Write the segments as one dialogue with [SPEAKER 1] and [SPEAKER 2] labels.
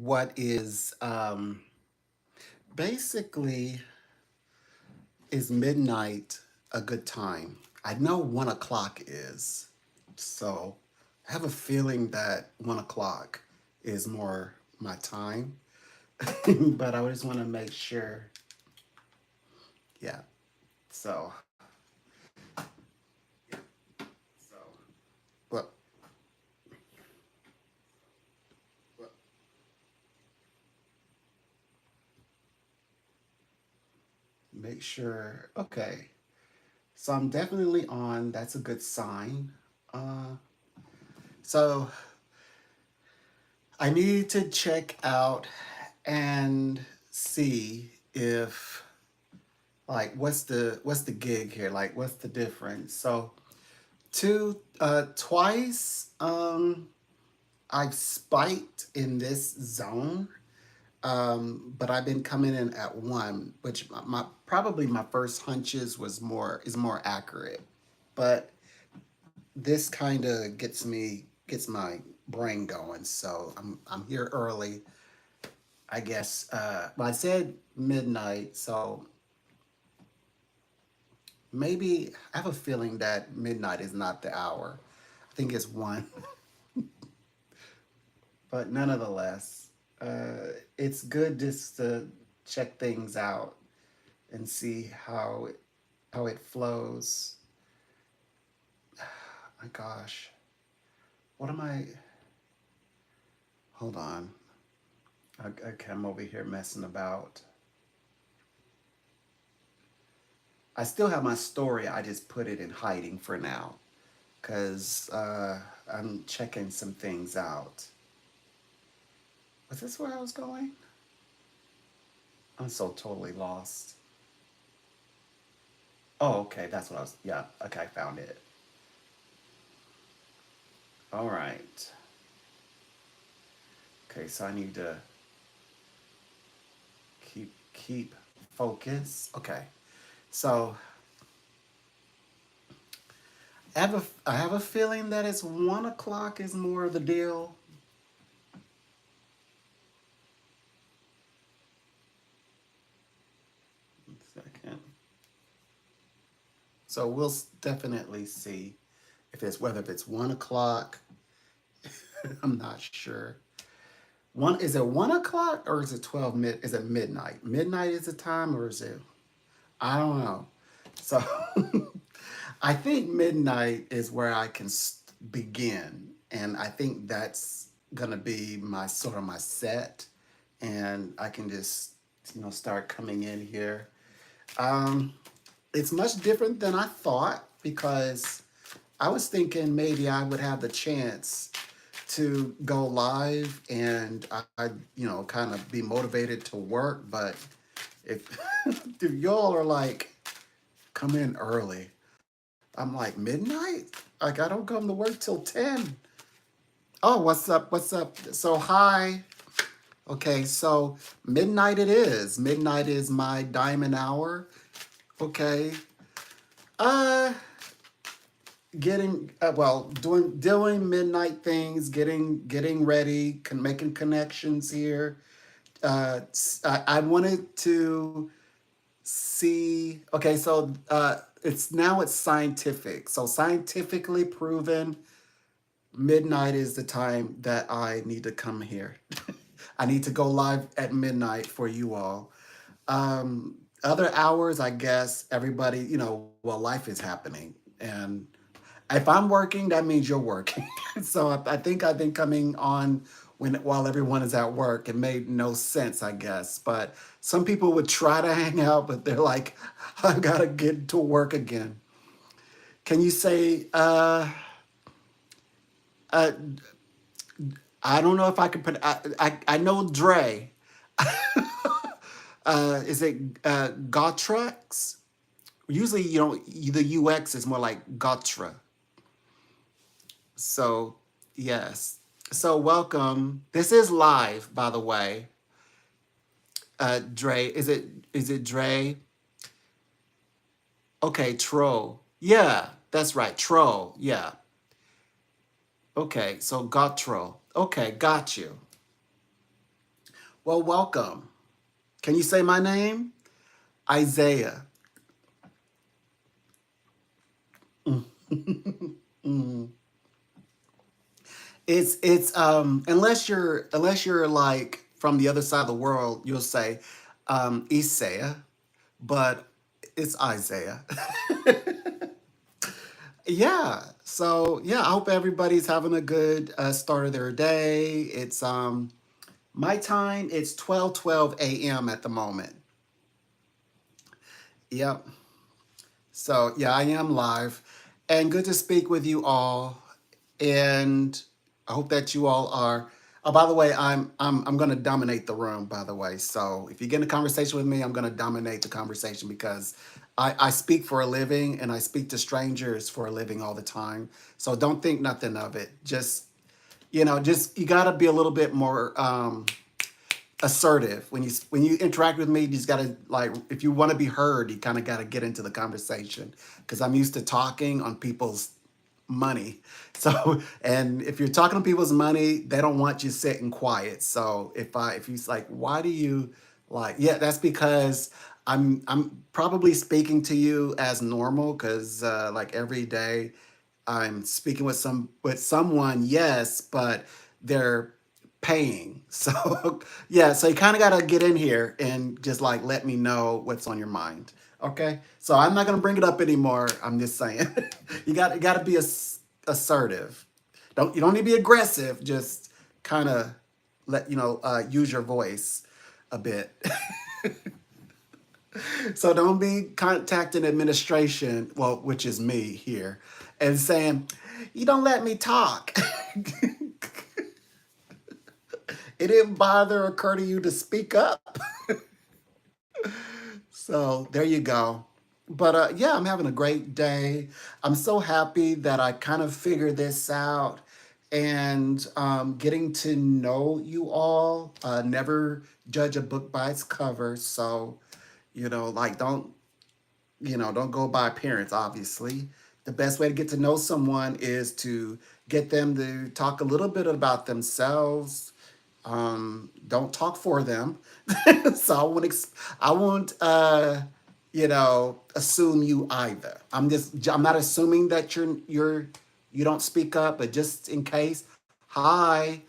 [SPEAKER 1] what is basically is midnight a good time? I know 1 o'clock is, so I have a feeling that 1 o'clock is more my time, but I just want to make sure. Yeah. So, so, well, well, make sure. Okay. So I'm definitely on. That's a good sign. Uh, so I need to check out and see if like what's the gig here? Like what's the difference? So twice I've spiked in this zone. But I've been coming in at one, which probably my first hunches is more accurate. But this kind of gets my brain going. So I'm here early, I guess. Well, I said midnight, so maybe I have a feeling that midnight is not the hour. I think it's one, but nonetheless, it's good just to check things out and see how it flows. My gosh, what am I? Hold on. Okay, I'm over here messing about. I still have my story. I just put it in hiding for now because I'm checking some things out. Was this where I was going? I'm so totally lost. Oh, okay, that's what I was. Yeah, okay, I found it. All right. Okay, so I need to keep focus. Okay, so I have a feeling that it's 1 o'clock is more of the deal. Second. So we'll definitely see if it's 1 o'clock. I'm not sure. One is it 1 o'clock or is it 12 is it midnight? Midnight is the time or is it? I don't know. So I think midnight is where I can begin, and I think that's gonna be my sort of my set, and I can just start coming in here. Um, it's much different than I thought because I was thinking maybe I would have the chance to go live and I kind of be motivated to work. But if, if y'all are like, come in early, I'm like, midnight? Like, I don't come to work till 10. Oh, what's up? What's up? So, hi. Okay, so midnight it is. Midnight is my diamond hour. Okay. Uh, doing midnight things, getting ready, making connections here. I wanted to see. Okay, so it's scientific. So scientifically proven, midnight is the time that I need to come here. I need to go live at midnight for you all. Other hours, I guess everybody, well, life is happening, and if I'm working, that means you're working. So I think I've been coming on while everyone is at work. It made no sense, I guess. But some people would try to hang out, but they're like, I gotta get to work again. Can you say, uh, I don't know if I can put, I know Dre. Is it Gautrex? Usually, the UX is more like Gautra. So, yes. So, welcome. This is live, by the way. Dre, is it Dre? Okay, Troll. Yeah, that's right. Troll. Yeah. Okay, so Gotro. Okay, got you. Well, welcome. Can you say my name? Isaiah. Mm. It's unless you're like from the other side of the world, you'll say Isaiah, but it's Isaiah. Yeah. So yeah, I hope everybody's having a good start of their day. It's my time. It's 12:12 a.m. at the moment. Yep. So yeah, I am live, and good to speak with you all. And I hope that you all are. Oh, by the way, I'm going to dominate the room. By the way, so if you get in a conversation with me, I'm going to dominate the conversation because I speak for a living and I speak to strangers for a living all the time. So don't think nothing of it. Just you got to be a little bit more assertive when you interact with me. You just got to, like, if you want to be heard, you kind of got to get into the conversation because I'm used to talking on people's money. So, and if you're talking to people's money, they don't want you sitting quiet. So if you like, why do you like, yeah, that's because I'm probably speaking to you as normal because like every day I'm speaking with someone, yes, but they're paying. So yeah, so you kind of got to get in here and just like let me know what's on your mind. Okay, so I'm not gonna bring it up anymore. I'm just saying, you got to be assertive. You don't need to be aggressive. Just kind of use your voice a bit. So don't be contacting administration, well, which is me here, and saying, you don't let me talk. It didn't bother occur to you to speak up. So there you go. But yeah, I'm having a great day. I'm so happy that I kind of figured this out and getting to know you all. Never judge a book by its cover. So, like, don't go by appearance, obviously. The best way to get to know someone is to get them to talk a little bit about themselves. Don't talk for them. So I won't assume you either. I'm not assuming that you don't speak up, but just in case, hi,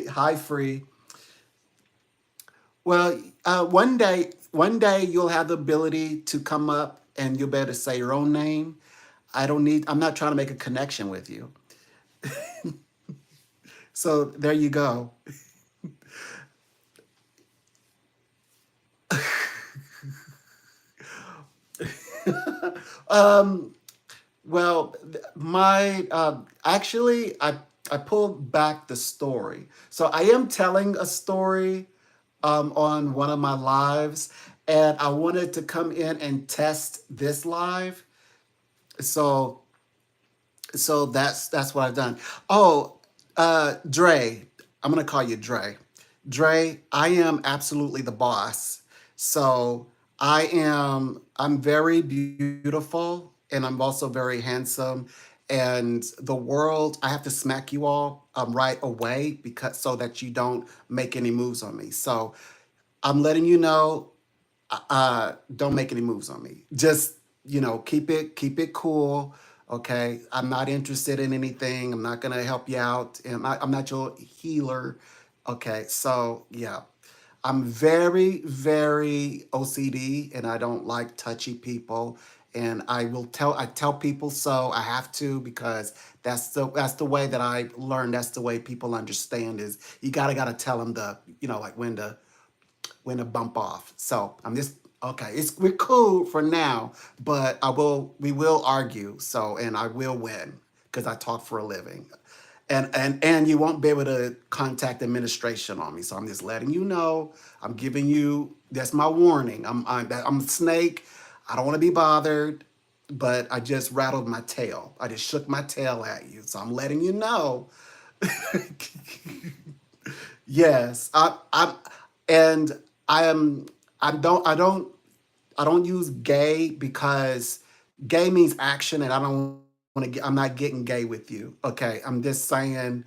[SPEAKER 1] hi, free. Well, one day you'll have the ability to come up and you'll be able to say your own name. I'm not trying to make a connection with you. So there you go. um, well, my actually, I pulled back the story. So I am telling a story on one of my lives, and I wanted to come in and test this live. So that's what I've done. Oh, Dre, I'm gonna call you Dre. Dre, I am absolutely the boss. So I'm very beautiful and I'm also very handsome. And the world, I have to smack you all right away because so that you don't make any moves on me. So I'm letting you know, don't make any moves on me. Just keep it cool. Okay, I'm not interested in anything. I'm not gonna help you out, and I'm not your healer. Okay, so yeah, I'm very very OCD, and I don't like touchy people. And I tell people so. I have to because that's the way that I learned. That's the way people understand is you gotta tell them like when to bump off. So I'm just okay. We're cool for now, but we will argue. So and I will win because I talk for a living. And you won't be able to contact administration on me. So I'm just letting you know. I'm giving you that's my warning. I'm a snake. I don't want to be bothered, but I just rattled my tail. I just shook my tail at you. So I'm letting you know. Yes, and I am. I don't use gay because gay means action, and I don't want to get. I'm not getting gay with you. Okay, I'm just saying.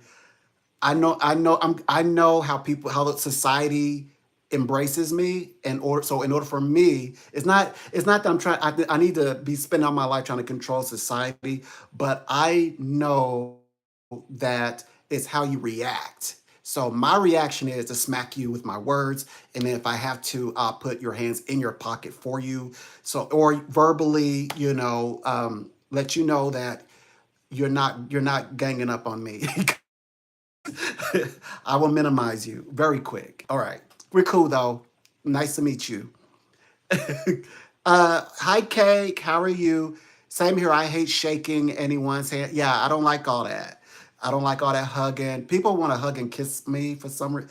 [SPEAKER 1] I know how people, how the society embraces me. In order for me, it's not that I need to be spending all my life trying to control society, but I know that it's how you react. So my reaction is to smack you with my words, and then if I have to, I'll put your hands in your pocket for you. So, or verbally, let you know that you're not ganging up on me because I will minimize you very quick. All right, we're cool though. Nice to meet you. Hi, Cake. How are you? Same here. I hate shaking anyone's hand. Yeah, I don't like all that. I don't like all that hugging. People want to hug and kiss me for some reason.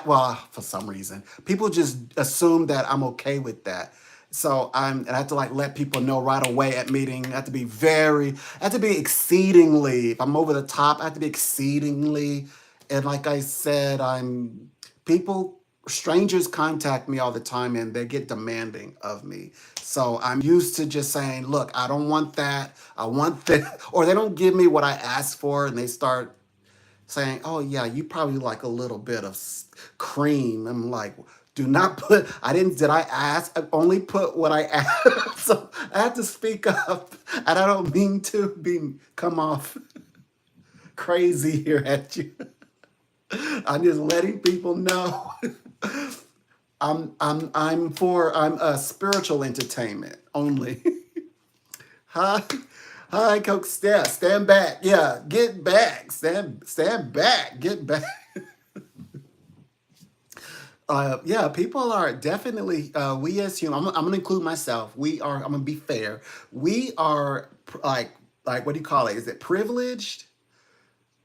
[SPEAKER 1] Well, for some reason, people just assume that I'm okay with that. So I have to like let people know right away at meeting. I have to be I have to be exceedingly. If I'm over the top, I have to be exceedingly. And like I said, people strangers contact me all the time and they get demanding of me. So I'm used to just saying, look, I don't want that. I want that. Or they don't give me what I asked for and they start saying, oh, yeah, you probably like a little bit of cream. I'm like, do not put, did I ask? I only put what I asked. So I have to speak up. And I don't mean to come off crazy here at you. I'm just letting people know. I'm a spiritual entertainment only. Hi, hi, Coke. Stand back. Yeah, get back. Stand back. Get back. Yeah, people are definitely. We as humans. I'm gonna include myself. We are. I'm gonna be fair. We are what do you call it? Is it privileged?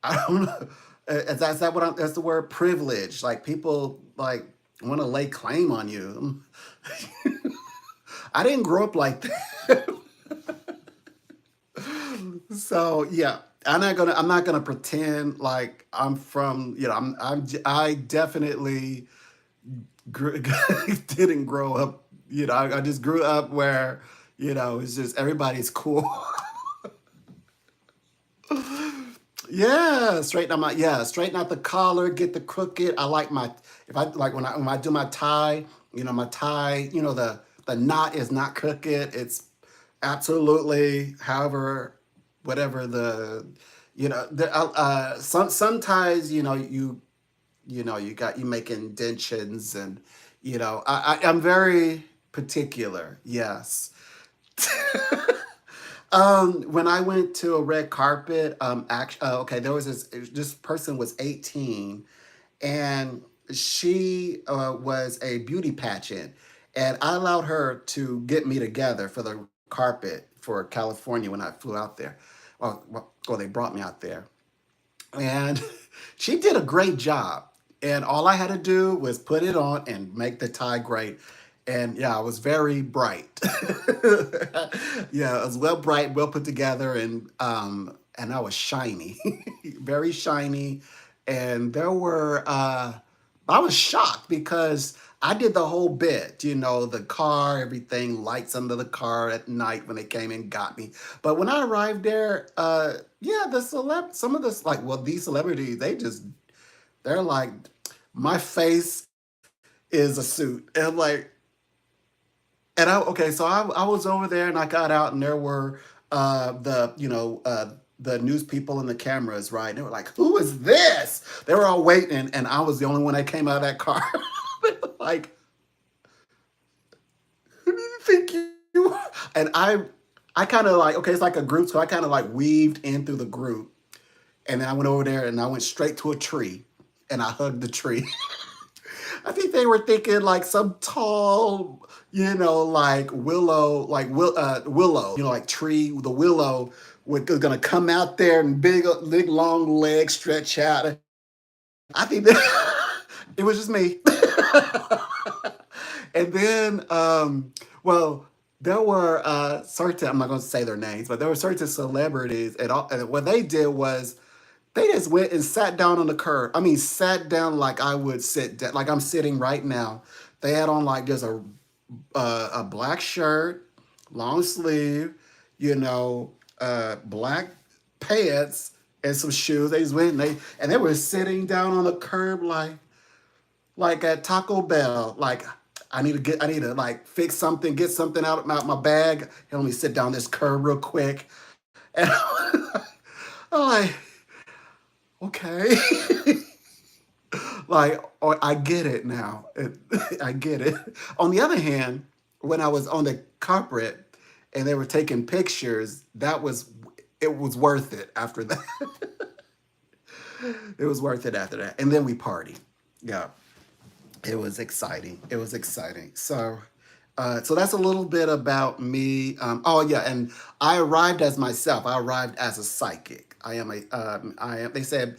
[SPEAKER 1] I don't know. Is that what that's the word privilege? Like people like want to lay claim on you. I didn't grow up like that. So yeah, I'm not gonna pretend like I'm from, I definitely grew, didn't grow up, I just grew up where, it's just everybody's cool. Yeah, straighten out the collar, get the crooked. I like my if I like when I do my tie, my tie, the knot is not crooked. It's absolutely, however, whatever some ties, you make indentions and I'm very particular. Yes. When I went to a red carpet, okay, there was this person was 18, and she was a beauty pageant, and I allowed her to get me together for the carpet for California when I flew out there. Well, they brought me out there, and she did a great job. And all I had to do was put it on and make the tie great. And yeah, I was very bright. Yeah, it was well bright, well put together, and I was shiny, very shiny. And I was shocked because I did the whole bit, the car, everything, lights under the car at night when they came and got me. But when I arrived there, yeah, some of this, like, well, these celebrities, they're like, my face is a suit. And like, okay, so I was over there and I got out and there were the news people and the cameras, right? And they were like, who is this? They were all waiting, and I was the only one that came out of that car. Like, who do you think you are? And I kind of like, okay, it's like a group, so I kind of like weaved in through the group. And then I went over there and I went straight to a tree and I hugged the tree. I think they were thinking like some tall, like willow, like tree. The willow was gonna come out there and big long legs stretch out. I think that it was just me. And then, well, there were certain. I'm not gonna say their names, but there were certain celebrities, and what they did was they just went and sat down on the curb. I mean, sat down like I would sit down, like I'm sitting right now. They had on like just a black shirt, long sleeve, black pants, and some shoes. They just went and they were sitting down on the curb like at Taco Bell. Like I need to like fix something, get something out my bag. And let me sit down this curb real quick. And I'm like, okay. Like, oh, I get it now. I get it. On the other hand, when I was on the corporate and they were taking pictures, it was worth it after that. It was worth it after that. And then we partied. Yeah. It was exciting. It was exciting. So that's a little bit about me. Oh yeah, and I arrived as myself. I arrived as a psychic. I am a. I am. They said.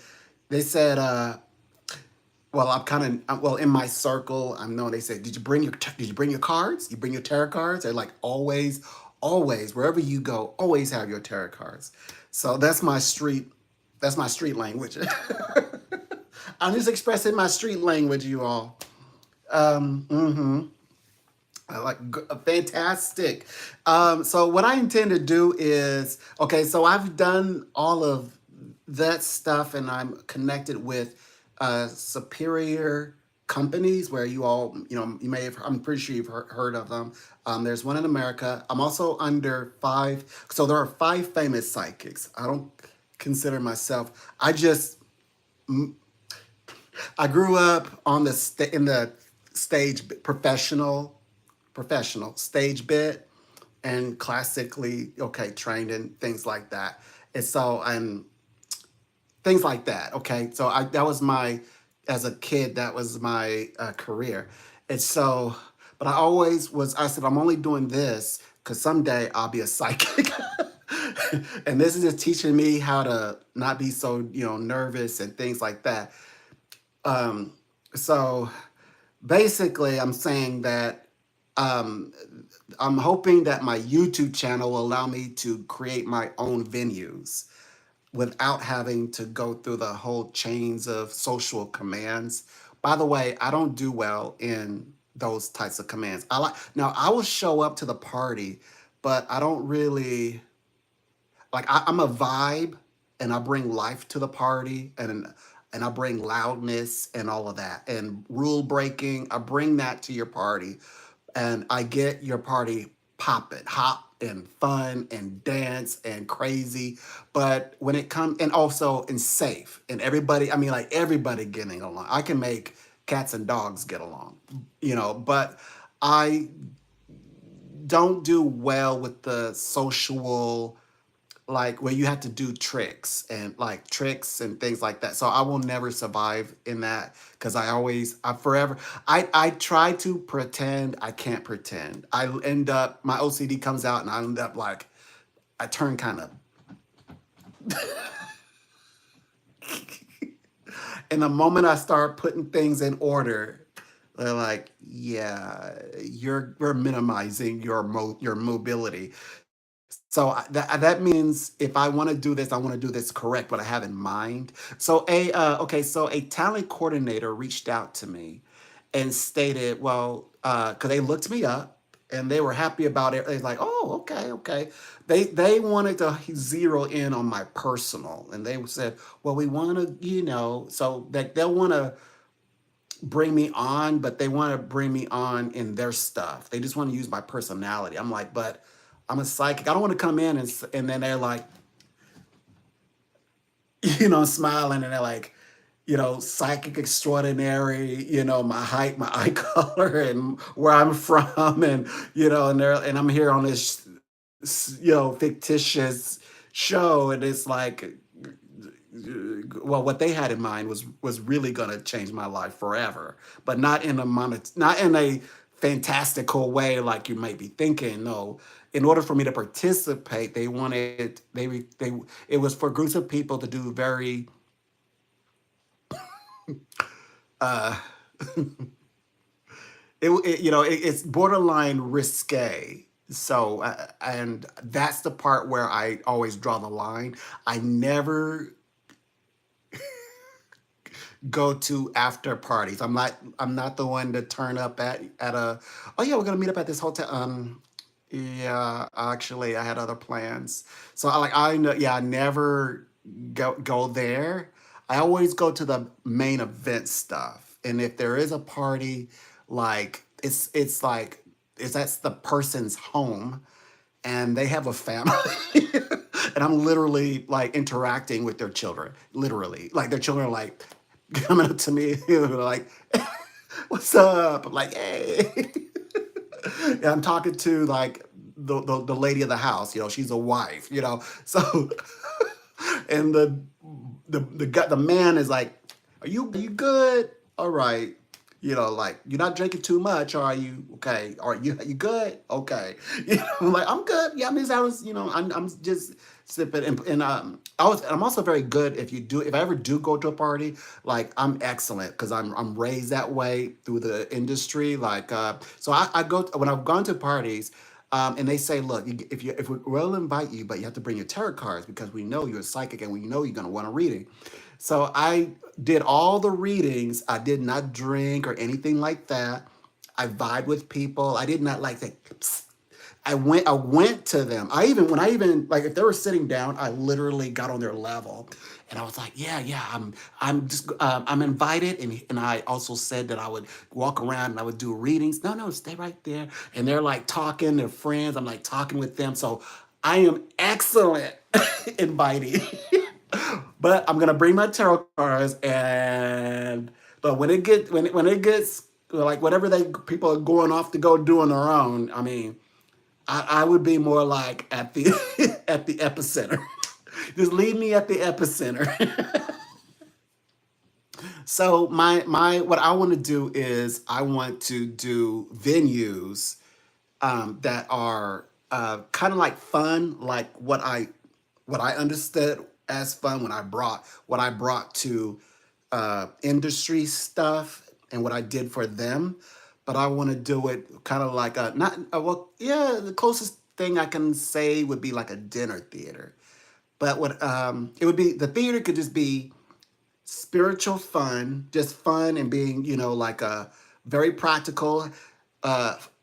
[SPEAKER 1] Well, I'm kind of well in my circle. I know they said, Did you bring your cards? You bring your tarot cards? They're like always, always wherever you go, always have your tarot cards. So that's my street. That's my street language. I'm just expressing my street language, you all. Mm-hmm. I like fantastic. So what I intend to do is okay. So I've done all of that stuff, and I'm connected with superior companies where you all, you may have. I'm pretty sure you've heard of them. There's one in America. I'm also under five. So there are five famous psychics. I don't consider myself. I grew up on in the stage professional stage bit and classically okay trained in things like that. And so I'm things like that. Okay, so I that was my as a kid that was my career, and so but I always was. I said I'm only doing this because someday I'll be a psychic. And this is just teaching me how to not be so nervous and things like that. Um, so basically, I'm saying that um, I'm hoping that my YouTube channel will allow me to create my own venues without having to go through the whole chains of social commands. By the way, I don't do well in those types of commands. I will show up to the party, but I don't really I'm a vibe and I bring life to the party and I bring loudness and all of that and rule breaking. I bring that to your party and I get your party popping, hop and fun and dance and crazy. But when it comes and also and safe and everybody, I mean like everybody getting along. I can make cats and dogs get along, but I don't do well with the social like where you have to do tricks and things like that. So I will never survive in that because I forever I try to pretend I can't pretend. I end up my OCD comes out and I end up like I turn kind of and the moment I start putting things in order, they're like, yeah, we're minimizing your mobility. So that means if I want to do this, I want to do this correct, what I have in mind. So a talent coordinator reached out to me and stated, well, because they looked me up and they were happy about it. They're like, oh, okay, okay. They wanted to zero in on my personal, and they said, well, we want to, so that they'll want to bring me on, but they want to bring me on in their stuff. They just want to use my personality. I'm like, but I'm a psychic. I don't want to come in and then they're like, smiling and they're like, psychic extraordinary, my height, my eye color, and where I'm from, and and I'm here on this, fictitious show, and it's like, well, what they had in mind was really going to change my life forever, but not in a fantastical way like you might be thinking. No, in order for me to participate, they it was for groups of people to do very uh it's borderline risque. So and that's the part where I always draw the line. I never go to after parties. I'm not the one to turn up at a oh yeah, we're gonna meet up at this hotel. Yeah, actually I had other plans. So I know yeah, I never go there. I always go to the main event stuff. And if there is a party, like it's like it's that's the person's home and they have a family. And I'm literally like interacting with their children. Literally. Like their children are like coming up to me, like, what's up? I'm like, hey. And I'm talking to like the lady of the house, she's a wife, So and the man is like, are you good? All right. Like you're not drinking too much, are you? Okay. Are you good? Okay. I'm like, I'm good. Yeah, I was, I'm just sipping and I'm also very good if I ever do go to a party, like I'm excellent because I'm raised that way through the industry. Like so I go when I've gone to parties. And they say, look, if we'll invite you, but you have to bring your tarot cards because we know you're a psychic and we know you're going to want a reading. So I did all the readings. I did not drink or anything like that. I vibe with people. I did not like that. I went to them. When I even like if they were sitting down, I literally got on their level, and I was like, yeah, I'm invited, and I also said that I would walk around and I would do readings. No, stay right there, and they're like talking, they're friends. I'm like talking with them, so I am excellent inviting. But I'm gonna bring my tarot cards, and but when it gets like whatever they people are going off to go do on their own, I mean. I would be more like at the at the epicenter. Just leave me at the epicenter. So my what I want to do is I want to do venues that are kind of like fun, like what I understood as fun when what I brought to industry stuff and what I did for them. But I want to do it kind of like a not well, yeah. The closest thing I can say would be like a dinner theater. But what it would be the theater could just be spiritual fun, just fun and being, like a very practical,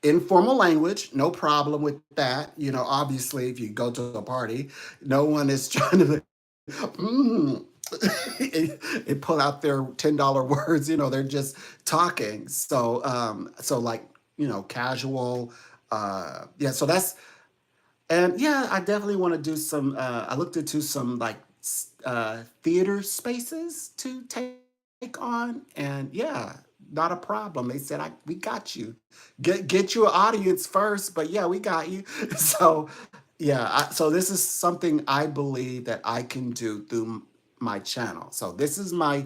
[SPEAKER 1] informal language, no problem with that. Obviously, if you go to a party, no one is trying to mm, and pull out their $10 words. They're just talking. So like casual. Yeah. So that's and yeah, I definitely want to do some. I looked into some like theater spaces to take on, and yeah, not a problem. They said, we got you. Get your audience first, but yeah, we got you." So yeah, so this is something I believe that I can do through my channel. So this is my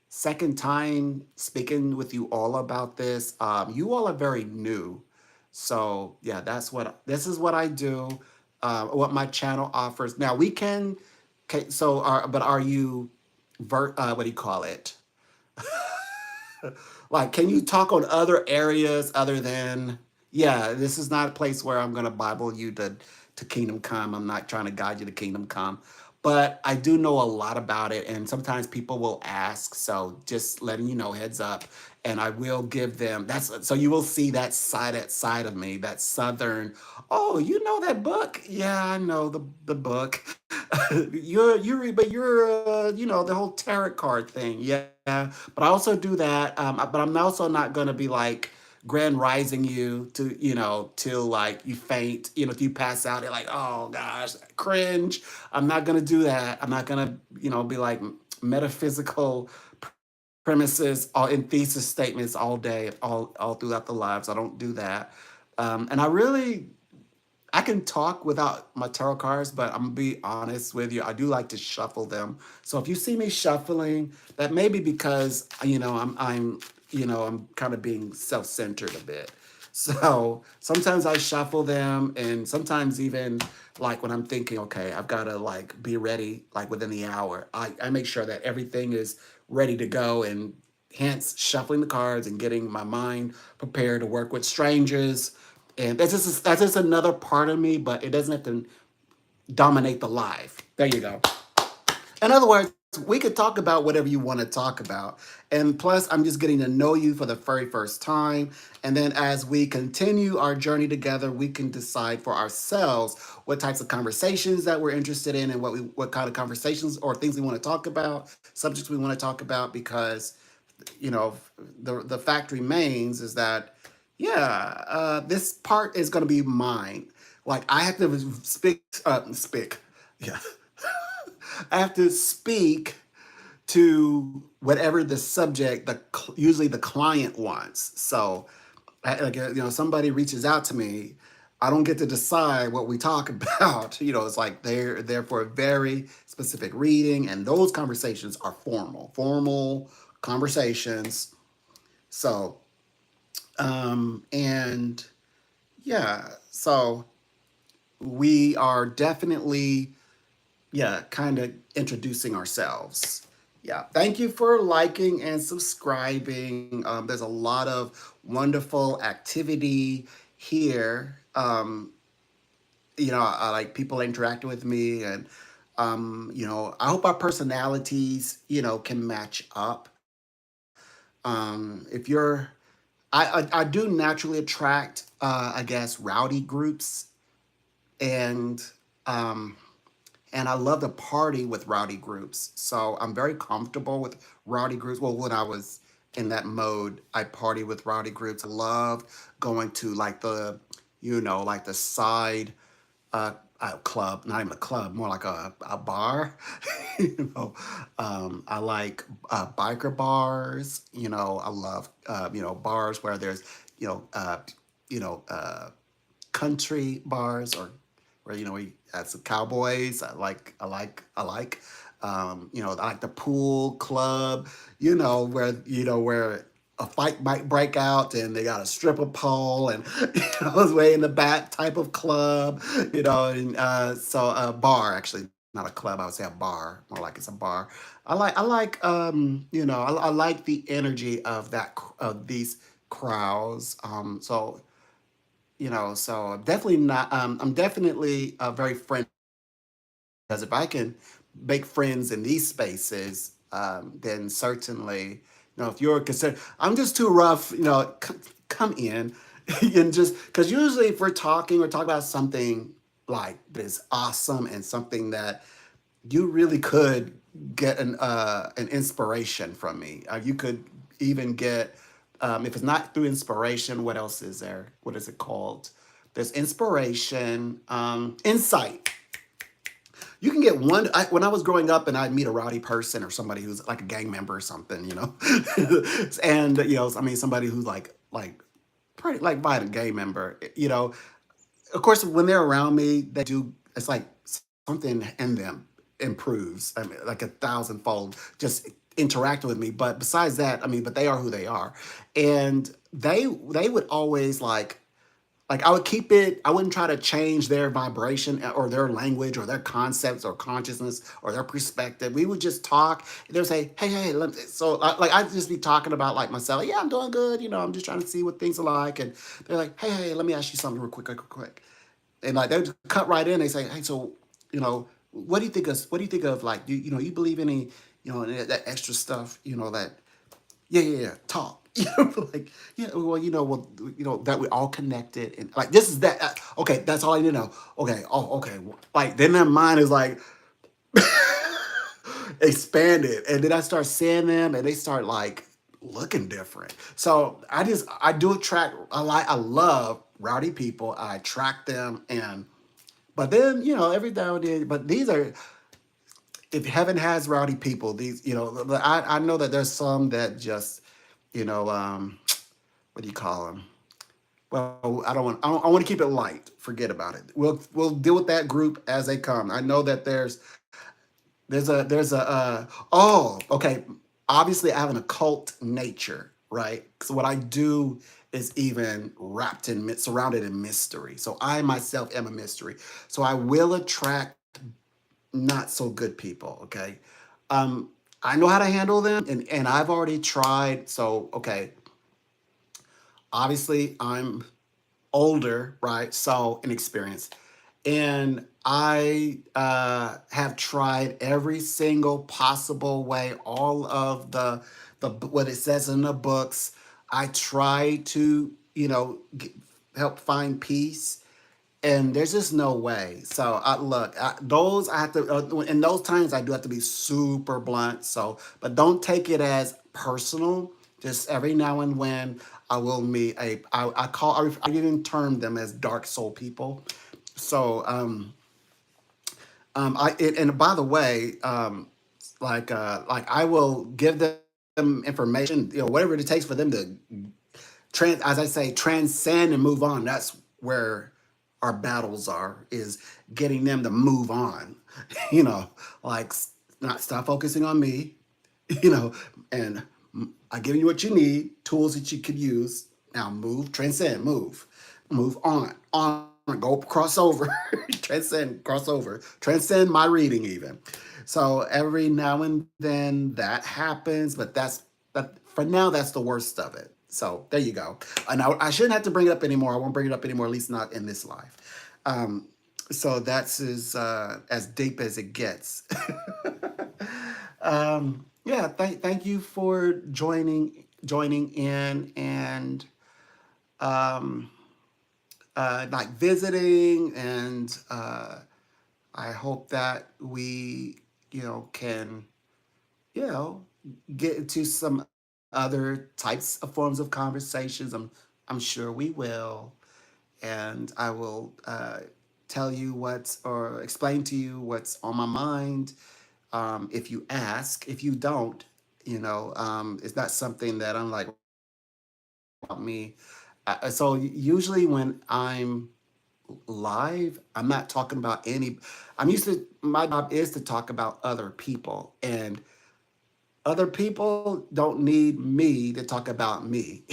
[SPEAKER 1] second time speaking with you all about this. You all are very new, so yeah, this is what I do. What my channel offers. Now we can. Okay, so but are you what do you call it? Like, can you talk on other areas other than, yeah, this is not a place where I'm going to Bible you to kingdom come. I'm not trying to guide you to kingdom come. But I do know a lot about it. And sometimes people will ask. So just letting you know, heads up. And I will give them so you will see that side of me, that southern, oh, you know that book? Yeah, I know the book. But you're the whole tarot card thing. Yeah, but I also do that. But I'm also not gonna be like grand rising you to till like you faint. If you pass out, you're like, oh gosh, cringe. I'm not gonna do that. I'm not gonna be like metaphysical premises all in thesis statements all day, all throughout the lives. I don't do that. And I can talk without my tarot cards, but I'm gonna be honest with you. I do like to shuffle them. So if you see me shuffling, that may be because I'm kind of being self-centered a bit. So sometimes I shuffle them, and sometimes even like when I'm thinking, okay, I've got to like be ready like within the hour. I make sure that everything is ready to go, and hence shuffling the cards and getting my mind prepared to work with strangers. And that's just another part of me, but it doesn't have to dominate the live. There you go. In other words, we could talk about whatever you want to talk about. And plus, I'm just getting to know you for the very first time. And then as we continue our journey together, we can decide for ourselves what types of conversations that we're interested in and what kind of conversations or things we want to talk about, subjects we want to talk about, because you know the fact remains is that this part is going to be mine. Like I have to speak yeah I have to speak to whatever the subject usually the client wants. So like somebody reaches out to me, I don't get to decide what we talk about. It's like they're there for a very specific reading, and those conversations are formal conversations. So and yeah, so we are definitely kind of introducing ourselves. Yeah, thank you for liking and subscribing. There's a lot of wonderful activity here. I like people interacting with me, and I hope our personalities, can match up. If you're, I do naturally attract, I guess, rowdy groups, and um, and I love to party with rowdy groups. So I'm very comfortable with rowdy groups. Well, when I was in that mode, I party with rowdy groups. I love going to like like the side club, not even a club, more like a bar. you know, I like biker bars. I love bars where there's you know uh, you know country bars or where we had some cowboys. I like the pool club. Where a fight might break out and they got a stripper pole and it's way in the back type of club. And so a bar actually. Not a club, I would say a bar, more like it's a bar. I like the energy of of these crowds. So I'm definitely very friendly, because if I can make friends in these spaces, then certainly, if you're considered, I'm just too rough, come in and just, because usually if we're talking about something like that is awesome and something that you really could get an inspiration from me. You could even get, if it's not through inspiration, what else is there? What is it called? There's inspiration, insight. You can get one. When I was growing up, and I'd meet a rowdy person or somebody who's like a gang member or something, and I mean somebody who's like pretty like violent gang member, of course, when they're around me, they do. It's like something in them improves. I mean, like a thousandfold, just interacting with me. But besides that, I mean, but they are who they are, and they would always like I would keep it. I wouldn't try to change their vibration or their language or their concepts or consciousness or their perspective. We would just talk. They would say, "Hey, hey." So like I'd just be talking about like myself. Yeah, I'm doing good. I'm just trying to see what things are like. And they're like, "Hey, hey, let me ask you something real quick." And like they would cut right in. They say, "Hey, so what do you think of like you believe any in that extra stuff that yeah, talk." Like, yeah, well, that we all connected, and like this is that. Okay, that's all I need to know. Okay, oh, okay. Like then their mind is like expanded, and then I start seeing them, and they start like looking different. So I do attract. I love rowdy people. I attract them, and but then every now and then. But these are, if heaven has rowdy people, these I know that there's some that just what do you call them? Well, I don't want. I want to keep it light. Forget about it. We'll deal with that group as they come. I know that there's a oh, okay. Obviously, I have an occult nature, right? So what I do is even surrounded in mystery. So I myself am a mystery. So I will attract not so good people. Okay, um, I know how to handle them, and I've already tried. So okay, obviously I'm older, right? So inexperienced. And I have tried every single possible way, all of the what it says in the books. I try to, help find peace, and there's just no way. So look, those I have to. In those times, I do have to be super blunt. So, but don't take it as personal. Just every now and when, I will meet a. I call. I even term them as dark soul people. So, and by the way, like I will give them information, whatever it takes for them to as I say, transcend and move on. That's where our battles are, is getting them to move on. you know, like not stop focusing on me, you know, and I give you what you need, tools that you could use. Now move, transcend, move on, go cross over, transcend, cross over, transcend my reading even. So every now and then that happens, but for now that's the worst of it. So there you go. And I shouldn't have to bring it up anymore. I won't bring it up anymore, at least not in this life. So that's as deep as it gets. Yeah, thank you for joining in and um, like visiting, and I hope that we can you know get into some other types of forms of conversations. I'm sure we will, and I will tell you what's or explain to you what's on my mind. If you ask, if you don't, it's not something that I'm like, why would you want to know about me? So usually when I'm live, I'm not talking about any. I'm used to my job is to talk about other people, and other people don't need me to talk about me.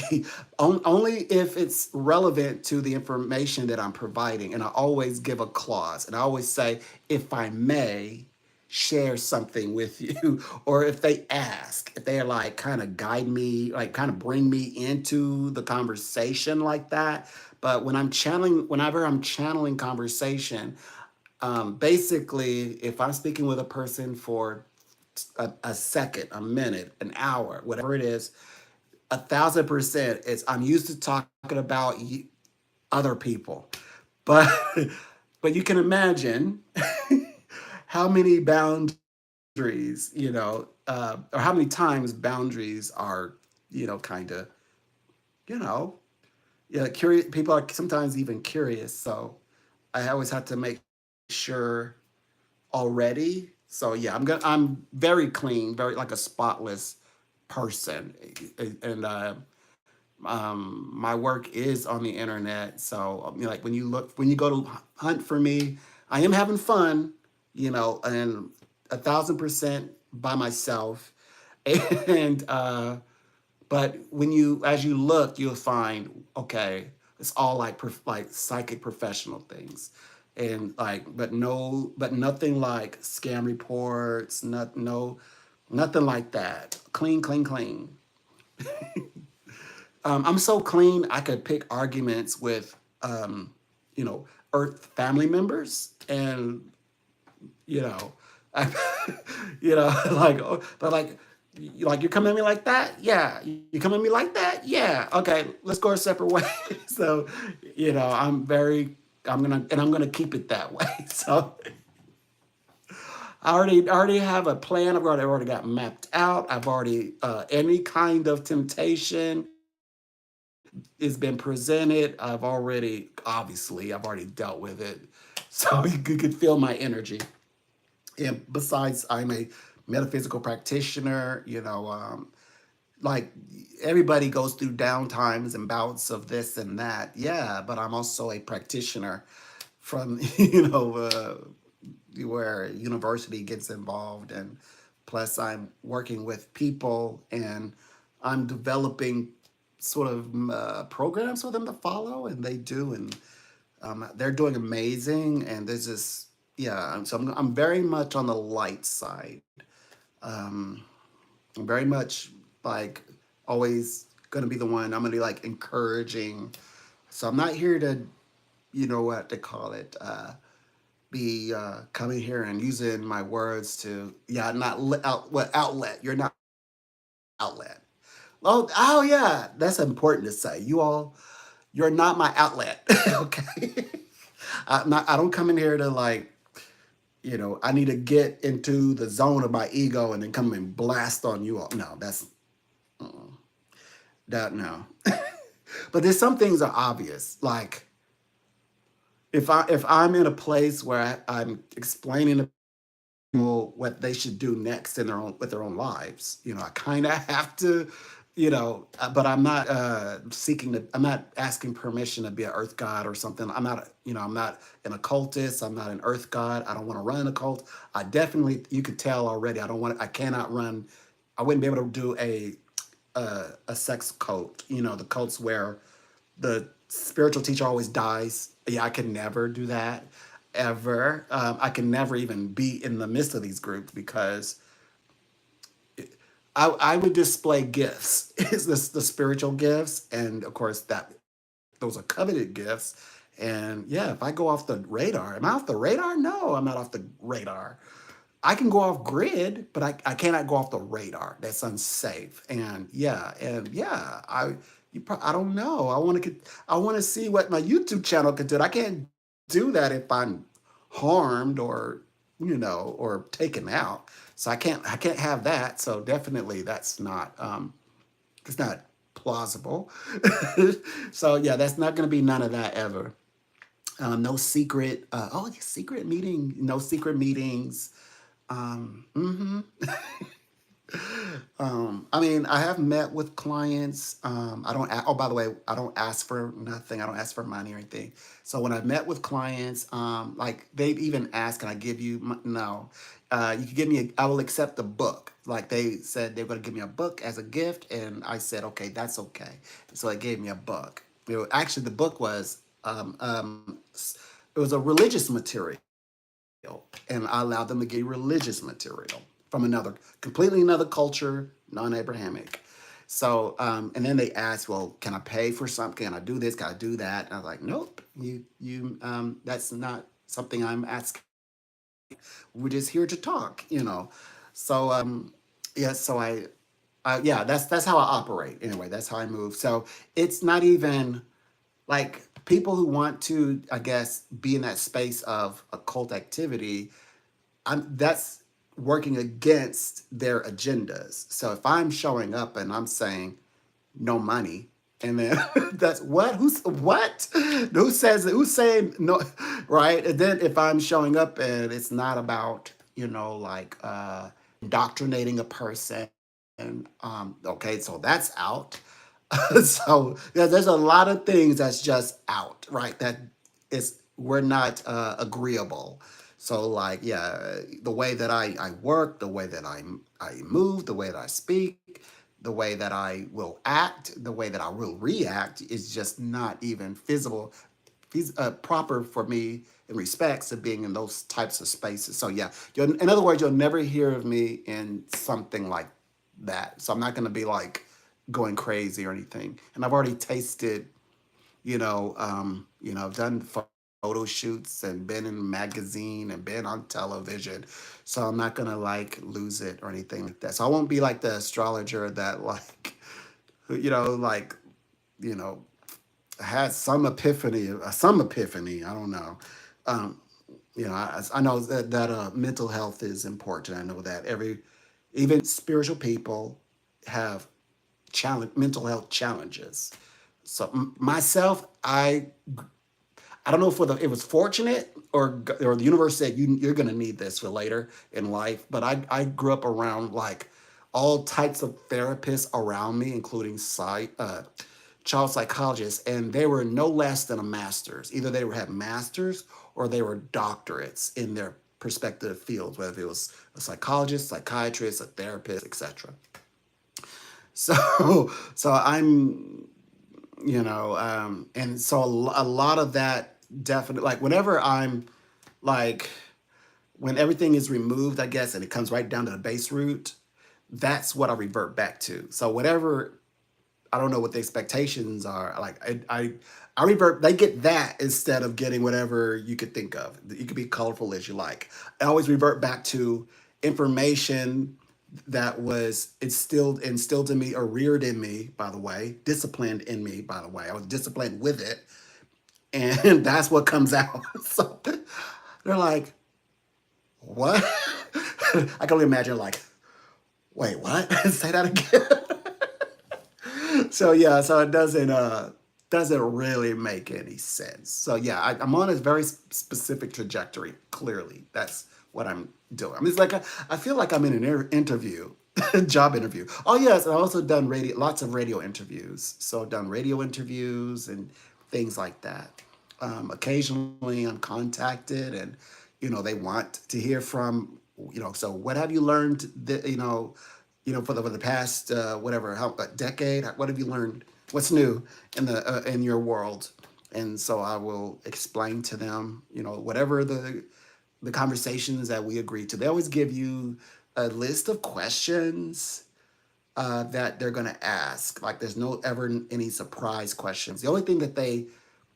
[SPEAKER 1] Only if it's relevant to the information that I'm providing. And I always give a clause, and I always say, if I may share something with you, or if they ask, if they like kind of guide me, like kind of bring me into the conversation like that. But whenever I'm channeling conversation, basically, if I'm speaking with a person for a second, a minute, an hour, whatever it is, 1,000% is I'm used to talking about other people, but but you can imagine how many boundaries, or how many times boundaries are, kind of, you know, yeah, curious. People are sometimes even curious, so I always have to make sure already. So yeah, I'm very clean, very like a spotless person, and my work is on the internet. So like when you go to hunt for me, I am having fun, and 1,000% by myself, and but as you look, you'll find, okay, it's all like like psychic professional things, and like, but nothing like scam reports, nothing like that. Clean, clean, clean. I'm so clean. I could pick arguments with, you know, Earth family members, and you know, I, like, but like you're coming at me like that, yeah. You coming at me like that, yeah. Okay, let's go our separate ways. So, I'm gonna keep it that way. So, I already have a plan. I've already got mapped out. I've already any kind of temptation has been presented. I've already dealt with it, so you could feel my energy. And besides, I'm a metaphysical practitioner. Like everybody goes through downtimes and bouts of this and that. Yeah, but I'm also a practitioner from where university gets involved, and plus I'm working with people, and I'm developing sort of programs for them to follow, and they do, and they're doing amazing, and there's just yeah. So I'm very much on the light side. Um, I'm very much like always gonna be the one. I'm gonna be like encouraging. So I'm not here to, what they call it. be coming here and using my words to, yeah, not what outlet. You're not outlet. Oh yeah, that's important to say. You all, you're not my outlet. Okay. I don't come in here to like, I need to get into the zone of my ego and then come and blast on you all. No, that's that no. But there's some things are obvious. Like if I'm in a place where I'm explaining to people what they should do next in their own lives, I kind of have to, but I'm not I'm not asking permission to be an earth god or something. I'm not an occultist. I'm not an earth god. I don't want to run a cult. I definitely, you could tell already. I cannot run. I wouldn't be able to do a sex cult. The cults where the spiritual teacher always dies. Yeah, I can never do that ever. I can never even be in the midst of these groups because I would display gifts. Is this the spiritual gifts? And of course that those are coveted gifts. And yeah, if I go off the radar, am I off the radar? No, I'm not off the radar. I can go off grid, but I cannot go off the radar. That's unsafe. And yeah, I don't know. I want to see what my YouTube channel could do. I can't do that if I'm harmed or taken out. So I can't have that. So definitely that's not it's not plausible. So yeah, that's not going to be none of that ever. No secret. Secret meeting. No secret meetings. Mhm. I mean, I have met with clients. I don't. Oh, by the way, I don't ask for nothing. I don't ask for money or anything. So when I've met with clients, like they've even asked, "Can I give you?" No, you can give me. I will accept the book. Like they said, they're going to give me a book as a gift, and I said, "Okay, that's okay." So they gave me a book. Actually, the book was it was a religious material, and I allowed them to get religious material from completely another culture, non-Abrahamic. So, and then they asked, "Well, can I pay for something? Can I do this? Can I do that?" And I was like, "Nope, that's not something I'm asking. We're just here to talk." So, yeah, so yeah, that's how I operate. Anyway, that's how I move. So it's not even like people who want to, I guess, be in that space of occult activity. That's working against their agendas. So if I'm showing up and I'm saying no money, and then that's what? Who's saying no, right? And then if I'm showing up and it's not about, like indoctrinating a person, and okay, so that's out. So yeah, there's a lot of things that's just out, right? That is we're not agreeable. So like yeah, the way that I work, the way that I move, the way that I speak, the way that I will act, the way that I will react is just not even feasible, proper for me in respects of being in those types of spaces. So yeah, in other words, you'll never hear of me in something like that. So I'm not going to be like going crazy or anything. And I've already tasted, I've done photo shoots and been in a magazine and been on television. So I'm not gonna like lose it or anything like that. So I won't be like the astrologer that like, like, you know, had some epiphany. I don't know. Um, I know that mental health is important. I know that even spiritual people have mental health challenges. So myself, I don't know if it was fortunate or the universe said you're going to need this for later in life. But I grew up around like all types of therapists around me, including child psychologists, and they were no less than a master's. Either they had masters or they were doctorates in their respective fields, whether it was a psychologist, psychiatrist, a therapist, etc. So, so I'm, and so a lot of that definitely, like whenever I'm like, when everything is removed, I guess, and it comes right down to the base root, that's what I revert back to. So whatever I don't know what the expectations are. Like I revert. They get that instead of getting whatever you could think of. You could be colorful as you like. I always revert back to information that was instilled in me or reared in me. By the way, disciplined in me. By the way, I was disciplined with it, and that's what comes out. So they're like, "What?" I can only imagine like, "Wait, what?" Say that again. So yeah, so it doesn't really make any sense. So yeah, I'm on a very specific trajectory. Clearly, that's what I'm doing. I mean, it's like I feel like I'm in an interview, job interview. Oh yes, I've also done lots of radio interviews. So I've done radio interviews and things like that. Occasionally, I'm contacted, and they want to hear from So what have you learned? For the past whatever how a decade. What have you learned? What's new in your world? And so I will explain to them, whatever the conversations that we agreed to. They always give you a list of questions that they're going to ask. Like there's no ever any surprise questions. The only thing that they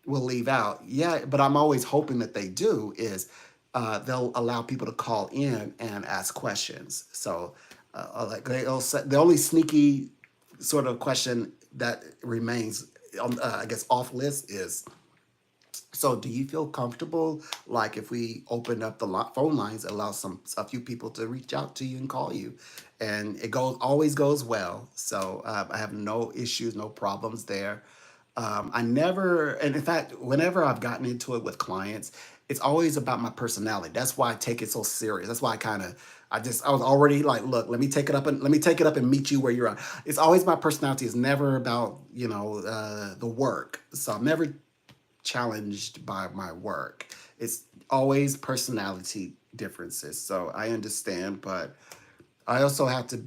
[SPEAKER 1] will leave out, yeah, but I'm always hoping that they do is they'll allow people to call in and ask questions. So like the only sneaky sort of question that remains on, I guess, off list is, so, do you feel comfortable, like, if we open up the phone lines, allow a few people to reach out to you and call you, and it always goes well. So I have no issues, no problems there. I never, and in fact, whenever I've gotten into it with clients, it's always about my personality. That's why I take it so serious. That's why I was already like, look, let me take it up and meet you where you're at. It's always my personality. It's never about the work. So I'm never challenged by my work. It's always personality differences. So I understand, but I also have to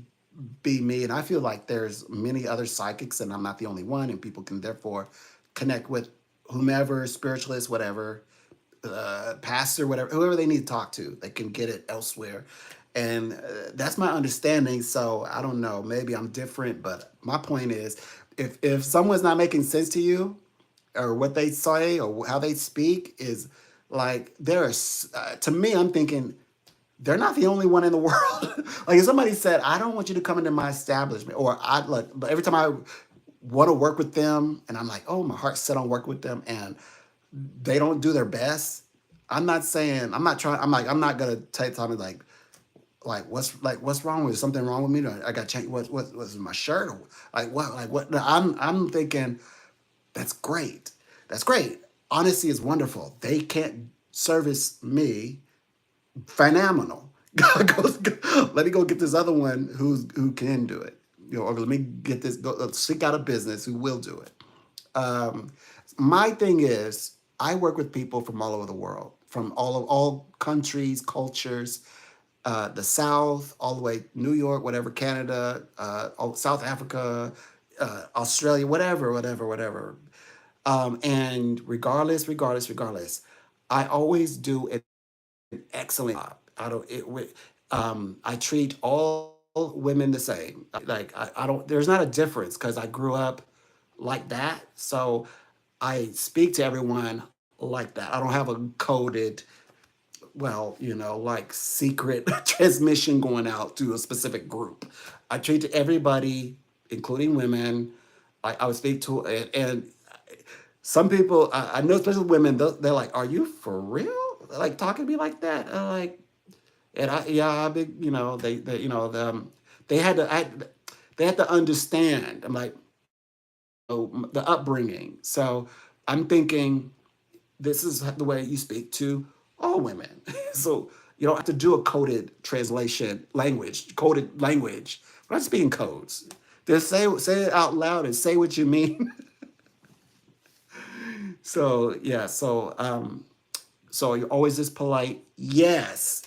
[SPEAKER 1] be me. And I feel like there's many other psychics, and I'm not the only one. And people can therefore connect with whomever, spiritualist, whatever, pastor, whatever, whoever they need to talk to. They can get it elsewhere. And that's my understanding. So I don't know. Maybe I'm different, but my point is, if someone's not making sense to you, or what they say or how they speak is like to me, I'm thinking they're not the only one in the world. Like if somebody said, I don't want you to come into my establishment, or I like, but every time I want to work with them and I'm like, oh, my heart's set on working with them, and they don't do their best. I'm not trying, I'm not gonna take time to what's wrong with something wrong with me? I got to change what's in my shirt, or what. No, I'm thinking that's great. That's great. Honesty is wonderful. They can't service me. Phenomenal. Let me go get this other one who can do it. Or let me get this. Go seek out a business who will do it. Um, my thing is, I work with people from all over the world, from all countries, cultures, the South, all the way New York, whatever, Canada, South Africa, Australia, whatever. And regardless, I always do an excellent job. I treat all women the same. I don't. There's not a difference because I grew up like that. So I speak to everyone like that. I don't have a coded, well, like secret transmission going out to a specific group. I treat everybody, including women. I would speak to, and some people, I know, especially women, they're like, "Are you for real? Like talking to me like that?" And I big, they had to, they had to understand. I'm like, the upbringing. So I'm thinking, this is the way you speak to all women. So you don't have to do a coded language. We're not speaking codes. Just say it out loud and say what you mean. So yeah, so you're always just polite, yes.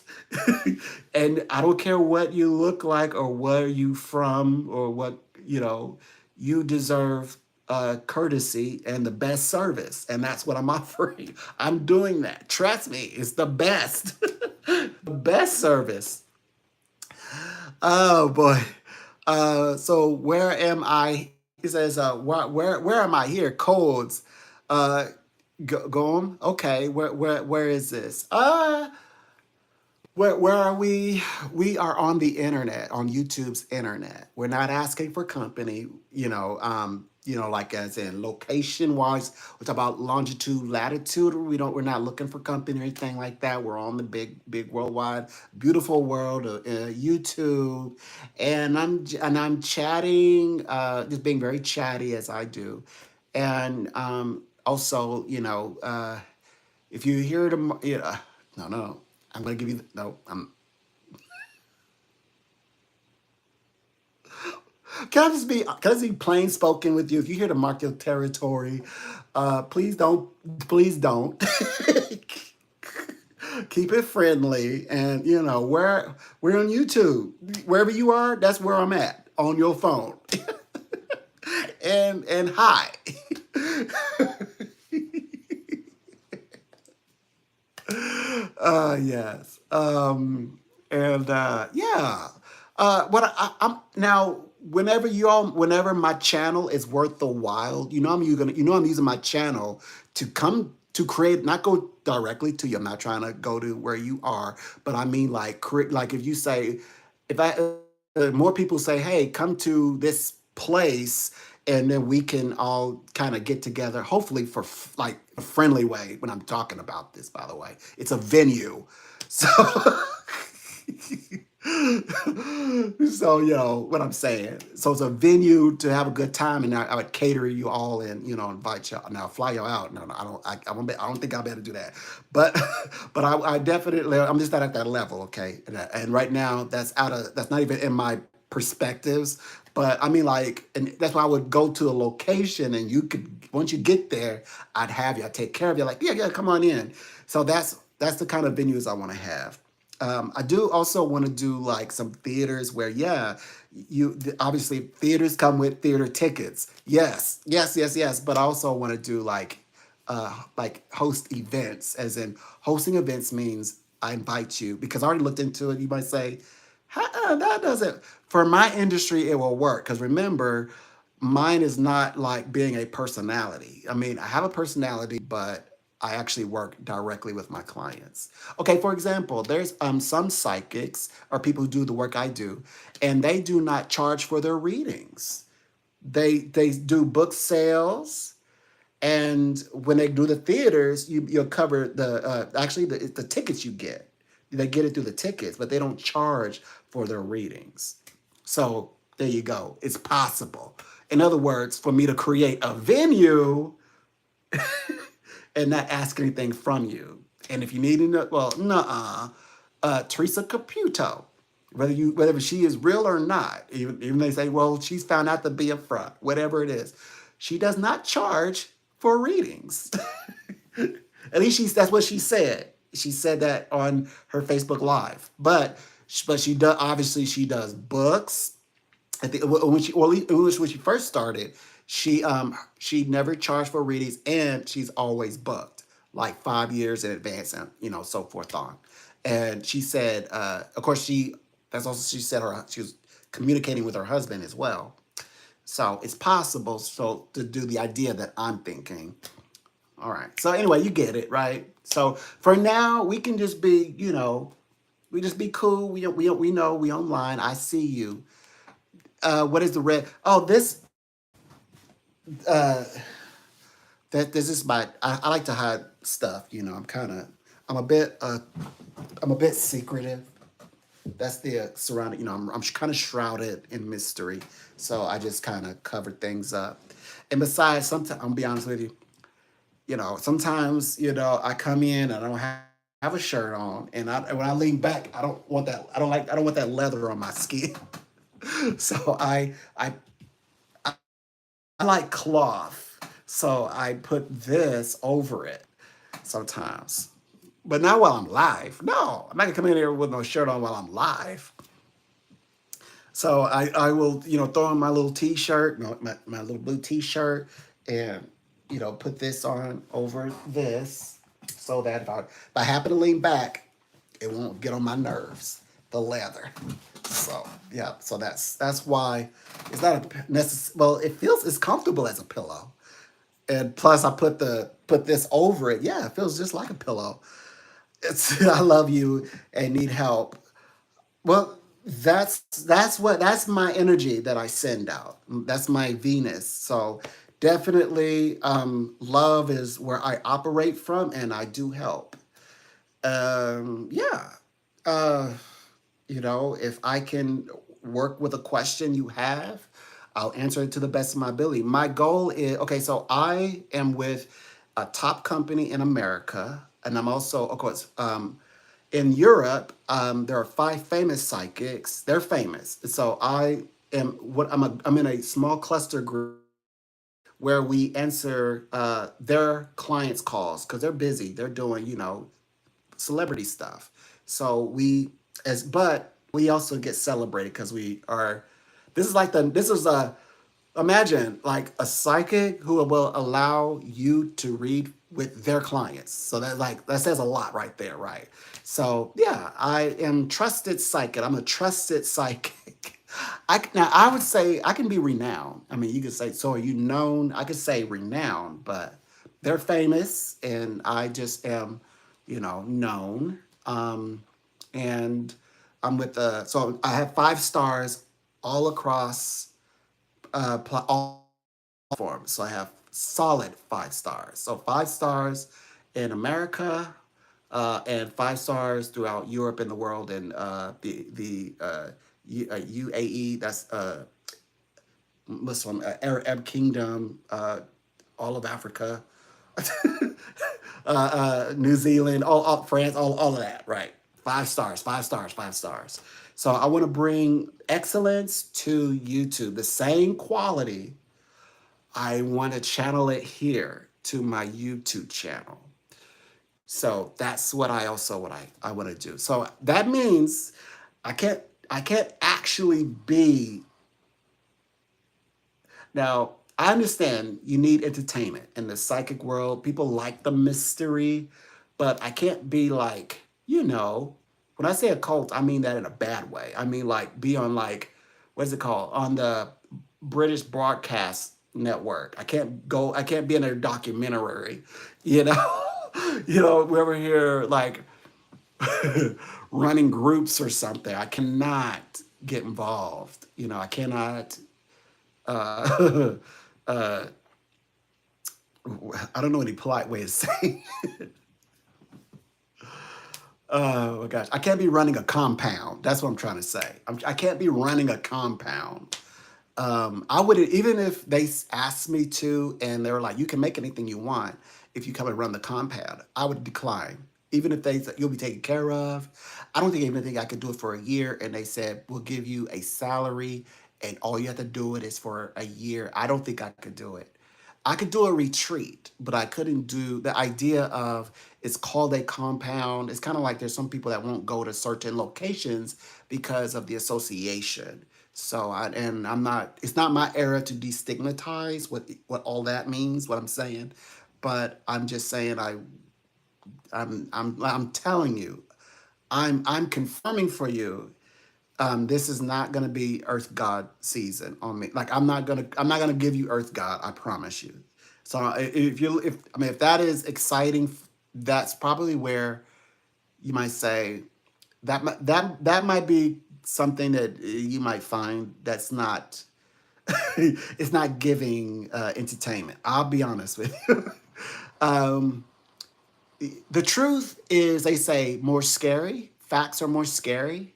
[SPEAKER 1] And I don't care what you look like or where you from or what, you deserve courtesy and the best service. And that's what I'm offering. I'm doing that. Trust me, it's the best. The best service. Oh boy. So where am I He says, where am I here? Codes. Uh, go on. Okay, where is this? Where are we? We are on the internet, on YouTube's internet. We're not asking for company, like as in location wise. We talk about longitude, latitude. We're not looking for company or anything like that. We're on the big worldwide, beautiful world of YouTube, and I'm chatting, just being very chatty as I do, and also, if you hear them, no, I'm gonna give you no. Can I just be plain spoken with you? If you hear to mark your territory, please don't. Keep it friendly, and we're on YouTube. Wherever you are, that's where I'm at on your phone. And hi. Yes. And yeah. I'm now. Whenever my channel is worth the while, I'm using my channel to come to create, not go directly to you. I'm not trying to go to where you are, but I mean like create. Like if you say, if I more people say, hey, come to this place, and then we can all kind of get together, hopefully for like a friendly way. When I'm talking about this, by the way, it's a venue, so so what I'm saying. So it's a venue to have a good time, and I would cater you all and invite y'all. Now fly y'all out. No, I don't. I don't think I'll be able to do that. But but I definitely. I'm just not at that level. Okay, and right now that's not even in my perspectives. But I mean, like, and that's why I would go to a location, and you could once you get there, I'd take care of you. Like, yeah, come on in. So that's the kind of venues I want to have. I do also want to do like some theaters where, yeah, obviously theaters come with theater tickets. Yes, yes, yes, yes. But I also want to do like host events, as in hosting events means I invite you because I already looked into it. You might say, that doesn't, for my industry, it will work. Because remember, mine is not like being a personality. I mean, I have a personality, but I actually work directly with my clients. Okay, for example, there's some psychics or people who do the work I do, and they do not charge for their readings. They do book sales, and when they do the theaters, you'll cover the tickets you get. They get it through the tickets, but they don't charge for their readings. So there you go. It's possible. In other words, for me to create a venue and not ask anything from you. And if you need to know, well, Teresa Caputo, whether she is real or not, even they say, well, she's found out to be a fraud, whatever it is, she does not charge for readings. At least that's what she said. She said that on her Facebook Live. But she does, obviously she does books. I think when she first started, she never charged for readings, and she's always booked like 5 years in advance, and so forth on. And she said, of course, she said she was communicating with her husband as well. So it's possible to do the idea that I'm thinking. All right. So anyway, you get it, right? So for now, we can just be, we just be cool. We know we online. I see you. What is the red? Oh, uh, this is my. I like to hide stuff. I'm a bit, I'm a bit secretive. That's the surrounding. I'm kind of shrouded in mystery, so I just kind of cover things up. And besides, sometimes I'm gonna be honest with you. Sometimes I come in and I don't have a shirt on, and when I lean back, I don't want that. I don't want that leather on my skin. So I like cloth, so I put this over it sometimes. But not while I'm live. No, I'm not gonna come in here with no shirt on while I'm live. So I will throw on my little t-shirt, my little blue t-shirt, and put this on over this, so that if I happen to lean back, it won't get on my nerves. The leather. So yeah, so that's why it's not a necessary. Well, it feels it's comfortable as a pillow, and plus I put this over it. Yeah, it feels just like a pillow. It's I love you and need help. Well, that's my energy that I send out. That's my Venus. So definitely, love is where I operate from, and I do help. Yeah. Uh, if I can work with a question you have, I'll answer it to the best of my ability. My goal is okay, so I am with a top company in America, and I'm also, of course, in Europe. There are five famous psychics. They're famous. So I'm in a small cluster group where we answer their clients' calls because they're busy. They're doing, celebrity stuff. So but we also get celebrated because we are. This is a imagine like a psychic who will allow you to read with their clients. So that says a lot right there, right? So yeah, I am trusted psychic. I'm a trusted psychic. Now I would say I can be renowned. I mean, you could say, so are you known? I could say renowned, but they're famous, and I just am, known. And I'm with so I have 5 stars all across all forms. So I have solid 5 stars. So 5 stars in America, and 5 stars throughout Europe and the world, and the UAE. That's Muslim Arab Kingdom, all of Africa, New Zealand, all France, all of that. Right. 5 stars, 5 stars, 5 stars. So I want to bring excellence to YouTube. The same quality I want to channel it here to my YouTube channel. So that's what I want to do. So that means I can't I can't actually be now. I understand you need entertainment in the psychic world. People like the mystery, but I can't be like, when I say a cult, I mean that in a bad way. I mean like be on like what's it called? On the British broadcast network. I can't be in a documentary, you know. We're over here like running groups or something. I cannot get involved. I cannot uh uh I don't know any polite way of saying. Oh my gosh, I can't be running a compound. That's what I'm trying to say. I can't be running a compound. I would, even if they asked me to, and they were like, "You can make anything you want if you come and run the compound." I would decline, even if they said you'll be taken care of. I don't think even think I could do it for a year, and they said we'll give you a salary, and all you have to do it is for a year. I don't think I could do it. I could do a retreat, but I couldn't do the idea of it's called a compound. It's kind of like there's some people that won't go to certain locations because of the association. So and I'm not. It's not my era to destigmatize what all that means. What I'm saying, but I'm just saying I'm telling you. I'm confirming for you. This is not going to be Earth God season on me. Like I'm not gonna give you Earth God. I promise you. So if that is exciting, that's probably where you might say that might be something that you might find that's not it's not giving entertainment. I'll be honest with you. um, the truth is, they say more scary. Facts are more scary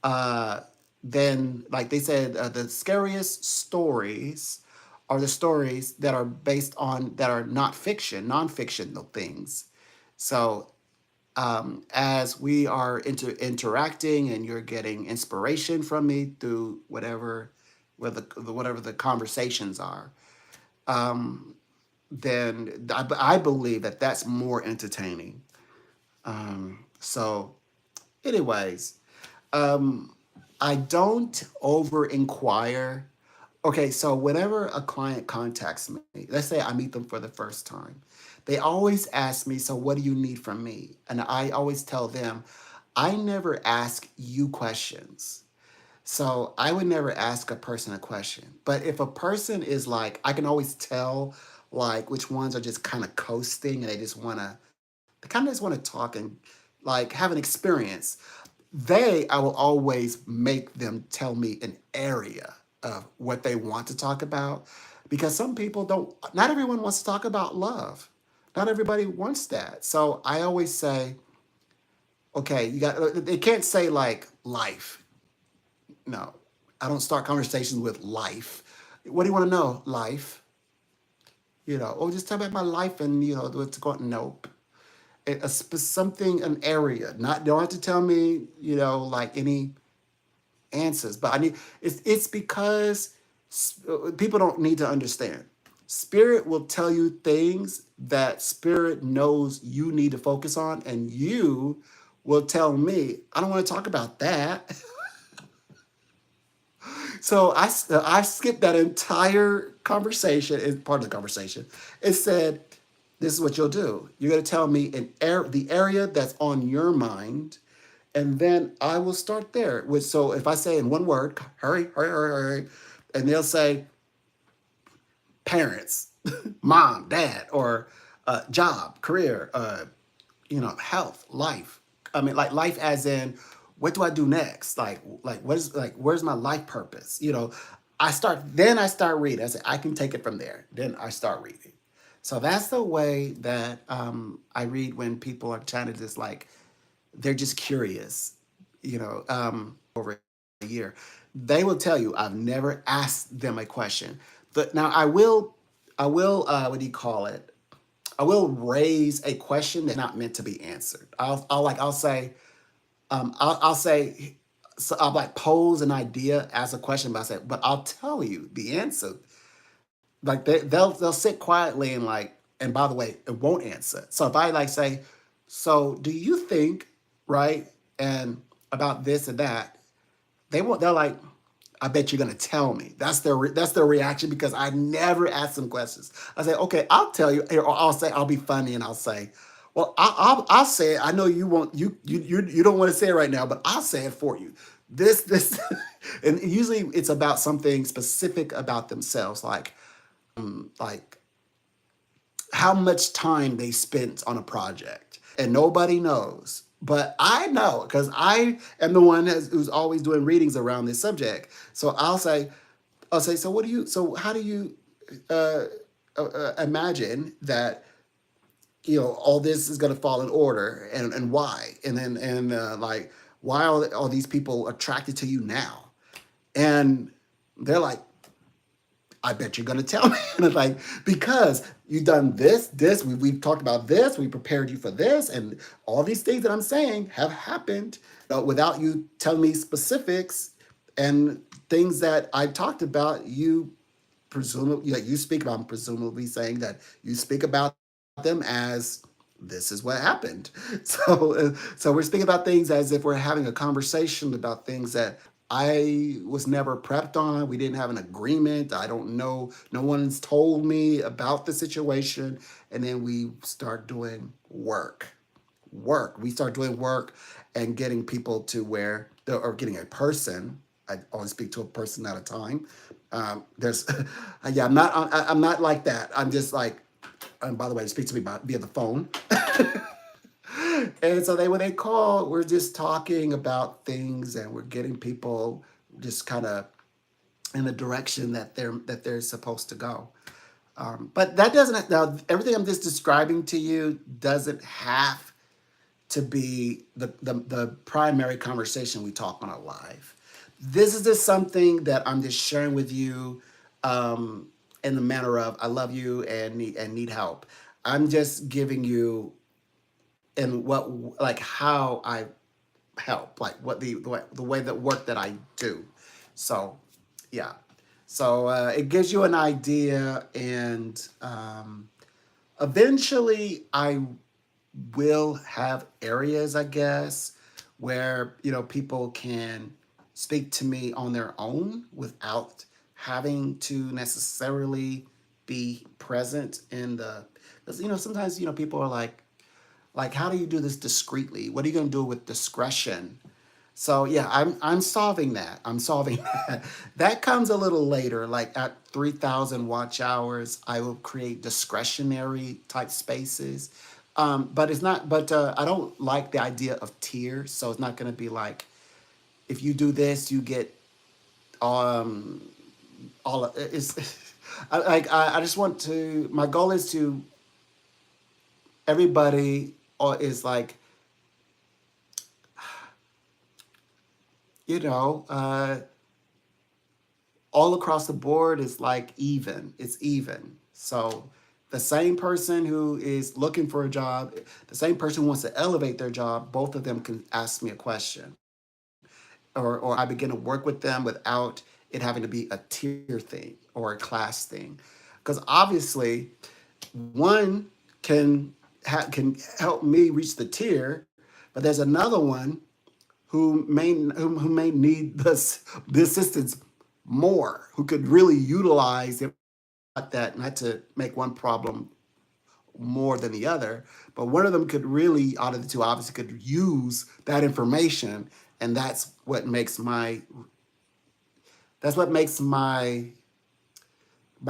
[SPEAKER 1] uh, than, like they said, the scariest stories are the stories that are based on that are not fiction, non-fictional things. So as we are interacting and you're getting inspiration from me through whatever the conversations are, then I believe that that's more entertaining. So, anyways, um, I don't over inquire. Okay, so whenever a client contacts me, let's say I meet them for the first time, they always ask me, "So what do you need from me?" And I always tell them, I never ask you questions. So I would never ask a person a question. But if a person is like, I can always tell like which ones are just kind of coasting and they kind of just want to talk and like have an experience. I will always make them tell me an area of what they want to talk about because some people don't, not everyone wants to talk about love. Not everybody wants that. So I always say, okay, they can't say like life. No, I don't start conversations with life. What do you want to know? Life. Oh, just tell me about my life and, what's going. Nope. Something, an area. Not don't have to tell me, like any answers. But it's because people don't need to understand. Spirit will tell you things that spirit knows you need to focus on, and you will tell me, I don't want to talk about that. So I skipped that entire conversation. It's part of the conversation. It said, "This is what you'll do. You're going to tell me the area that's on your mind, and then I will start there." So if I say in one word, "Hurry, hurry, hurry, hurry," and they'll say, "Parents, mom, dad," or job, career, health, life. I mean, like life as in, what do I do next? Like what is like where's my life purpose? I start reading. I say I can take it from there. Then I start reading. So that's the way that I read when people are trying to just like they're just curious. Over a year, they will tell you I've never asked them a question. But now I will what do you call it? I will raise a question that's not meant to be answered. I'll say, so I'll like pose an idea as a question, but I'll tell you the answer. Like they'll sit quietly and like, and by the way, it won't answer. So if I like say, so do you think, right, and about this and that, they won't. They're like, I bet you're gonna tell me. That's their reaction because I never ask them questions. I say, okay, I'll tell you, or I'll say I'll be funny and I'll say, well, I'll say it. I know you won't. You don't want to say it right now, but I'll say it for you. This, and usually it's about something specific about themselves, like how much time they spent on a project, and nobody knows. But I know because I am the one who's always doing readings around this subject. So I'll say, so what do you, so how do you uh, imagine that all this is going to fall in order, and why, and like why are all these people attracted to you now? And they're like, I bet you're going to tell me. And it's like, because you've done this, we've talked about this, we prepared you for this, and all these things that I'm saying have happened without you telling me specifics and things that I talked about. Presumably, like you speak about, I'm presumably saying that you speak about them as this is what happened. So we're speaking about things as if we're having a conversation about things that I was never prepped on. We didn't have an agreement. I don't know. No one's told me about the situation. And then we start doing work. We start doing work and getting people to where, or getting a person. I only speak to a person at a time. There's, yeah, I'm not like that. I'm just like, and by the way, they speak to me via the phone. And so when they call, we're just talking about things and we're getting people just kind of in the direction that they're supposed to go. But that doesn't now everything I'm just describing to you doesn't have to be the primary conversation we talk on our live. This is just something that I'm just sharing with you in the manner of I love you and need help. I'm just giving you and what like how I help, like what the way that work that I do. So yeah. So it gives you an idea, and eventually I will have areas, I guess, where people can speak to me on their own without having to necessarily be present in the. 'Cause, sometimes people are like how do you do this discreetly? What are you going to do with discretion? So yeah, I'm solving that. I'm solving that. That comes a little later, like at 3,000 watch hours, I will create discretionary type spaces. But it's not. But I don't like the idea of tiers, so it's not going to be like if you do this, you get um all of it's. I just want to. My goal is to everybody is like you know. All across the board is like even. It's even. So the same person who is looking for a job, the same person who wants to elevate their job, both of them can ask me a question. Or I begin to work with them without it having to be a tier thing or a class thing. Because obviously, one can help me reach the tier, but there's another one who may need the assistance more, who could really utilize it. Not that, not to make one problem more than the other, but one of them could really, out of the two, obviously could use that information, and that's what makes my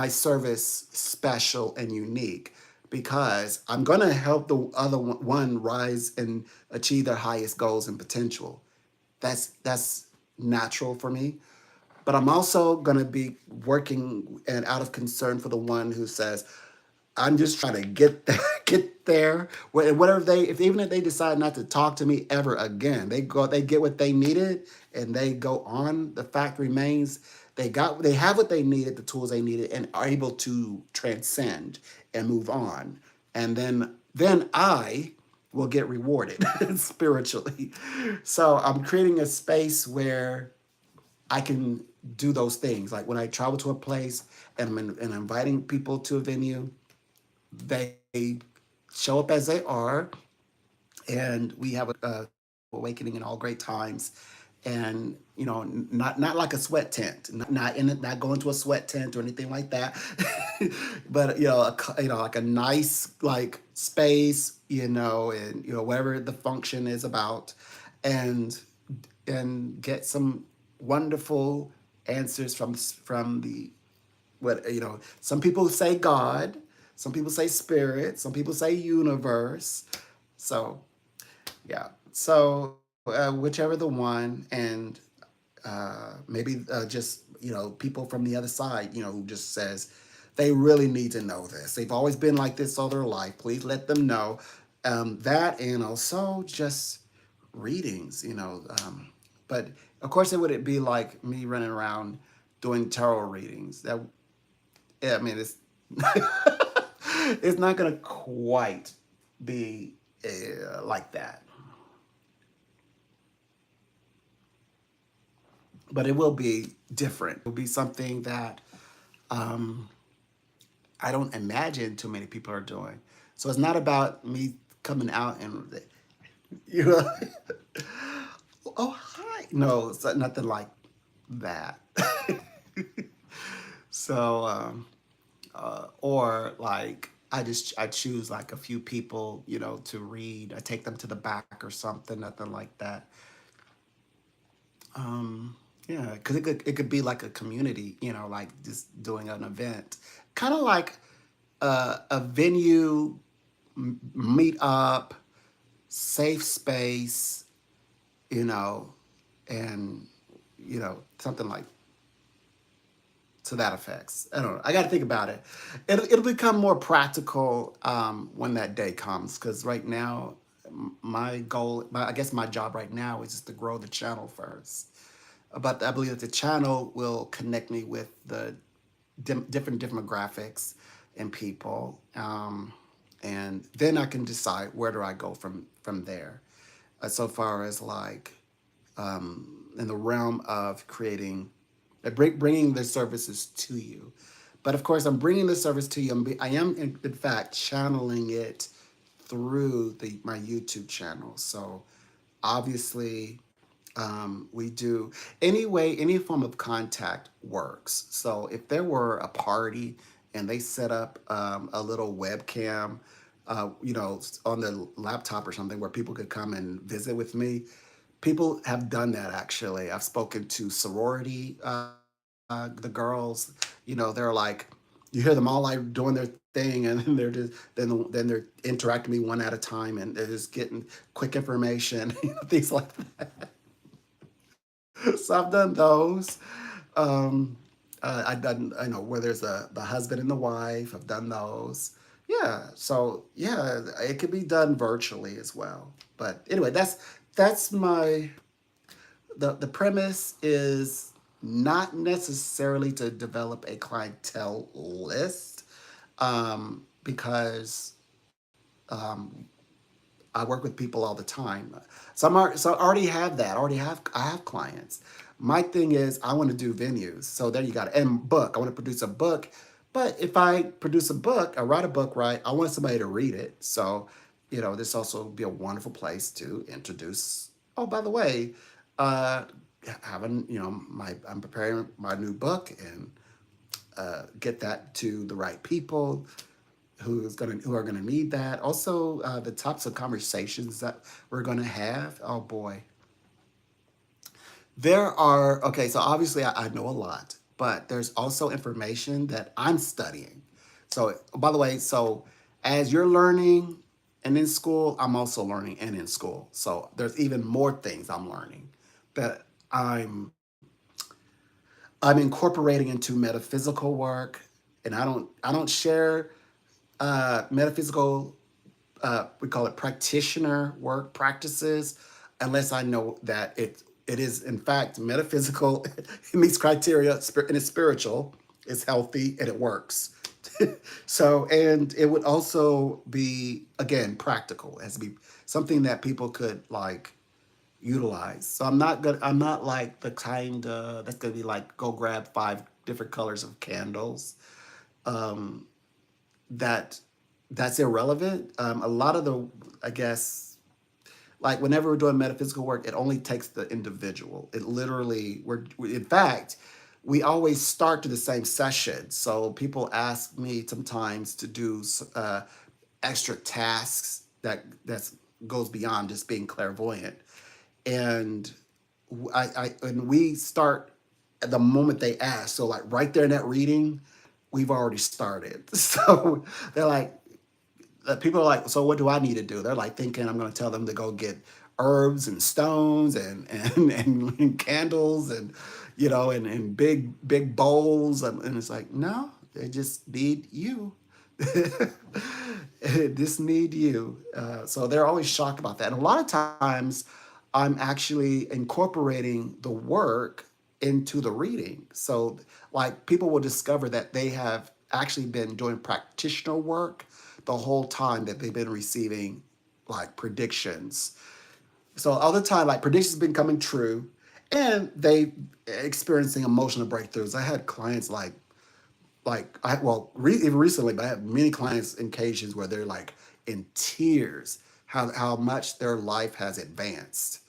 [SPEAKER 1] service special and unique because I'm going to help the other one rise and achieve their highest goals and potential. That's natural for me. But I'm also going to be working and out of concern for the one who says, I'm just trying to get there, get there. Whatever they, if even if they decide not to talk to me ever again, they get what they needed, and they go on. The fact remains, they have what they needed, the tools they needed, and are able to transcend and move on. And then I will get rewarded spiritually. So I'm creating a space where I can do those things. Like when I travel to a place and I'm inviting people to a venue, they show up as they are, and we have a awakening in all great times. And not like a sweat tent, not in it, not going to a sweat tent or anything like that, but like a nice like space, and whatever the function is about, and get some wonderful answers from the what some people say God, some people say spirit, some people say universe. So yeah, so whichever the one, and maybe just people from the other side, who just says they really need to know this, they've always been like this all their life, please let them know that. And also just readings, but of course it wouldn't be like me running around doing tarot readings. That Yeah, I mean, it's it's not gonna quite be like that, but it will be different. It will be something that um, I don't imagine too many people are doing. So it's not about me coming out and you know, oh hi, no, it's nothing like that. So or like I choose like a few people, to read. I take them to the back or something, nothing like that. Um, yeah, because it could be like a community, like just doing an event, kind of like a venue meet up, safe space, you know, and something like to that effects. I don't know. I got to think about it. It'll become more practical when that day comes. Because right now, my goal, I guess my job right now is just to grow the channel first. But I believe that the channel will connect me with the different demographics and people, and then I can decide where do I go from there. So far as like in the realm of creating, bringing the services to you. But of course, I'm bringing the service to you. I am in fact channeling it through my YouTube channel. So obviously, we do any form of contact works. So if there were a party and they set up a little webcam, on the laptop or something where people could come and visit with me, People have done that actually. I've spoken to sorority, the girls. They're like, you hear them all like doing their thing, and they're just then they're interacting with me one at a time, and they're just getting quick information, things like that. So I've done those. Um, I've done, where there's the husband and the wife. I've done those. Yeah. So yeah, it could be done virtually as well. But anyway, that's my the premise is not necessarily to develop a clientele list, because I work with people all the time. So I already have that. I have clients. My thing is I want to do venues. So there you got it. And book. I want to produce a book. But if I produce a book, I write a book, right? I want somebody to read it. So, this also be a wonderful place to introduce. Oh, by the way, uh, having, I'm preparing my new book, and get that to the right people who are gonna need that. Also, the types of conversations that we're gonna have. Oh boy, there are. Okay, so obviously I know a lot, but there's also information that I'm studying. So by the way, so as you're learning and in school, I'm also learning and in school. So there's even more things I'm learning that I'm I'm incorporating into metaphysical work, and I don't share metaphysical, we call it practitioner work practices, unless I know that it is in fact metaphysical, it meets criteria, and it's spiritual, it's healthy, and it works. So, and it would also be again practical, it has to be something that people could like utilize. So I'm not like the kind that's gonna be like go grab five different colors of candles. Um, that that's irrelevant. A lot of the, I guess, like whenever we're doing metaphysical work, it only takes the individual. It literally, in fact, we always start to the same session. So people ask me sometimes to do extra tasks that goes beyond just being clairvoyant, and and we start at the moment they ask. So like right there in that reading, we've already started. So they're like, people are like, so what do I need to do? They're like thinking I'm going to tell them to go get herbs and stones and candles and and big bowls, and it's like no, they just need you. This need you. So they're always shocked about that. And a lot of times, I'm actually incorporating the work into the reading. So, like, people will discover that they have actually been doing practitioner work the whole time that they've been receiving like predictions. So all the time, like predictions been coming true, and they experiencing emotional breakthroughs. I had clients even recently, but I have many clients in occasions where they're like in tears how much their life has advanced,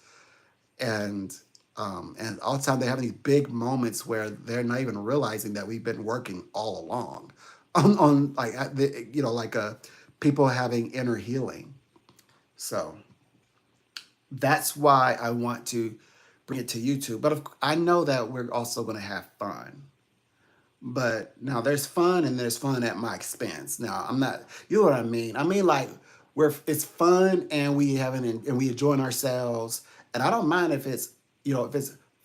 [SPEAKER 1] and and all the time they're having these big moments where they're not even realizing that we've been working all along on like people having inner healing. So that's why I want to bring it to YouTube. But I know that we're also going to have fun. But now there's fun, and there's fun at my expense. Now I'm not, you know what I mean? I mean like it's fun, and we enjoying ourselves. And I don't mind if it's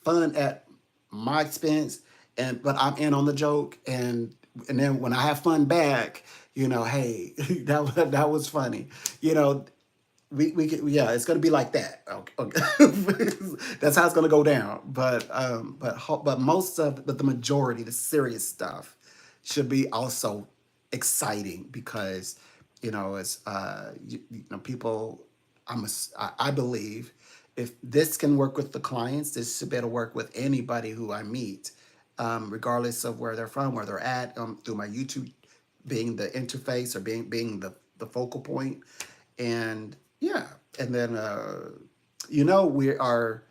[SPEAKER 1] fun at my expense, but I'm in on the joke, and then when I have fun back, hey, that was funny. You know, we could, yeah, it's gonna be like that. Okay, okay. That's how it's gonna go down. But the majority, the serious stuff, should be also exciting because it's people. I believe if this can work with the clients, this should be able to work with anybody who I meet, regardless of where they're from, where they're at. Through my YouTube being the interface, or being the focal point, and yeah, and then we are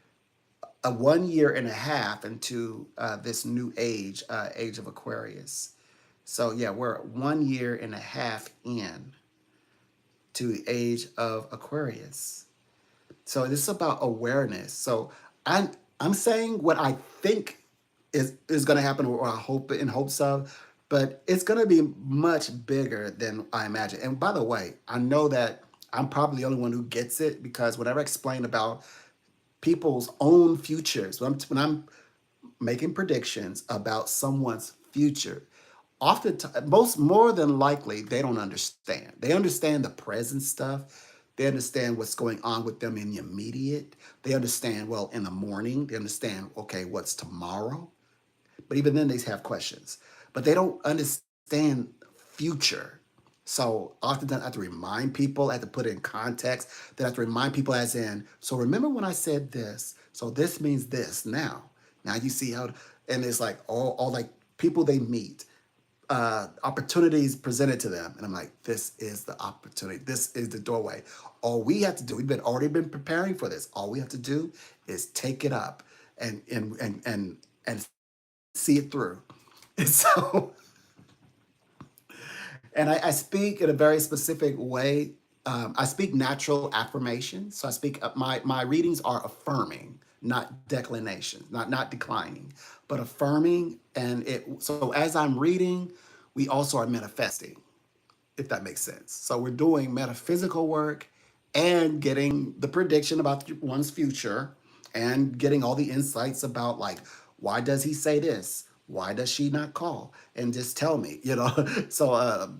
[SPEAKER 1] a 1 year and a half into this new age of Aquarius. So yeah, we're 1 year and a half in to the age of Aquarius. So this is about awareness. So I'm I'm saying what I think is going to happen, or I hope in hopes of, but it's going to be much bigger than I imagine. And by the way, I know that I'm probably the only one who gets it, because whenever I explain about people's own futures, when I'm making predictions about someone's future, oftentimes, most more than likely, they don't understand. They understand the present stuff. They understand what's going on with them in the immediate. They understand, well, in the morning. They understand, okay, what's tomorrow? But even then, they have questions. But they don't understand future. So oftentimes, I have to remind people, I have to put it in context. Then I have to remind people, as in, so remember when I said this? So this means this now. Now you see how, and it's like all like people they meet, opportunities presented to them, and I'm like, this is the opportunity. This is the doorway. All we have to do, we've been already been preparing for this. All we have to do is take it up and see it through. And so, and I speak in a very specific way. I speak natural affirmation. So I speak, my readings are affirming, not declination, not declining, but affirming. And it, so as I'm reading, we also are manifesting, if that makes sense. So we're doing metaphysical work and getting the prediction about one's future, and getting all the insights about, like, why does he say this? Why does she not call and just tell me? So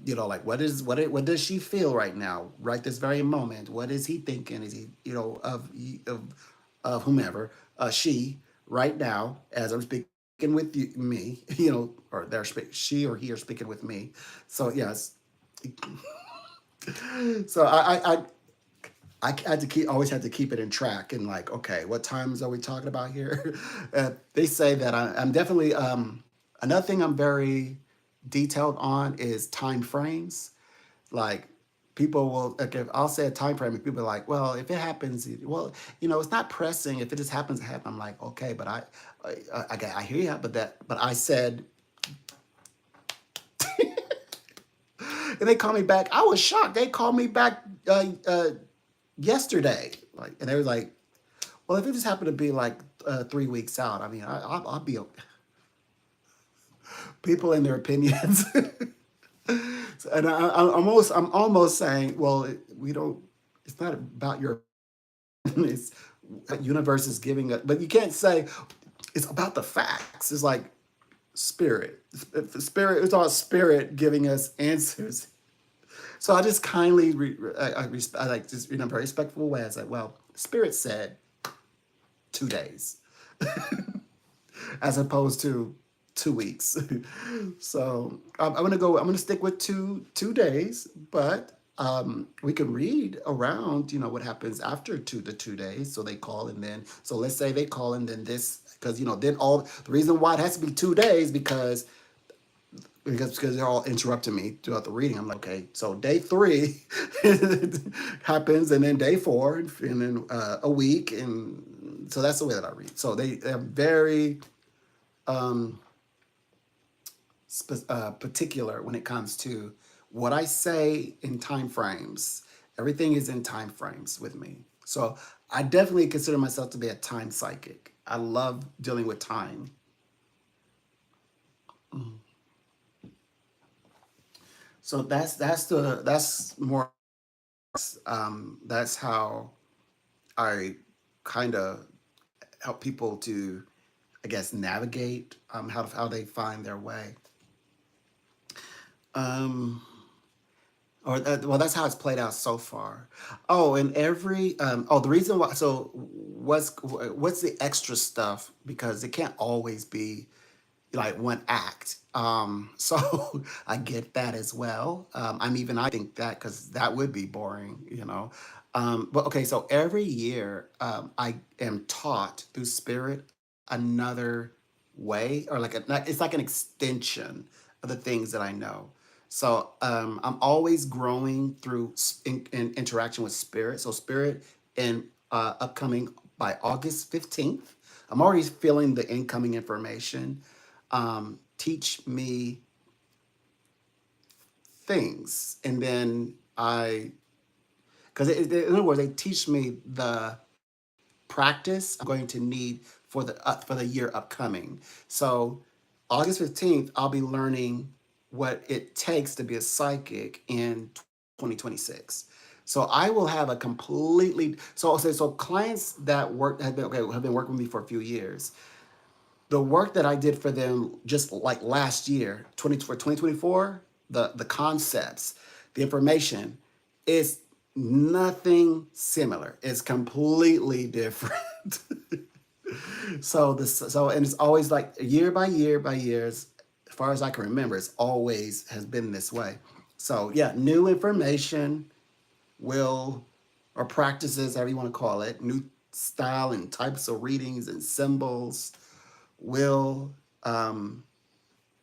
[SPEAKER 1] like, what does she feel right now, right this very moment? What is he thinking? Is he, of whomever, she, right now, as I'm speaking with me, or she or he are speaking with me. So yes, so I had to keep always had to keep it in track, and like, okay, what times are we talking about here? They say that I'm definitely, another thing I'm very detailed on is time frames. Like, people will, like, if I'll say a time frame, and people are like, well, if it happens, well, it's not pressing. If it just happens to happen, I'm like, okay, but I hear you, but I said, and they call me back. I was shocked. They called me back yesterday, like, and they were like, well, if it just happened to be like 3 weeks out, I mean, I'll be people and their opinions. And I'm almost saying, well, we don't. It's not about your. It's universe is giving it, but you can't say it's about the facts. It's like spirit. Spirit. It's all spirit giving us answers. So I just kindly, I like, just in a very respectful way. I was like, well, spirit said 2 days, as opposed to 2 weeks. So I'm gonna go. I'm gonna stick with two days, but we can read around. What happens after the 2 days. So they call, and then, so let's say they call, and then this, because then all the reason why it has to be 2 days, because they're all interrupting me throughout the reading. I'm like, okay, so day three happens, and then day four, and then a week, and so that's the way that I read. So they're very particular when it comes to what I say in time frames. Everything is in time frames with me. So I definitely consider myself to be a time psychic. I love dealing with time. So that's more, that's how I kind of help people to, I guess, navigate, how they find their way. Um, or well, that's how it's played out so far. Oh, and the reason why. So what's the extra stuff, because it can't always be like one act. So I get that as well. I think that, because that would be boring. But okay, so every year, I am taught through spirit another way, or like it's like an extension of the things that I know. So I'm always growing through in interaction with spirit. So spirit, in upcoming, by August 15th, I'm already feeling the incoming information. Teach me things, and then I, because in other words, they teach me practice I'm going to need for the year upcoming. So August 15th, I'll be learning what it takes to be a psychic in 2026. So I will have a completely so clients that have been working with me for a few years. The work that I did for them just like last year, 2024, the concepts, the information is nothing similar. It's completely different. And it's always like year by year by years, as far as I can remember, it's always has been this way. So yeah, new information will or practices, however you want to call it, new style and types of readings and symbols will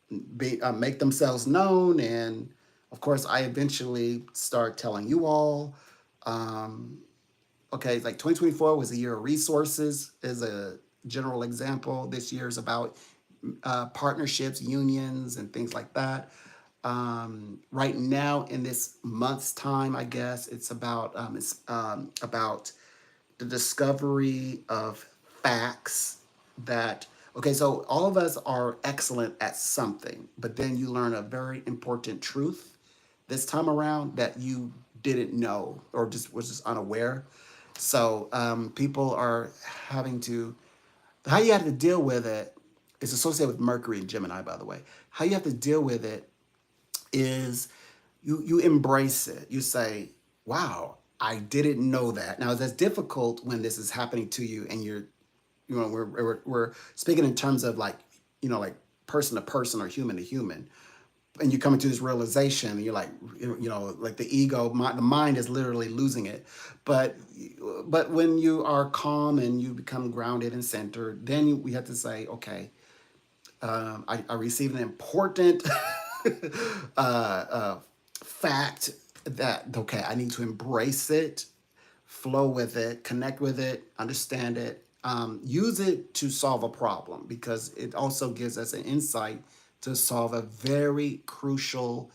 [SPEAKER 1] make themselves known, and of course, I eventually start telling you all. Um, okay, like 2024 was a year of resources, is a general example. This year is about partnerships, unions, and things like that. Right now, in this month's time, I guess it's about the discovery of facts that okay, so all of us are excellent at something, but then you learn a very important truth this time around that you didn't know or just was just unaware. So people are having to how you have to deal with it is associated with Mercury and Gemini, by the way. How you have to deal with it is you embrace it. You say, "Wow, I didn't know that." Now that's difficult when this is happening to you, and we're speaking in terms of like like person to person or human to human, and you come into this realization, and you're like like the mind is literally losing it, but when you are calm and you become grounded and centered, then we have to say, okay, I received an important uh, uh, fact that okay, I need to embrace it, flow with it, connect with it, understand it, use it to solve a problem because it also gives us an insight to solve a very crucial,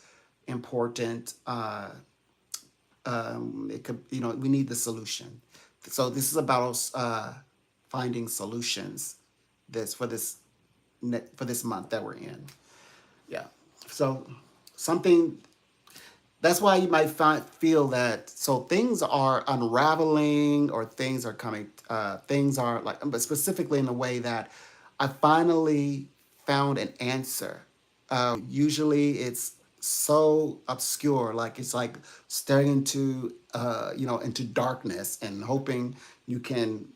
[SPEAKER 1] important. It could we need the solution. So this is about finding solutions. This for this for this month that we're in. Yeah. So something that's why you might feel that so things are unraveling or things are coming things are like but specifically in the way that I finally found an answer. Usually it's so obscure, like it's like staring into into darkness and hoping you can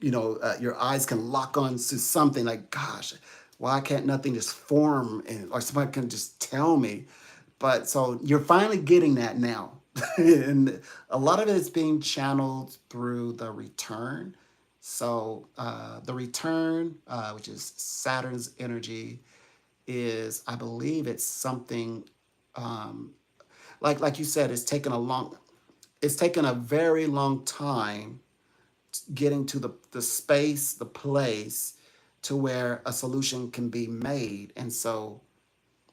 [SPEAKER 1] your eyes can lock on to something like, gosh, why can't nothing just form or somebody can just tell me? But so you're finally getting that now. And a lot of it is being channeled through the return. So the return, which is Saturn's energy, is I believe it's something um, like you said, it's taken a very long time getting to the space, the place to where a solution can be made. And so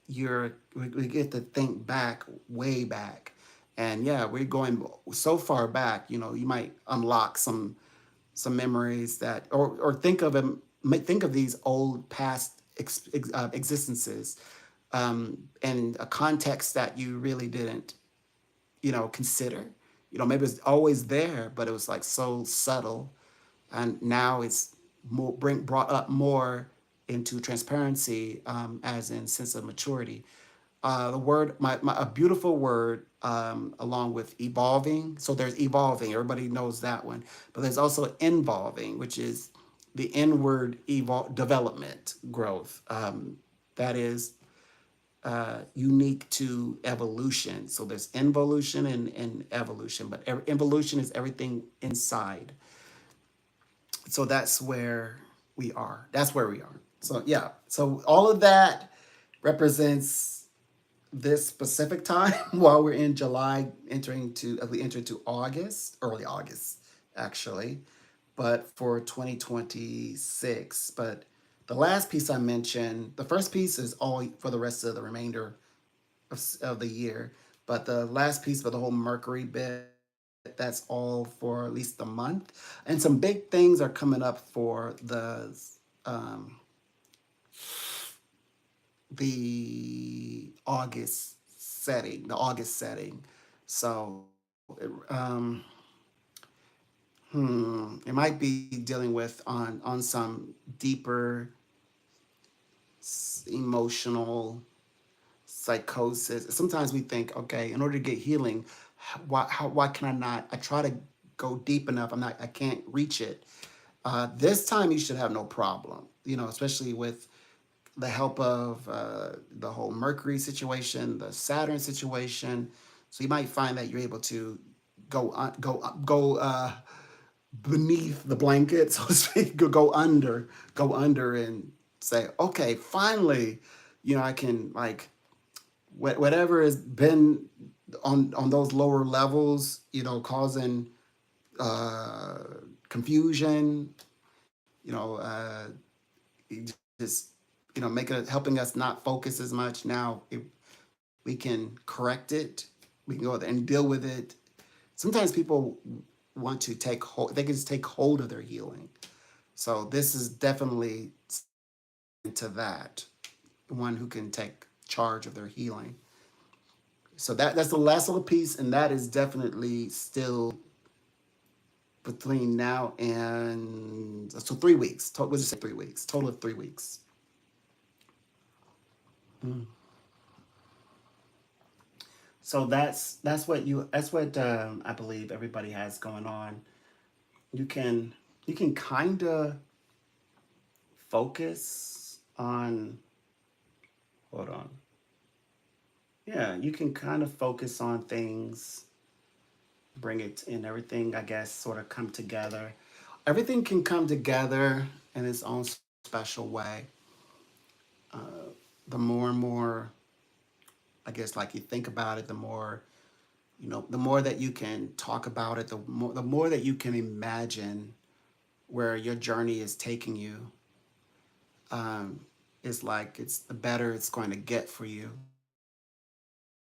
[SPEAKER 1] we get to think back, way back. And yeah, we're going so far back, you might unlock some memories that or think of them think of these old past existences in a context that you really didn't consider. Maybe it's always there, but it was like so subtle, and now it's brought up more into transparency, as in sense of maturity. The word, a beautiful word, along with evolving. So there's evolving. Everybody knows that one, but there's also involving, which is the inward development, growth. That is unique to evolution. So there's involution and evolution, but involution is everything inside. So that's where we are. That's where we are. So yeah. So all of that represents this specific time while we're in July, we enter into August, early August, actually, but for 2026. But the last piece I mentioned, the first piece is all for the rest of the remainder of the year. But the last piece for the whole Mercury bit that's all for at least a month. And some big things are coming up for um, the August setting. So, it might be dealing with on some deeper emotional psychosis. Sometimes we think, okay, in order to get healing, why can I not? I try to go deep enough. I can't reach it. This time you should have no problem, especially with the help of the whole Mercury situation, the Saturn situation. So you might find that you're able to go beneath the blanket, so to speak, go under, and say, okay, finally, I can like whatever has been on those lower levels, causing uh, confusion, you know, uh, just making it helping us not focus as much. Now we can correct it. We can go and deal with it. Sometimes people want to take hold. They can just take hold of their healing. So this is definitely into that one who can take charge of their healing. So that's the last little piece, and that is definitely still between now and so 3 weeks. We'll just say 3 weeks. Total of 3 weeks. Mm. So that's what I believe everybody has going on. You can you can kind of focus on. Hold on. Yeah, you can kind of focus on things, bring it in everything. I guess sort of come together. Everything can come together in its own special way. The more and more, I guess, like you think about it, the more that you can talk about it, the more that you can imagine where your journey is taking you. Um, it's like it's the better it's going to get for you.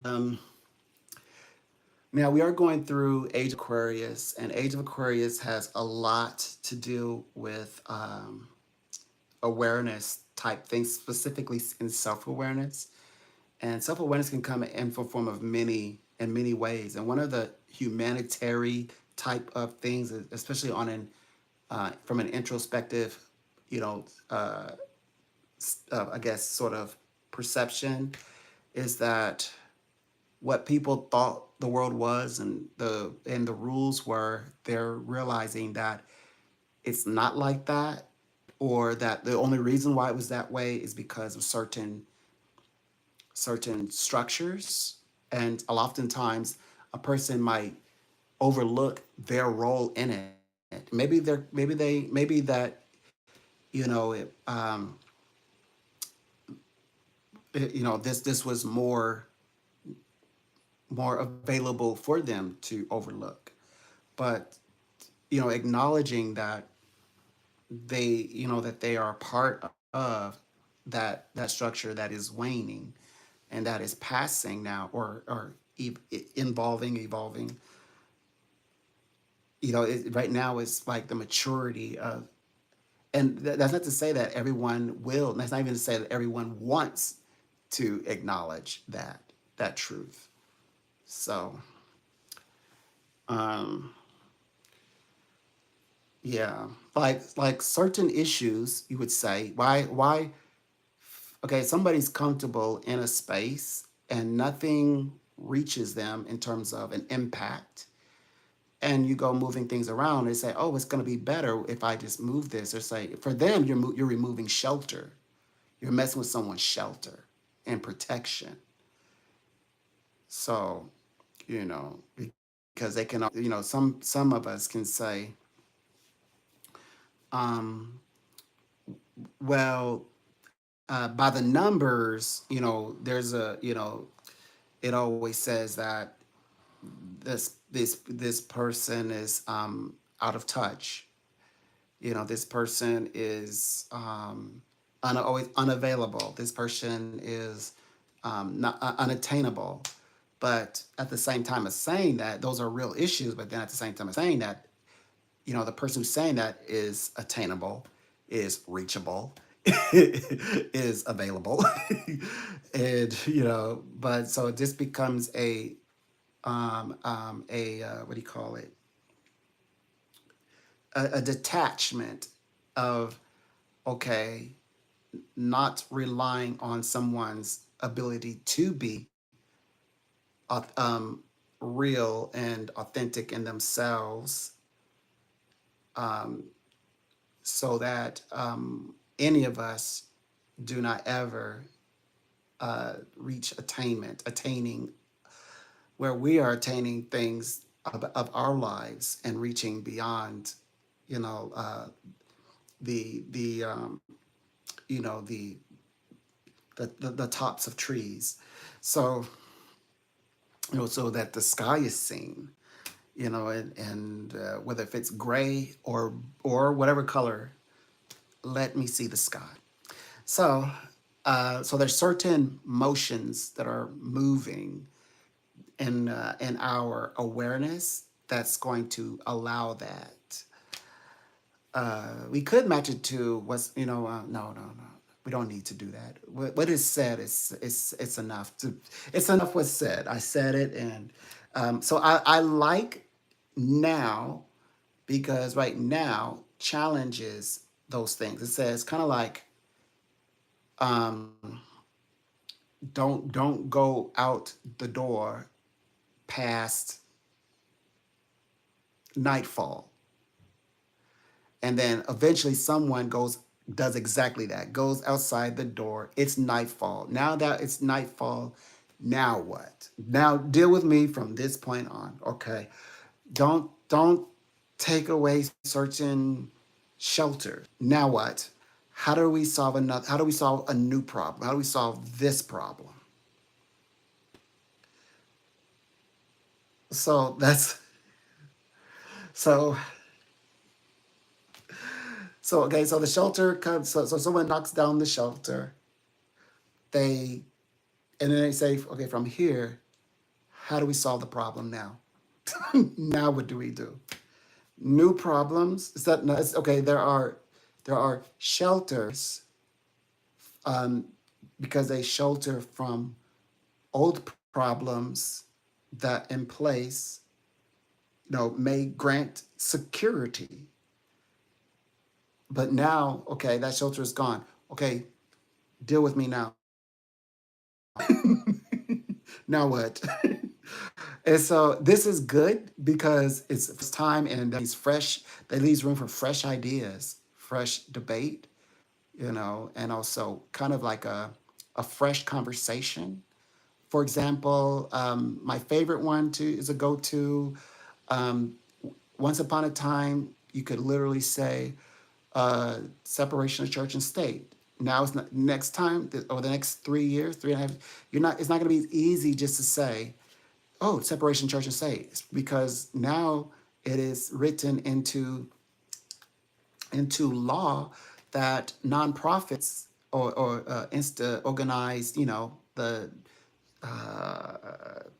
[SPEAKER 1] Um, Now we are going through Age of Aquarius, and Age of Aquarius has a lot to do with awareness type things, specifically in self awareness. And self awareness can come in the form of many ways. And one of the humanitarian type of things, especially on an from an introspective, you know, uh, I guess sort of perception, is that what people thought the world was and the rules were, they're realizing that it's not like that, or that the only reason why it was that way is because of certain structures. And oftentimes a person might overlook their role in it. Maybe that, this was more available for them to overlook. But acknowledging that they are part of that structure that is waning and that is passing now, or evolving. Right now it's like the maturity of, and that's not to say that everyone will. That's not even to say that everyone wants to acknowledge that truth. So, um, yeah, like certain issues, you would say, why? Okay, somebody's comfortable in a space and nothing reaches them in terms of an impact, and you go moving things around and say, oh, it's going to be better if I just move this. Or say, for them, you're removing shelter. You're messing with someone's shelter and protection. So, because they can, some of us can say, um, well, by the numbers, there's it always says that this person is out of touch. This person is always unavailable. This person is not unattainable. But at the same time as saying that, those are real issues. But then at the same time as saying that, the person who's saying that is attainable, is reachable, is available, and but so it just becomes a what do you call it? A detachment of, okay, not relying on someone's ability to be real and authentic in themselves, um, so that any of us do not ever reach attaining where we are attaining things of our lives and reaching beyond, you know, uh, the you know the, the tops of trees. So so that the sky is seen, and whether if it's gray or whatever color, let me see the sky. So so there's certain motions that are moving in our awareness that's going to allow that. We could match it to what's no, we don't need to do that. What is said is enough to, it's enough what's said. I said it. And so I like now, because right now challenges those things. It says kind of like, um, don't go out the door past nightfall. And then eventually someone does exactly that, goes outside the door. It's nightfall. Now that it's nightfall, now what? Now deal with me from this point on. Okay. Don't take away certain shelter. Now what? How do we solve a new problem? How do we solve this problem? So that's so so okay, so the shelter comes, so someone knocks down the shelter. They and then they say, okay, from here, how do we solve the problem now? Now what do we do? New problems? Is that no, it's, okay? There are shelters, um, because they shelter from old problems that in place, may grant security. But now, okay, that shelter is gone. Okay, deal with me now. Now what? And so this is good because it's first time, and that leaves room for fresh ideas, fresh debate, and also kind of like a fresh conversation. For example, my favorite one to is a go-to. Um, Once upon a time, you could literally say separation of church and state. Now it's not, next time, or the next 3 years, 3.5, you're not. It's not going to be easy just to say, oh, separation of church and state, because now it is written into law that nonprofits or organized, the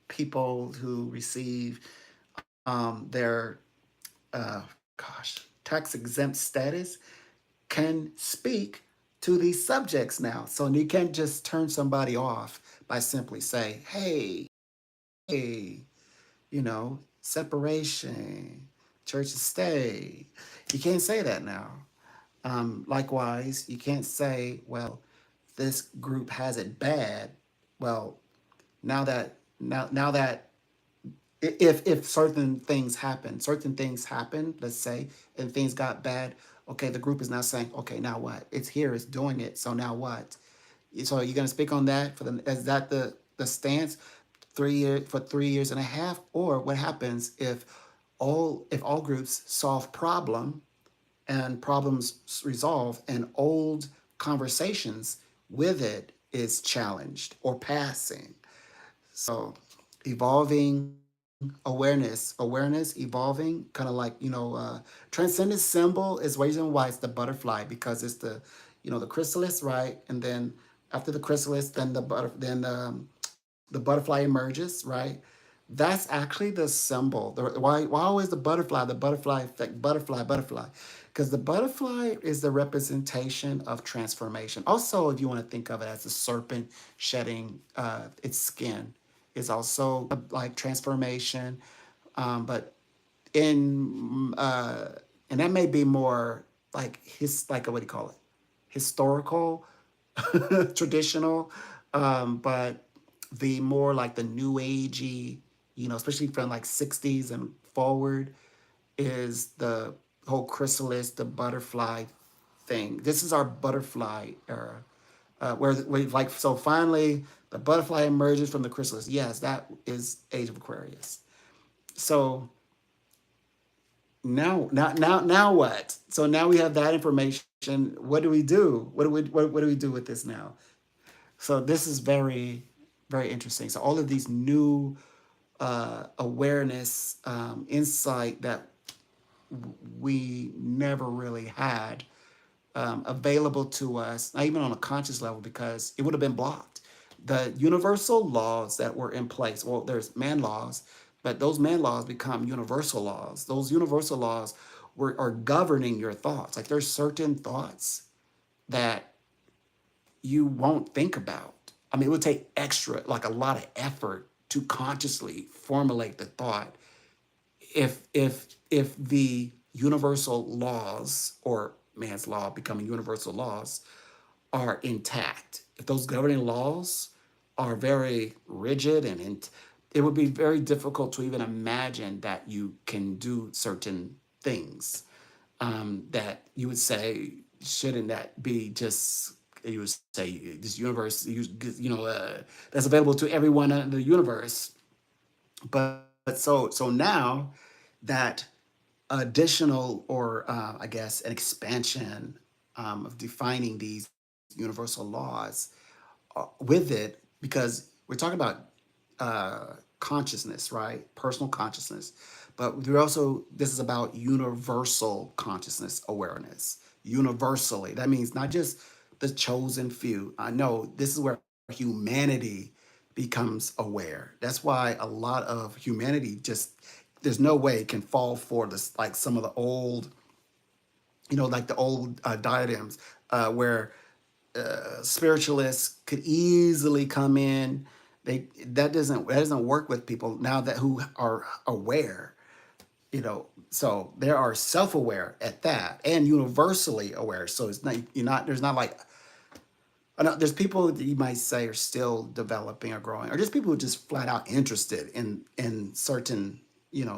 [SPEAKER 1] people who receive their uh, tax exempt status can speak to these subjects now. So you can't just turn somebody off by simply say, hey, separation, church and state. You can't say that now. Likewise, you can't say, well, this group has it bad. Well, now that if certain things happen, let's say, and things got bad, okay, the group is now saying, okay, now what? It's here, it's doing it. So now what? So you're gonna speak on that is that the stance 3 years for 3 years and a half? Or what happens if all groups solve problem and problems resolve and old conversations with it is challenged or passing? So evolving awareness evolving, kind of like, transcendent symbol is reason why it's the butterfly, because it's the chrysalis, right? And then after the chrysalis, then the butter then the butterfly emerges, right? That's actually the symbol. Why always the butterfly effect, butterfly? Because the butterfly is the representation of transformation. Also, if you want to think of it as a serpent shedding its skin, is also like transformation. But in and that may be more like like what do you call it, historical, traditional, but the more like the new agey, especially from like 60s and forward, is the whole chrysalis, the butterfly thing. This is our butterfly era, where we like, so finally the butterfly emerges from the chrysalis. Yes, that is Age of Aquarius. So now what? So now we have that information. What do we do? What do we do with this now? So this is very, very interesting. So all of these new awareness, insight that we never really had available to us, not even on a conscious level, because it would have been blocked. The universal laws that were in place, well, there's man laws, but those man laws become universal laws. Those universal laws are governing your thoughts. Like there's certain thoughts that you won't think about. I mean, it would take extra, like a lot of effort to consciously formulate the thought if the universal laws, or man's law becoming universal laws, are intact. If those governing laws are very rigid it would be very difficult to even imagine that you can do certain things, that you would say, shouldn't that be just, you would say, this universe, that's available to everyone in the universe. But so now that additional, or I guess an expansion, of defining these universal laws with it, because we're talking about consciousness, right? Personal consciousness. But we're also, this is about universal consciousness awareness. Universally. That means not just the chosen few. I know this is where humanity becomes aware. That's why a lot of humanity just, there's no way it can fall for this, like some of the old, like the old diadems, where spiritualists could easily come in. That doesn't work with people now that who are aware. So they are self-aware at that, and universally aware. So it's not, you're not there's not like, I know there's people that you might say are still developing or growing, or just people who are just flat out interested in certain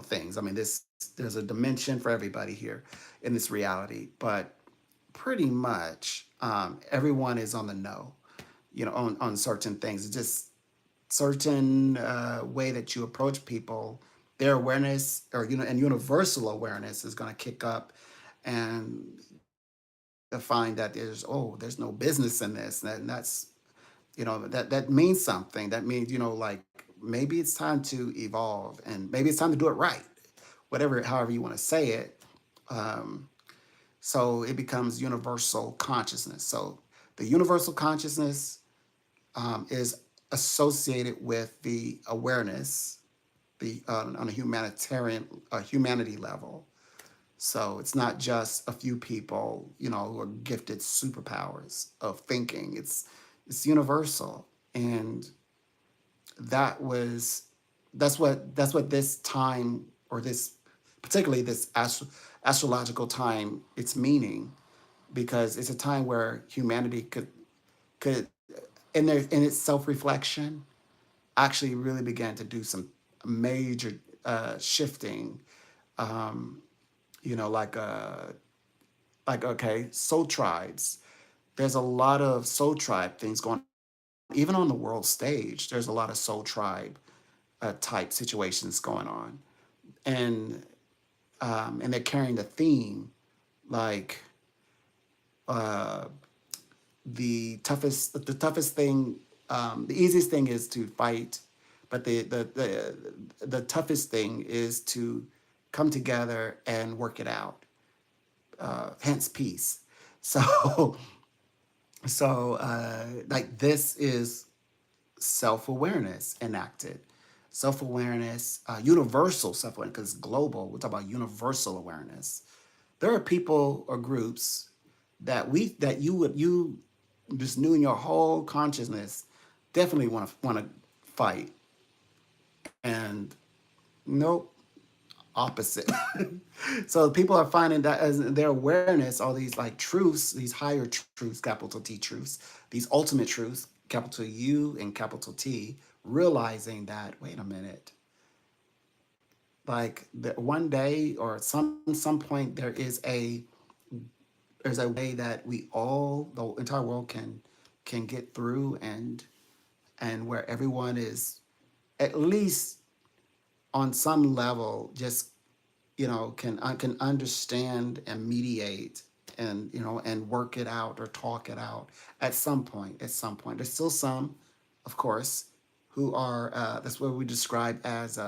[SPEAKER 1] things. I mean, there's a dimension for everybody here in this reality, but pretty much everyone is on the know, on certain things. It's just certain way that you approach people, their awareness, or and universal awareness is going to kick up, and to find that there's no business in this, and that's that means something. That means like maybe it's time to evolve, and maybe it's time to do it right, whatever, however you want to say it. Um, so it becomes universal consciousness. So the universal consciousness is associated with the awareness, the on a humanity level. So it's not just a few people, who are gifted superpowers of thinking. It's universal, and that was that's what this time, or this, particularly this astrological time, it's meaning, because it's a time where humanity could in its self-reflection actually really began to do some major shifting. Um, like okay, soul tribes. There's a lot of soul tribe things going on. Even on the world stage, there's a lot of soul tribe type situations going on, and they're carrying the theme, like uh, the toughest thing, the easiest thing is to fight, but the toughest thing is to come together and work it out. Hence peace. So like this is self awareness enacted. Self awareness, universal self awareness, because global, we're talking about universal awareness. There are people or groups that you just knew in your whole consciousness definitely want to fight, and nope, opposite. So people are finding that as their awareness, all these like truths, these higher truths, capital T truths, these ultimate truths, capital U and capital T, realizing that, wait a minute, like that one day or some point there's a way that we all, the entire world can get through, and where everyone is at least on some level just can understand and mediate, and and work it out or talk it out at some point. There's still some, of course, who are that's what we describe as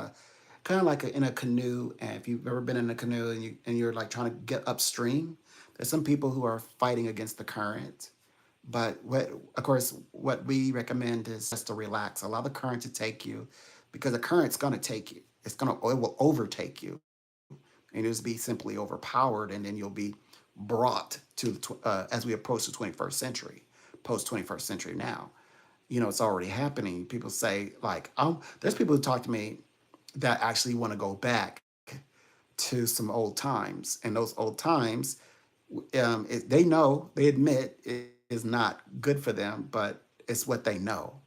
[SPEAKER 1] kind of like in a canoe. And if you've ever been in a canoe and you're like trying to get upstream, there's some people who are fighting against the current. But of course, what we recommend is just to relax, allow the current to take you, because the current's going to take you. It will overtake you, and you'll just be simply overpowered, and then you'll be brought to as we approach the 21st century, post 21st century now. It's already happening. People say like, oh, there's people who talk to me that actually want to go back to some old times, and those old times, they admit it is not good for them, but it's what they know.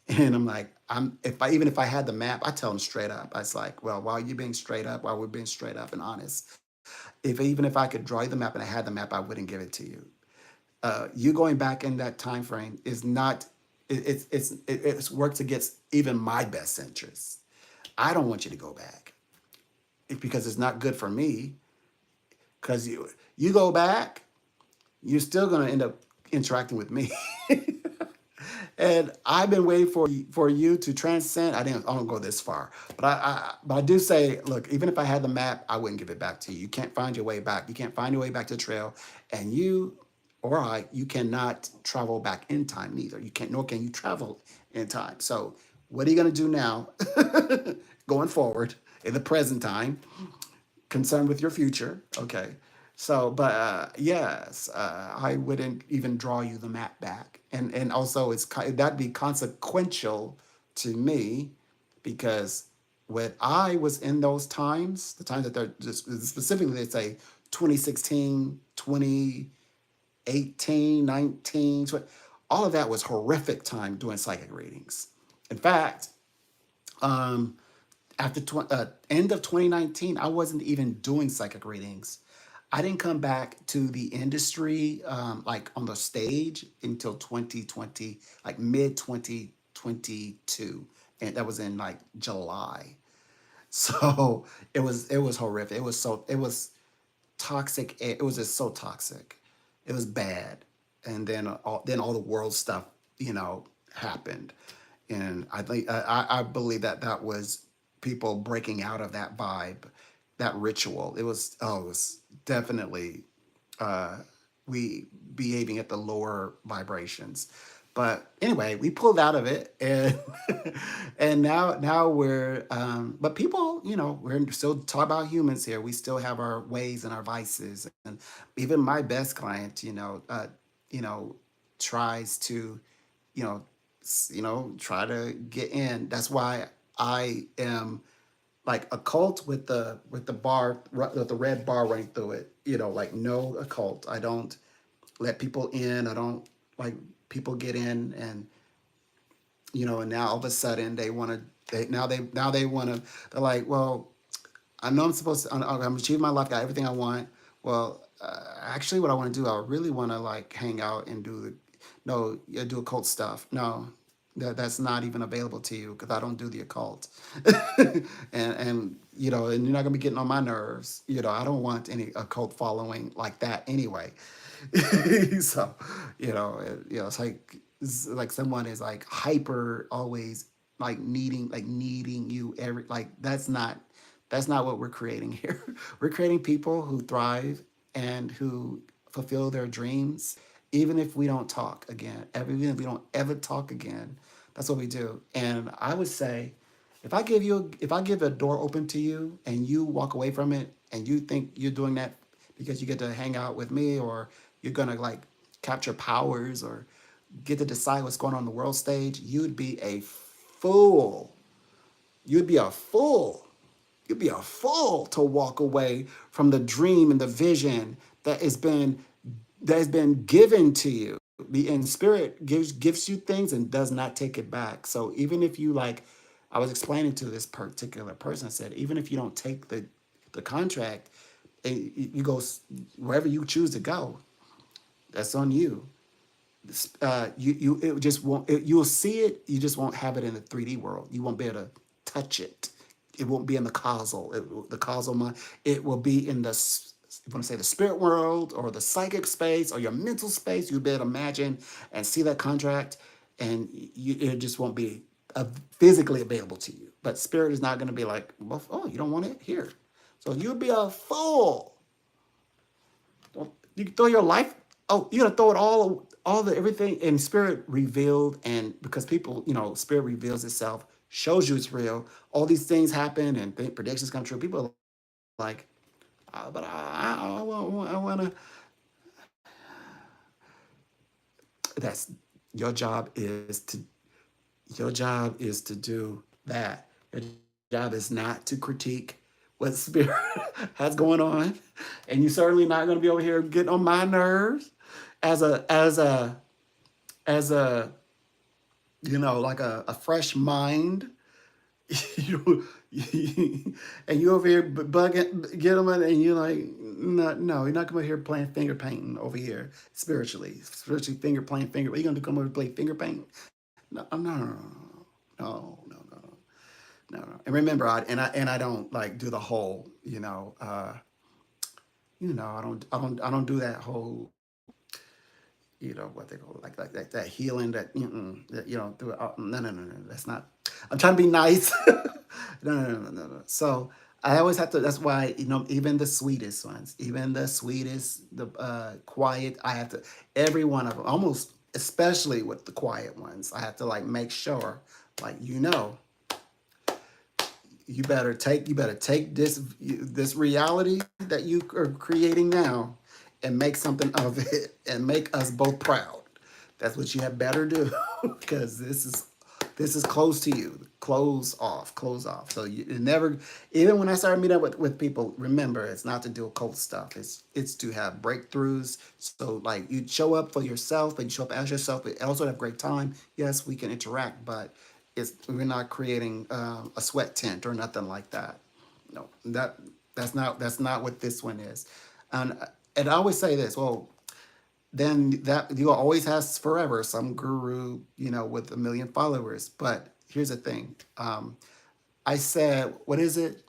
[SPEAKER 1] And I'm like, even if I had the map, I tell them straight up. I was like, well, while we're being straight up and honest, even if I could draw you the map and I had the map, I wouldn't give it to you. You going back in that time frame is not. It's works against even my best interests. I don't want you to go back because it's not good for me. Because you go back, you're still going to end up interacting with me. And I've been waiting for you to transcend. I don't go this far, but I do say, look, even if I had the map, I wouldn't give it back to you. You can't find your way back. You can't find your way back to the trail, and you cannot travel back in time neither. You can't, nor can you travel in time. So what are you gonna do now, going forward in the present time? Concerned with your future. Okay. So, but yes, I wouldn't even draw you the map back, and also that'd be consequential to me, because when I was in those times, the times that they're just specifically they say 2016, 2018, 19, 20, all of that was horrific time doing psychic readings. In fact, um, after end of 2019, I wasn't even doing psychic readings. I didn't come back to the industry like on the stage until 2020, like mid 2022, and that was in like July. So it was horrific. It was toxic. It was just so toxic. It was bad. And then all the world stuff, happened. And I believe that was people breaking out of that vibe, that ritual. It was definitely uh, we behaving at the lower vibrations. But anyway, we pulled out of it, and and now we're. But people, we're still talking about humans here. We still have our ways and our vices, and even my best client, you know, tries to, you know, try to get in. That's why I am like a cult with the red bar running through it. Like no occult. I don't let people in. I don't like people get in, and now all of a sudden they want to. They want to. They're like, well, I know I'm achieving my life, got everything I want. Well, actually, what I want to do, I really want to like hang out and no, yeah, do occult stuff. No, that's not even available to you because I don't do the occult. And you're not gonna be getting on my nerves. I don't want any occult following like that anyway. So, it's like someone is like hyper always like needing you every like that's not what we're creating here. We're creating people who thrive and who fulfill their dreams, even if we don't talk again, even if we don't ever talk again. That's what we do. And I would say, if I give a door open to you and you walk away from it and you think you're doing that because you get to hang out with me, or you're gonna like capture powers or get to decide what's going on in the world stage, you'd be a fool. You'd be a fool. You'd be a fool to walk away from the dream and the vision that has been given to you. The in spirit gives you things and does not take it back. So even if you like, I was explaining to this particular person, I said, even if you don't take the contract and you go wherever you choose to go, that's on you. You it just won't. You'll see it. You just won't have it in the 3D world. You won't be able to touch it. It won't be in the causal. The causal mind. It will be in the. You want to say the spirit world or the psychic space or your mental space. You'll be able to imagine and see that contract, and it just won't be physically available to you. But spirit is not going to be like, well, oh, you don't want it here. So you'll be a fool. You throw your life. Oh, you're gonna throw it all the everything in spirit revealed, and because people, spirit reveals itself, shows you it's real. All these things happen and predictions come true. People are like, but I want to. That's your job is to your job is to do that. Your job is not to critique what spirit has going on, and you're certainly not going to be over here getting on my nerves as a like a fresh mind. you, and you over here bugging get them, and you're like, no, you're not coming here playing finger painting over here spiritually finger playing finger. Are you gonna come over and play finger paint? No, no. And remember, I don't like do the whole, I don't do that whole, what they call it, like that healing that through no. That's not. I'm trying to be nice. No. So I always have to. That's why even the sweetest ones, even the sweetest, the quiet. I have to every one of them, almost especially with the quiet ones. I have to like make sure, like you better take this reality that you are creating now and make something of it and make us both proud. That's what you had better do because this is close to you. Close off. So you never, even when I started meeting up with people, remember it's not to do occult stuff. It's to have breakthroughs. So like you show up for yourself, but you show up as yourself, but also have a great time. Yes, we can interact, but we're not creating a sweat tent or nothing like that. No, that's not what this one is. And and I always say this. Well, then that you always has forever some guru, with a million followers. But here's the thing. I said, what is it?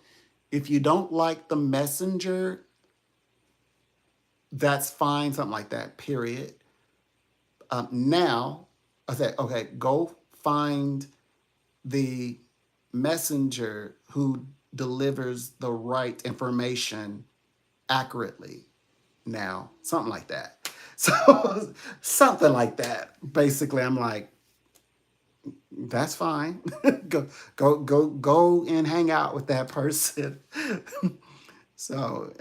[SPEAKER 1] If you don't like the messenger, that's fine. Something like that. Period. Now, I said, okay, go find the messenger who delivers the right information accurately now. Something like that. So something like that. Basically, I'm like, that's fine. Go and hang out with that person. So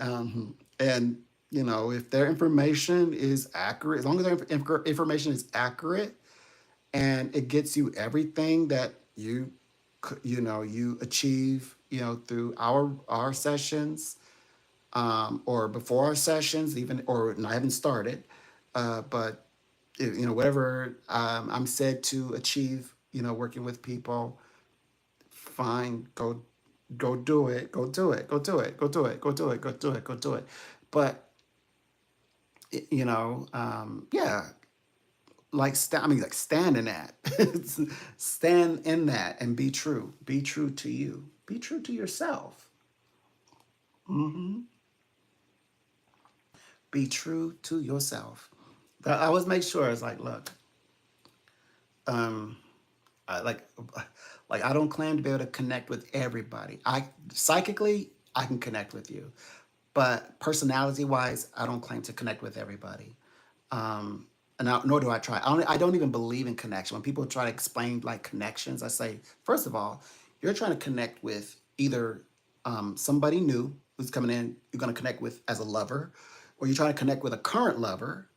[SPEAKER 1] and if their information is accurate, as long as their information is accurate and it gets you everything that you achieve through our sessions, or before our sessions, even or I haven't started, but whatever I'm said to achieve, working with people, fine, go do it, go do it, go do it, go do it, go do it, go do it, go do it. But yeah, like stand in that, stand in that, and be true. Be true to you. Be true to yourself. Be true to yourself. But I always make sure it's like, look, um, I like I don't claim to be able to connect with everybody. I psychically I can connect with you, but personality wise, I don't claim to connect with everybody. and nor do I try. I don't even believe in connection. When people try to explain like connections, I say, first of all, you're trying to connect with either somebody new who's coming in, you're going to connect with as a lover, or you're trying to connect with a current lover.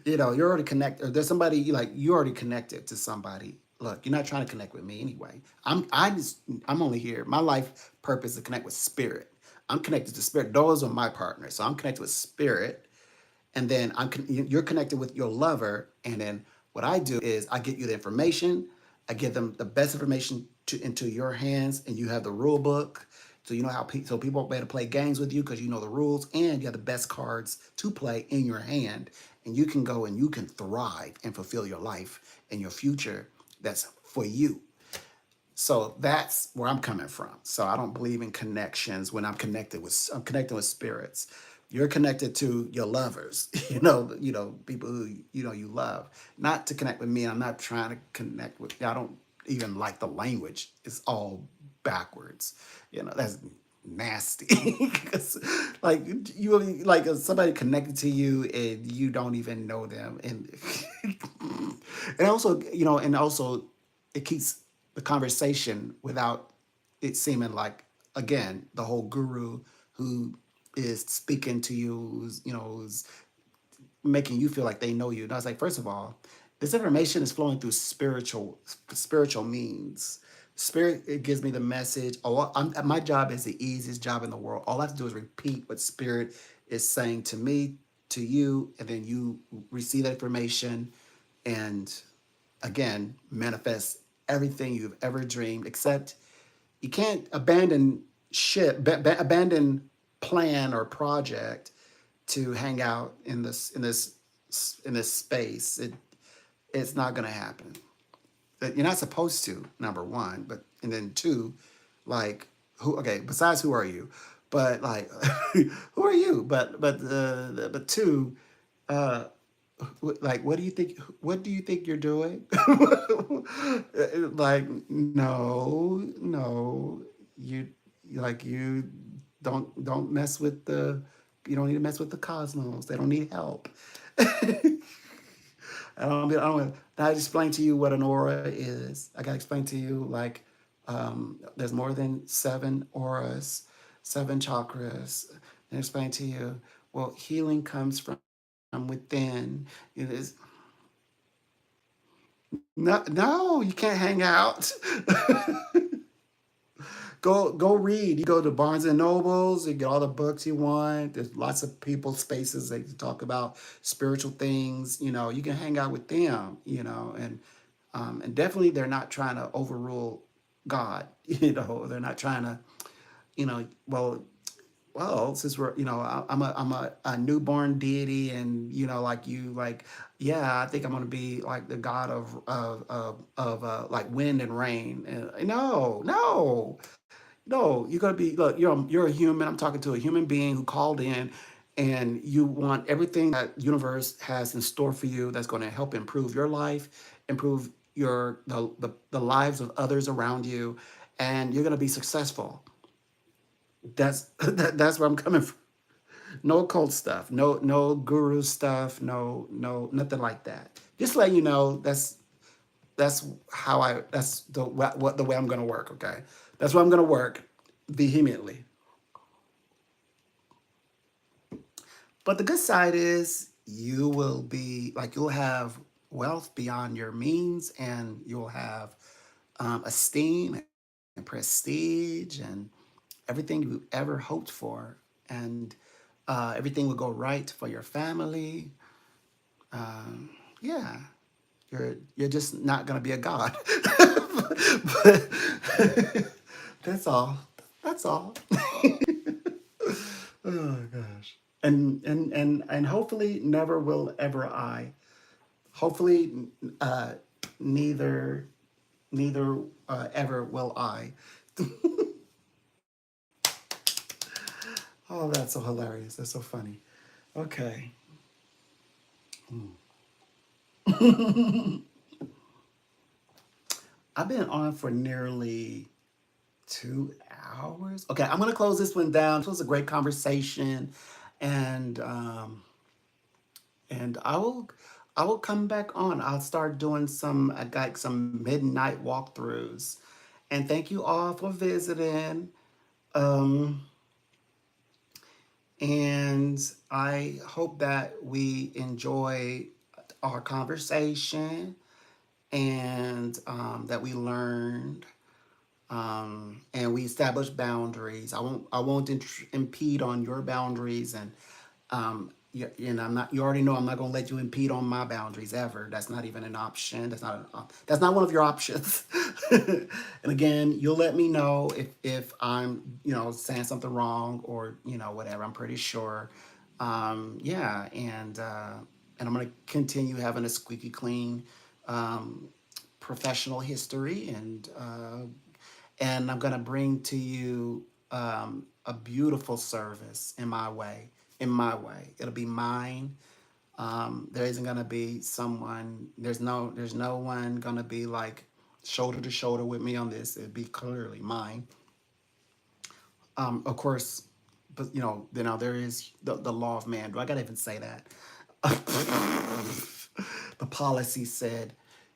[SPEAKER 1] You're already connected. Or there's somebody you already connected to somebody. Look, you're not trying to connect with me anyway. I'm only here. My life purpose is to connect with spirit. I'm connected to spirit. Those are my partners. So I'm connected with spirit, and then you're connected with your lover, and then what I do is I get you the information. I give them the best information into your hands, and you have the rule book, so you know so people won't be able to play games with you because you know the rules, and you have the best cards to play in your hand, and you can go and you can thrive and fulfill your life and your future that's for you. So that's where I'm coming from. So I don't believe in connections when I'm connecting with spirits. You're connected to your lovers, people who you love. Not to connect with me. I'm not trying to connect with. I don't even like the language. It's all backwards. That's nasty. 'Cause, like you like somebody connected to you and you don't even know them, and and also it keeps the conversation without it seeming like, again, the whole guru who is speaking to you, who's making you feel like they know you. And I was like, first of all, this information is flowing through spiritual means. Spirit, it gives me the message. My job is the easiest job in the world. All I have to do is repeat what spirit is saying to me, to you, and then you receive that information and, again, manifest everything you've ever dreamed, except you can't abandon abandon plan or project to hang out in this space. It's not going to happen. You're not supposed to, number one, and then two, like, who? Okay, besides, who are you? But like, who are you? But two, uh, like, what do you think you're doing? Like, no, you you don't mess with the you don't need to mess with the cosmos. They don't need help. I explain to you what an aura is. I gotta explain to you, like, there's more than seven auras, seven chakras. And explain to you, well, healing comes from within. It is no, you can't hang out. Go read. You go to Barnes and Nobles. You get all the books you want. There's lots of people, spaces that you talk about spiritual things. You can hang out with them. And definitely they're not trying to overrule God. They're not trying to. Well, since I'm a newborn deity, and yeah, I think I'm gonna be like the god of like wind and rain. And no, no, no, you're gonna be look. You're a human. I'm talking to a human being who called in, and you want everything that universe has in store for you. That's going to help improve your life, improve the lives of others around you, and you're gonna be successful. That's where I'm coming from. No occult stuff. No guru stuff. No nothing like that. Just let you know that's how I that's the way I'm gonna work. Okay, that's why I'm gonna work vehemently. But the good side is you will be like you'll have wealth beyond your means, and you'll have esteem and prestige and everything you ever hoped for, and everything will go right for your family. Yeah, you're just not gonna be a god. But that's all. That's all. Oh gosh. And hopefully never will ever I. Hopefully, uh, neither neither ever will I. Oh, that's so hilarious. That's so funny. Okay. I've been on for nearly 2 hours. Okay, I'm gonna close this one down. This was a great conversation, and And I will come back on. I'll start doing some like some midnight walkthroughs. And thank you all for visiting. Um, and I hope that we enjoy our conversation and that we learned and we established boundaries. I won't impede on your boundaries, and I'm not. You already know I'm not going to let you impede on my boundaries ever. That's not even an option. That's not one of your options. And again, you'll let me know if I'm saying something wrong or whatever. I'm pretty sure. Yeah, and I'm going to continue having a squeaky clean um, professional history, and I'm going to bring to you a beautiful service in my way. In my way, it'll be mine. There isn't going to be someone. There's no one going to be like shoulder to shoulder with me on this. It'd be clearly mine. Of course, but there is the law of man. Do I gotta even say that? The policy said,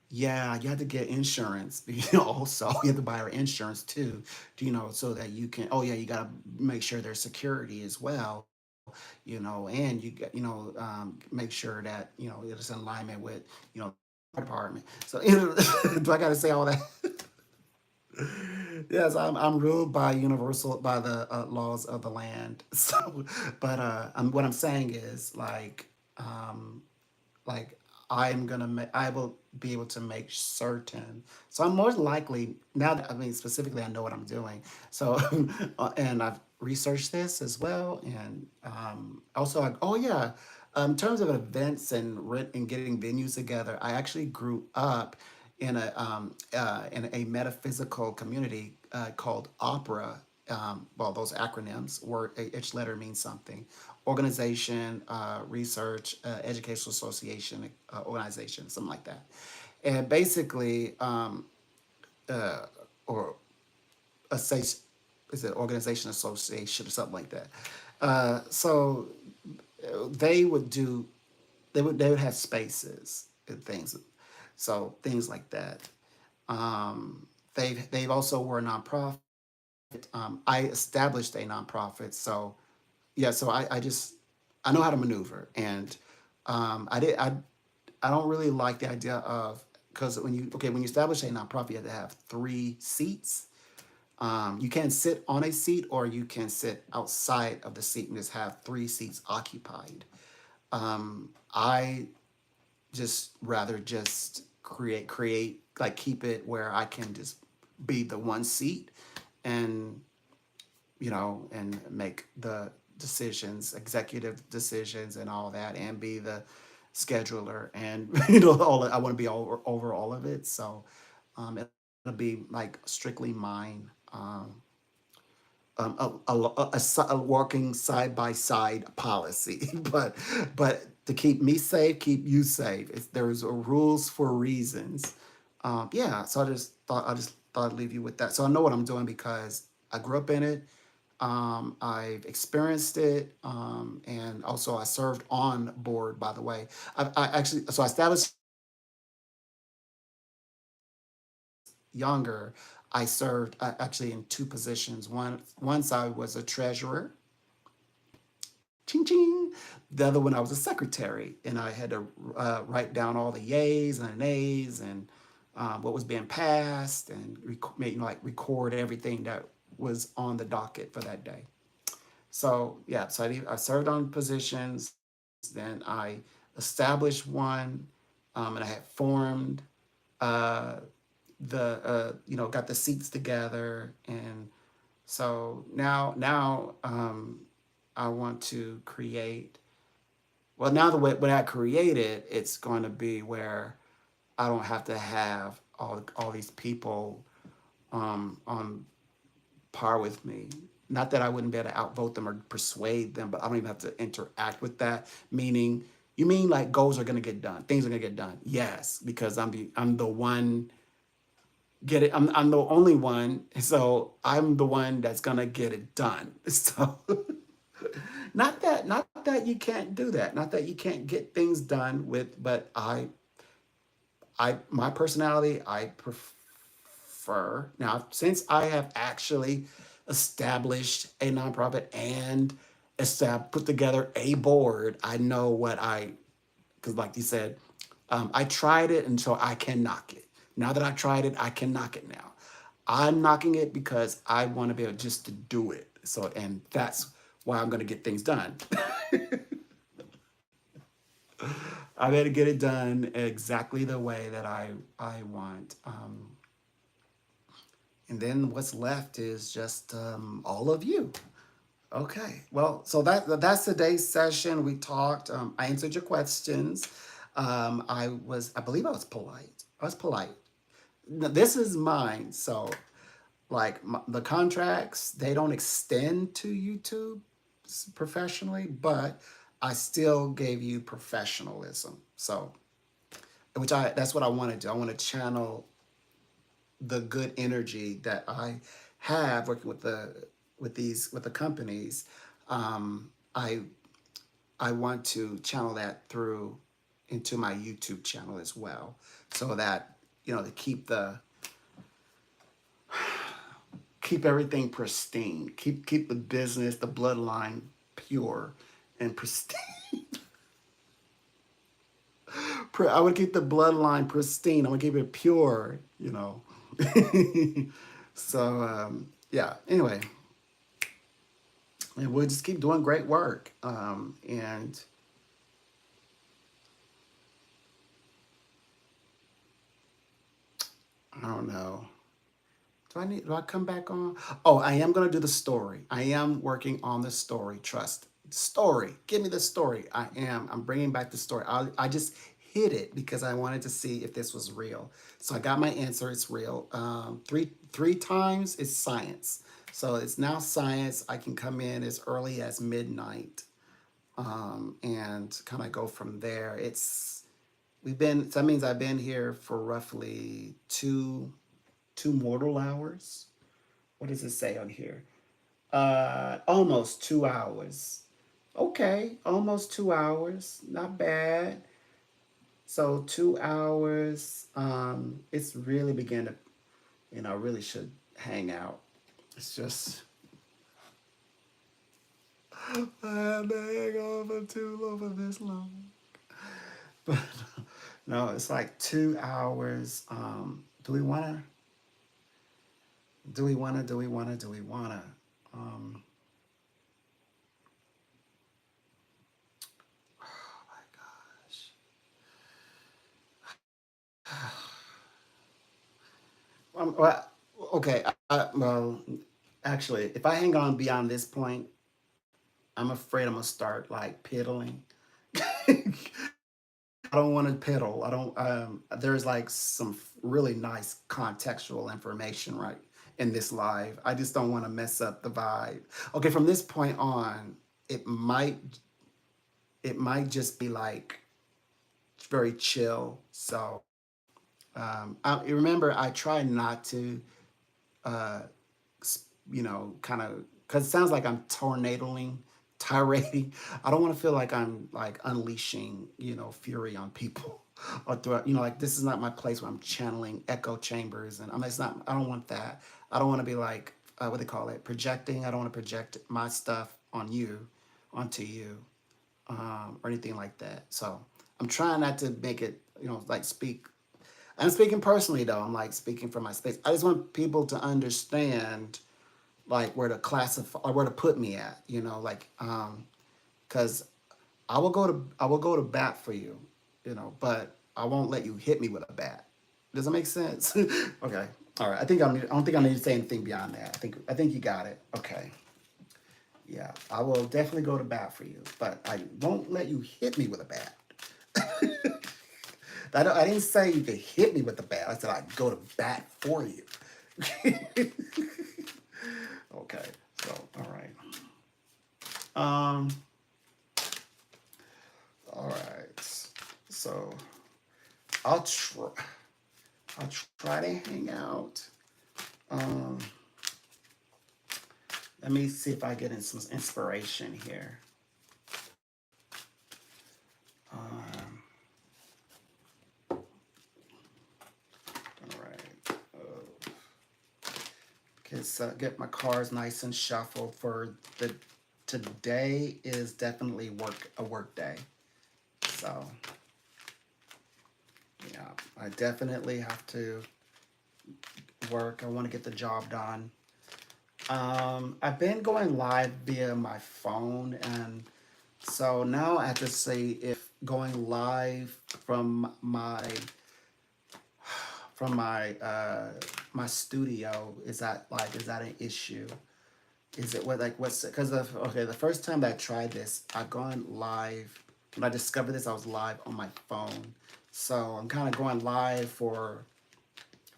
[SPEAKER 1] yeah, you have to get insurance. Also, you have to buy our insurance too, so that you can. Oh yeah, you gotta make sure there's security as well, and you got, make sure that it's in alignment with department. So do I gotta say all that? Yes, I'm ruled by by the laws of the land. So, but what I'm saying is um, like I will be able to make certain. So I'm more likely now that I mean specifically I know what I'm doing. So and I've researched this as well, and also oh yeah, in terms of events and rent and getting venues together, I actually grew up in a metaphysical community called Opera. Well, those acronyms, where each letter means something. Organization, research, educational association, organization, something like that. And basically, or a say, is it organization association or something like that. So they would do, they would have spaces and things, so things like that. They've also were a nonprofit. I established a nonprofit, so yeah, so I know how to maneuver, and I don't really like the idea of, because when you establish a nonprofit, you have to have 3 seats. You can sit on a seat, or you can sit outside of the seat and just have 3 seats occupied. I just rather just create like keep it where I can just be the one seat, and and make the decisions, executive decisions, and all that, and be the scheduler, and I want to be over all of it. So it'll be like strictly mine. A walking side by side policy, but to keep me safe, keep you safe. There's rules for reasons. Yeah, so I just thought I'd leave you with that. So I know what I'm doing because I grew up in it. I've experienced it, and also I served on board. By the way, I actually so I established younger. I served actually in 2 positions. Once I was a treasurer, ching ching. The other one I was a secretary, and I had to write down all the yays and nays and what was being passed, and like record everything that was on the docket for that day. So yeah, so I served on positions. Then I established one, and I had formed uh, got the seats together, and so now I want to create. Well, now the way when I create it, it's going to be where I don't have to have all these people on par with me. Not that I wouldn't be able to outvote them or persuade them, but I don't even have to interact with that. Meaning, you mean like goals are going to get done, things are going to get done? Yes, because I'm the one get it. I'm the only one, so I'm the one that's going to get it done. So not that that you can't do that. Not that you can't get things done with, but my personality, I prefer now, since I have actually established a nonprofit and put together a board. I know what because like you said, I tried it, and so I can knock it. Now that I tried it, I can knock it now. I'm knocking it because I want to be able just to do it. So, and that's why I'm going to get things done. I better get it done exactly the way that I want. And then what's left is just all of you. Okay. Well, so that's today's session. We talked. I answered your questions. I believe I was polite. I was polite. This is mine. So, like the contracts, they don't extend to YouTube professionally, but I still gave you professionalism. So, that's what I want to do. I want to channel the good energy that I have working with the companies. I want to channel that through into my YouTube channel as well, so that to keep everything pristine, keep the business, the bloodline pure and pristine. I would keep the bloodline pristine. I would keep it pure. So yeah. Anyway, and we'll just keep doing great work. And I don't know. Do I come back on? Oh, I am gonna do the story. I am working on the story. Trust. Story. Give me the story. I'm bringing back the story. I just hid it because I wanted to see if this was real. So I got my answer. It's real. Three times is science. So it's now science. I can come in as early as midnight, and kind of go from there. So that means I've been here for roughly two mortal hours. What does it say on here? Almost 2 hours. Okay, almost 2 hours. Not bad. So 2 hours. It's really began to, I really should hang out. It's just I had to hang on for too long for this long. But no, it's like 2 hours. Do we wanna? Do we wanna? Do we wanna? Do we wanna? Um, oh my gosh. Well, okay. Well, actually, if I hang on beyond this point, I'm afraid I'm gonna start like piddling. I don't want to piddle. I don't. There's like some really nice contextual information right in this live. I just don't want to mess up the vibe. Okay, from this point on, it might it might just be like very chill. So remember, I try not to uh, kind of, because it sounds like I'm tirading. I don't want to feel like I'm like unleashing, fury on people. Or like this is not my place where I'm channeling echo chambers, and it's not. I don't want that. I don't want to be like what they call it, projecting. I don't want to project my stuff onto you, or anything like that. So I'm trying not to make it, like speak. I'm speaking personally though. I'm like speaking from my space. I just want people to understand like where to classify or where to put me at, like because I will go to bat for you, but I won't let you hit me with a bat. Does that make sense? Okay. All right. I don't think I need to say anything beyond that. I think you got it. Okay. Yeah, I will definitely go to bat for you, but I won't let you hit me with a bat. I didn't say you could hit me with the bat. I said I'd go to bat for you. Okay. So, all right. Um, all right. So I'll try. I'll try to hang out. Um, Let me see if I get in some inspiration here. get my cards nice and shuffled for the today is definitely a work day. So yeah, I definitely have to work. I want to get the job done. I've been going live via my phone, and so now I have to see if going live from my studio, is that an issue? Is it what, like, what's, because okay, the first time that I tried this, I've gone live. When I discovered this, I was live on my phone. So I'm kind of going live for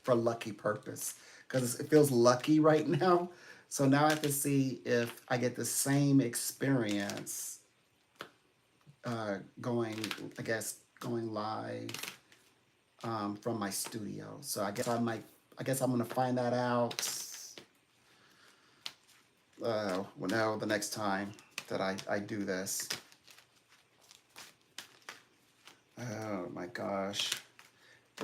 [SPEAKER 1] lucky purpose because it feels lucky right now. So now I have to see if I get the same experience going, I guess, going live from my studio. So I guess I'm gonna find that out. Well, now the next time that I do this. Oh my gosh.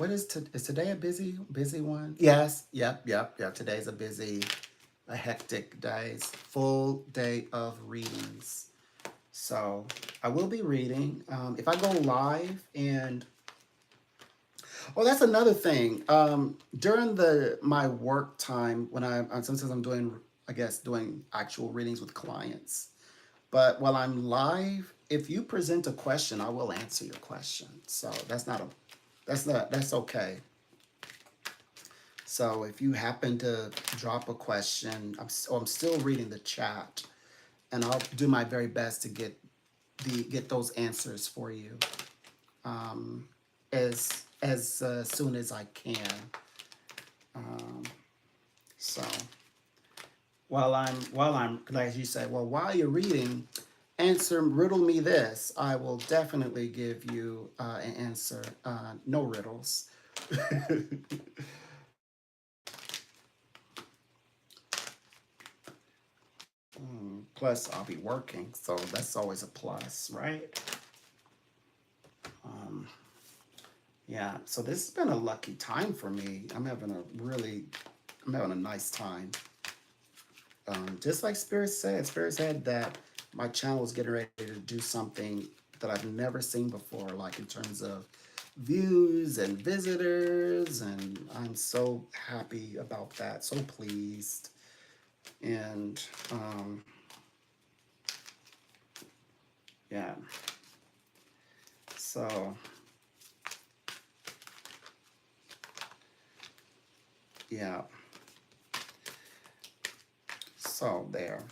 [SPEAKER 1] Is today a busy one? Yes, yep. Today's a hectic day. It's full day of readings. So I will be reading. If I go live and oh, that's another thing. During the my work time when sometimes I'm doing, I guess, doing actual readings with clients. But while I'm live, if you present a question, I will answer your question. So that's okay. So if you happen to drop a question, I'm still reading the chat, and I'll do my very best to get those answers for you um, as soon as I can. Um, so while I'm like you say, well, while you're reading, riddle me this. I will definitely give you an answer. No riddles. Plus, I'll be working, so that's always a plus, right? Um, yeah. So this has been a lucky time for me. I'm having a nice time. Just like Spirit said that my channel is getting ready to do something that I've never seen before, like in terms of views and visitors, and I'm so happy about that, so pleased. And yeah, so yeah, so there.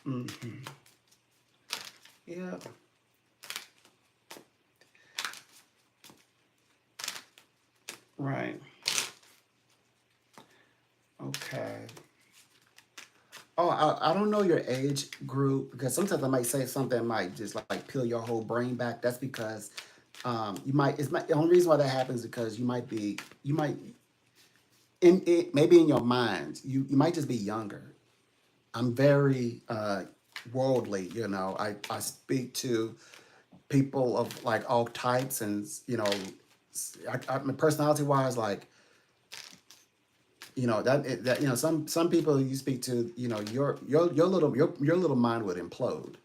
[SPEAKER 1] Hmm. Yeah, right. Okay. Oh, I don't know your age group because sometimes I might say something that might just like peel your whole brain back. That's because you might. The only reason why that happens is because you might in it maybe in your mind you might just be younger. I'm very worldly. I speak to people of like all types, and personality wise, like some people you speak to, your little mind would implode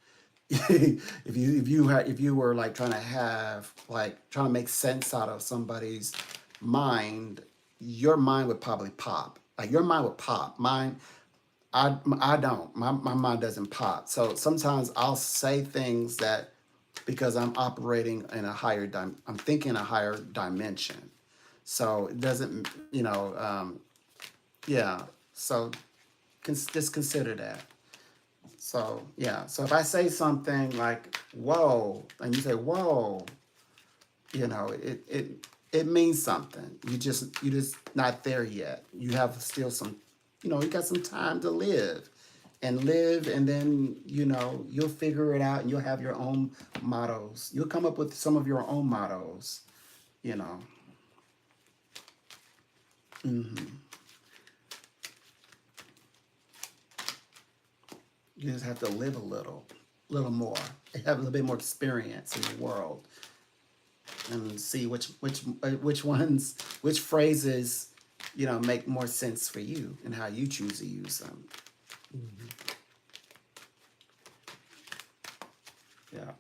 [SPEAKER 1] if you were like trying to make sense out of somebody's mind. Your mind would probably pop. Like your mind would pop. Mine, I don't. My mind doesn't pop. So sometimes I'll say things that because I'm operating in I'm thinking a higher dimension. So it doesn't, yeah. So just consider that. So yeah. So if I say something like "whoa" and you say "whoa," it means something. You just not there yet. You have still some, you got some time to live, and then you'll figure it out, and you'll have your own mottos. You'll come up with some of your own mottos. You know. Hmm. You just have to live a little more, have a little bit more experience in the world. and see which ones, which phrases, make more sense for you and how you choose to use them.
[SPEAKER 2] Mhm.
[SPEAKER 1] Yeah.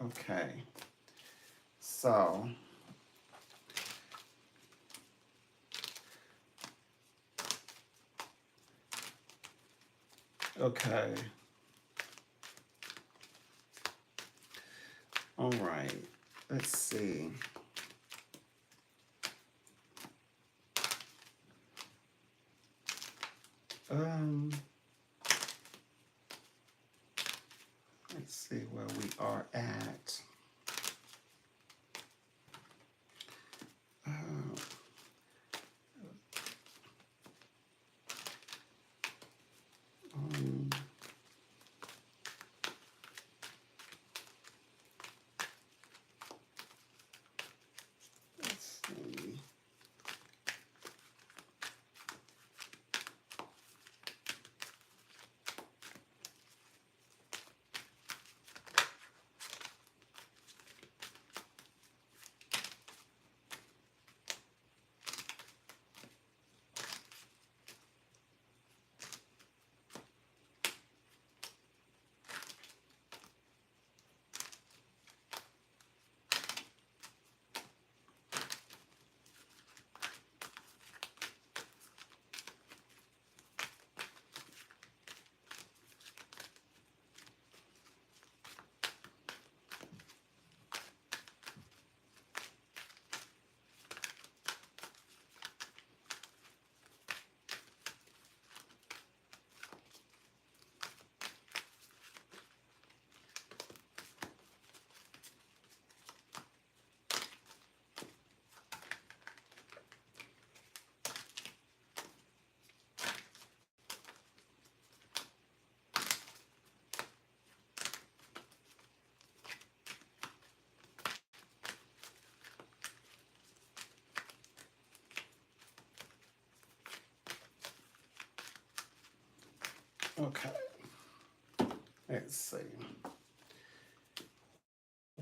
[SPEAKER 1] Okay. So, okay. All right. Let's see. Um, let's see where we are at. Uh, um, let's see. Okay. Let's see.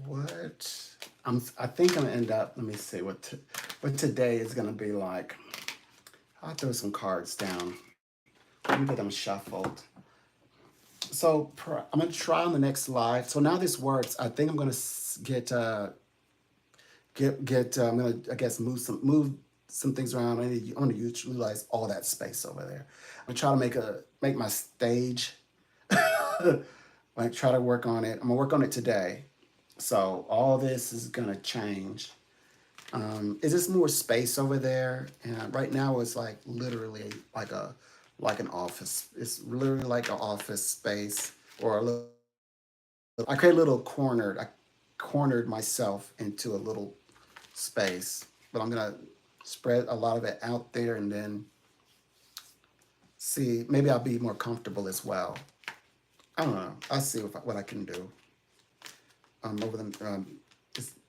[SPEAKER 1] What I think I'm gonna end up. Let me see what today is gonna be like. I'll throw some cards down. Let me get them shuffled. So I'm gonna try on the next live. So now this works. I think I'm gonna get. I'm gonna, I guess, move some things around. I'm gonna utilize all that space over there. I'm gonna try to make my stage. Like try to work on it. I'm gonna work on it today. So all this is gonna change. Is this more space over there? And right now it's like literally like an office. It's literally like an office space or a little. I create a little cornered. I cornered myself into a little space, but I'm gonna spread a lot of it out there and then see. Maybe I'll be more comfortable as well. I don't know. I'll see what I can do. Over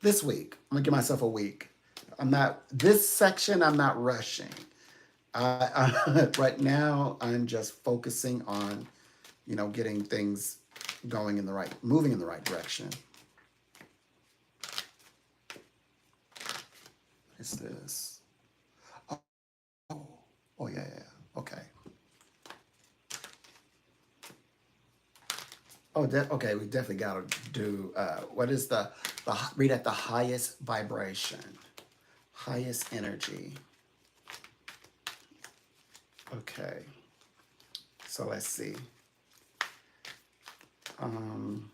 [SPEAKER 1] this week. I'm gonna give myself a week. I'm not this section. I'm not rushing. Right now I'm just focusing on, getting things going moving in the right direction. What is this? Oh, oh yeah, yeah. Okay. Oh, okay. We definitely got to do. What is the read at the highest vibration, highest energy? Okay. So let's see. Um,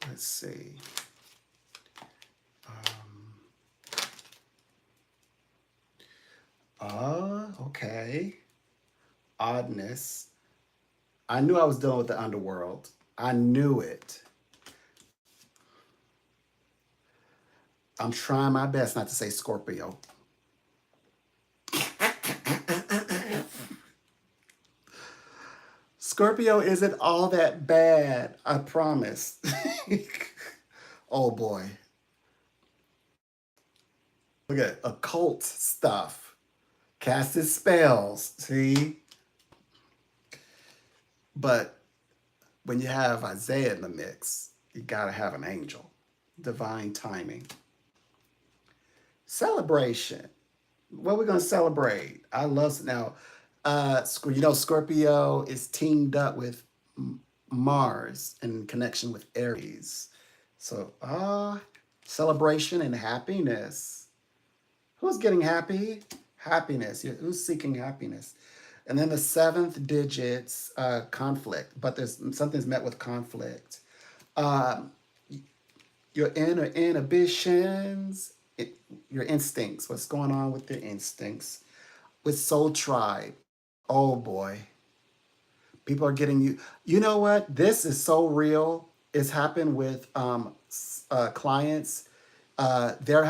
[SPEAKER 1] let's see. Okay. Oddness. I knew I was dealing with the underworld. I knew it. I'm trying my best not to say Scorpio. Scorpio isn't all that bad, I promise. Oh boy, look at occult stuff, casted spells. See, but when you have Isaiah in the mix, you gotta have an angel, divine timing, celebration. What are we gonna celebrate? I love now. Scorpio is teamed up with Mars in connection with Aries. So, celebration and happiness. Who's getting happy? Happiness. Who's seeking happiness? And then the seventh digits, conflict, but there's something's met with conflict. Um, your inner inhibitions, your instincts, what's going on with your instincts. With Soul Tribe, oh boy, people are getting you. You know what? This is so real. It's happened with clients. They're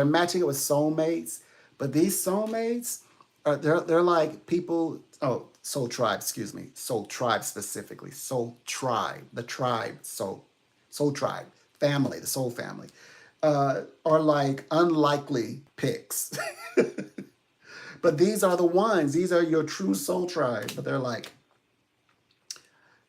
[SPEAKER 1] matching it with soulmates, but these soulmates are they're like people. Oh, Soul Tribe, excuse me, Soul Tribe specifically, Soul Tribe, the tribe, Soul Tribe, family, the Soul family, are like unlikely picks. But these are the ones. These are your true Soul Tribe. But they're like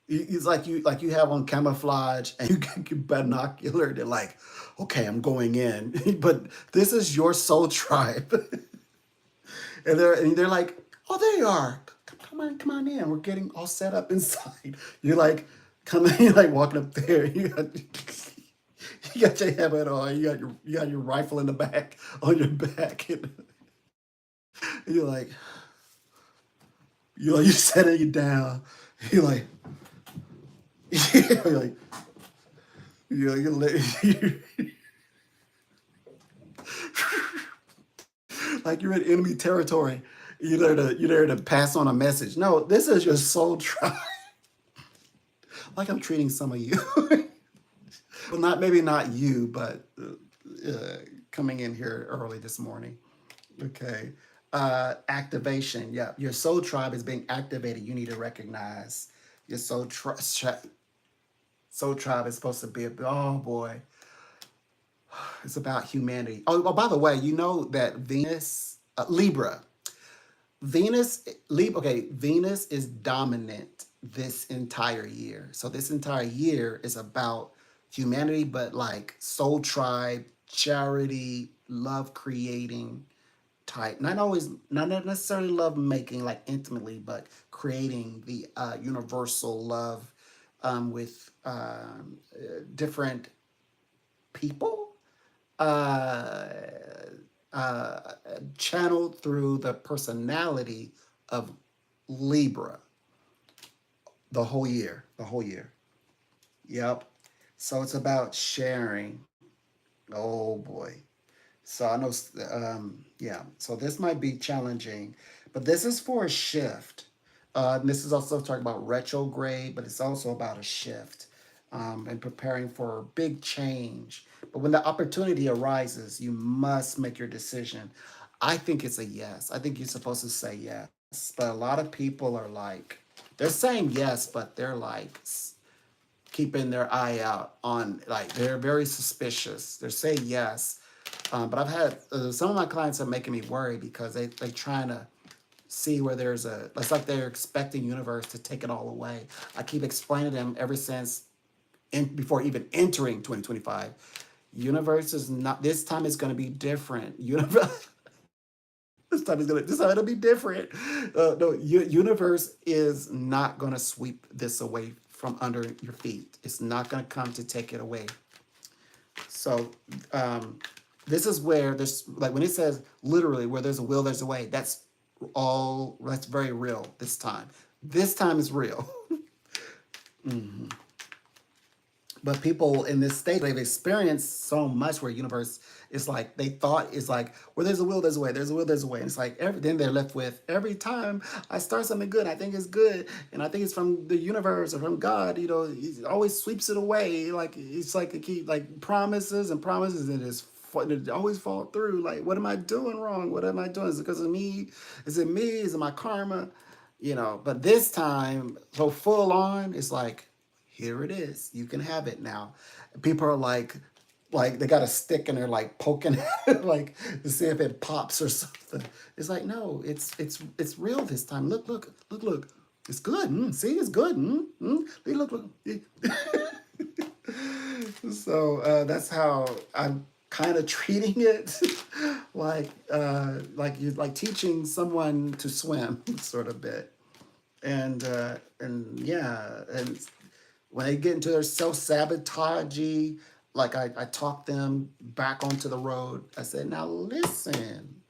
[SPEAKER 1] it's like you have on camouflage and you get binocular. They're like, okay, I'm going in, but this is your soul tribe, and they're like, oh, there you are. Come on in. We're getting all set up inside. You're like, come in. You're like walking up there. You got your helmet on. You got your rifle in the back on your back, and you're like you're setting it down. You're like you're like you're like you're in enemy territory. You're there to pass on a message. No, this is your soul tribe. Like I'm treating some of you. Well, not maybe not you, but coming in here early this morning. Okay. Activation. Yeah, your soul tribe is being activated. You need to recognize your soul tribe is supposed to be oh boy, it's about humanity. Oh, by the way, you know that Venus, Libra, Libra. Okay, Venus is dominant this entire year. So this entire year is about humanity, but like soul tribe, charity, love creating type. Not necessarily love making like intimately, but creating the universal love with different people uh, uh, channeled through the personality of Libra the whole year. The whole year. Yep. So it's about sharing. Oh boy. So I know, yeah. So this might be challenging, but this is for a shift. And this is also talking about retrograde, but it's also about a shift and preparing for big change. But when the opportunity arises, you must make your decision. I think it's a yes. I think you're supposed to say yes. But a lot of people are like, they're saying yes, but they're like keeping their eye out on, like, they're very suspicious. They're saying yes. But I've had some of my clients are making me worry because they trying to see where there's it's like they're expecting universe to take it all away. I keep explaining to them ever since before even entering 2025, universe is not, this time it's going to be different. Universe, this time it'll be different. No, universe is not going to sweep this away from under your feet. It's not going to come to take it away. So, this is where there's like when it says literally where there's a will, there's a way. That's very real this time. This time is real. Mhm. But people in this state, they've experienced so much where universe is like they thought is like where there's a will, there's a way, there's a will, there's a way. And it's like then they're left with every time I start something good, I think it's good, and I think it's from the universe or from God. He always sweeps it away. Like it's like a key, like promises and promises, and it always fall through. Like, what am I doing wrong? What am I doing? Is it because of me? Is it me? Is it my karma? But this time, so full on, it's like here it is. You can have it now. People are like, like they got a stick and they're like poking at it, like to see if it pops or something. It's like, no, it's real this time. Look. It's good. See, it's good. Look. So that's how I'm kind of treating it, like you like teaching someone to swim, sort of bit. And yeah, and when they get into their self-sabotagey, like I talk them back onto the road. I said, now listen,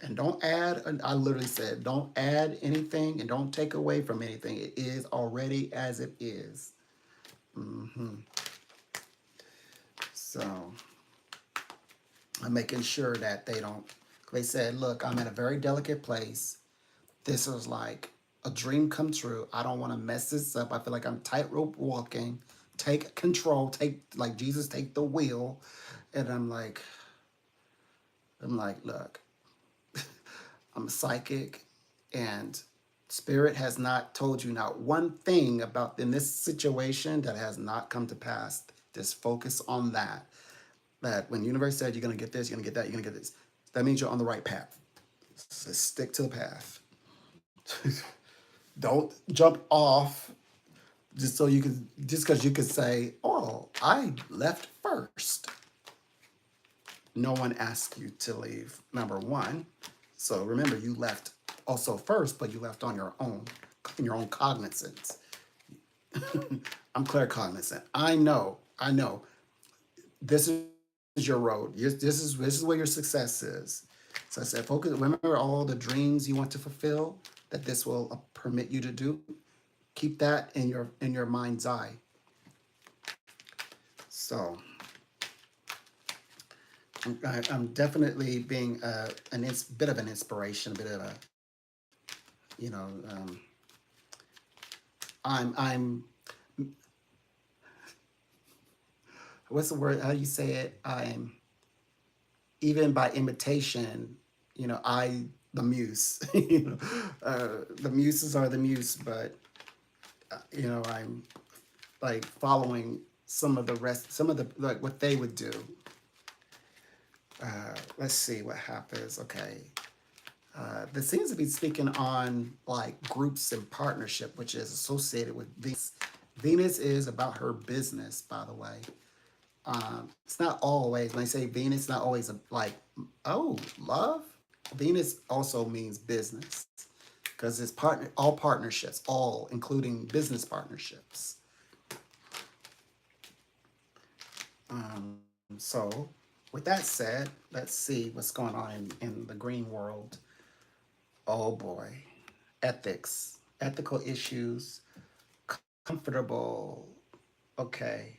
[SPEAKER 1] and don't add, and I literally said, don't add anything and don't take away from anything. It is already as it is. hmm So I'm making sure that they don't, they said, look, I'm in a very delicate place. This is like a dream come true. I don't want to mess this up. I feel like I'm tightrope walking. Take control. Take, like Jesus, take the wheel. And I'm like, look, I'm psychic, and spirit has not told you not one thing about in this situation that has not come to pass. Just focus on that. That when the universe said you're gonna get this, you're gonna get that, you're gonna get this. That means you're on the right path. So stick to the path. Don't jump off just because you could say, "Oh, I left first." No one asked you to leave. Number one. So remember, you left also first, but you left on your own, in your own cognizance. I'm claircognizant. I know. This is your road. This is where your success is. So I said, focus. Remember all the dreams you want to fulfill that this will permit you to do. Keep that in your mind's eye. So I'm definitely being bit of an inspiration, a bit of a, you know, I'm what's the word? How do you say it? I'm even by imitation, I the muse. The muses are the muse, but I'm like following some of the like what they would do. Let's see what happens. Okay. This seems to be speaking on like groups and partnership, which is associated with Venus. Venus is about her business, by the way. It's not always, when I say Venus, not always like, oh, love. Venus also means business because it's all partnerships, all including business partnerships. So, with that said, let's see what's going on in the green world. Oh boy, ethics, ethical issues, comfortable. Okay,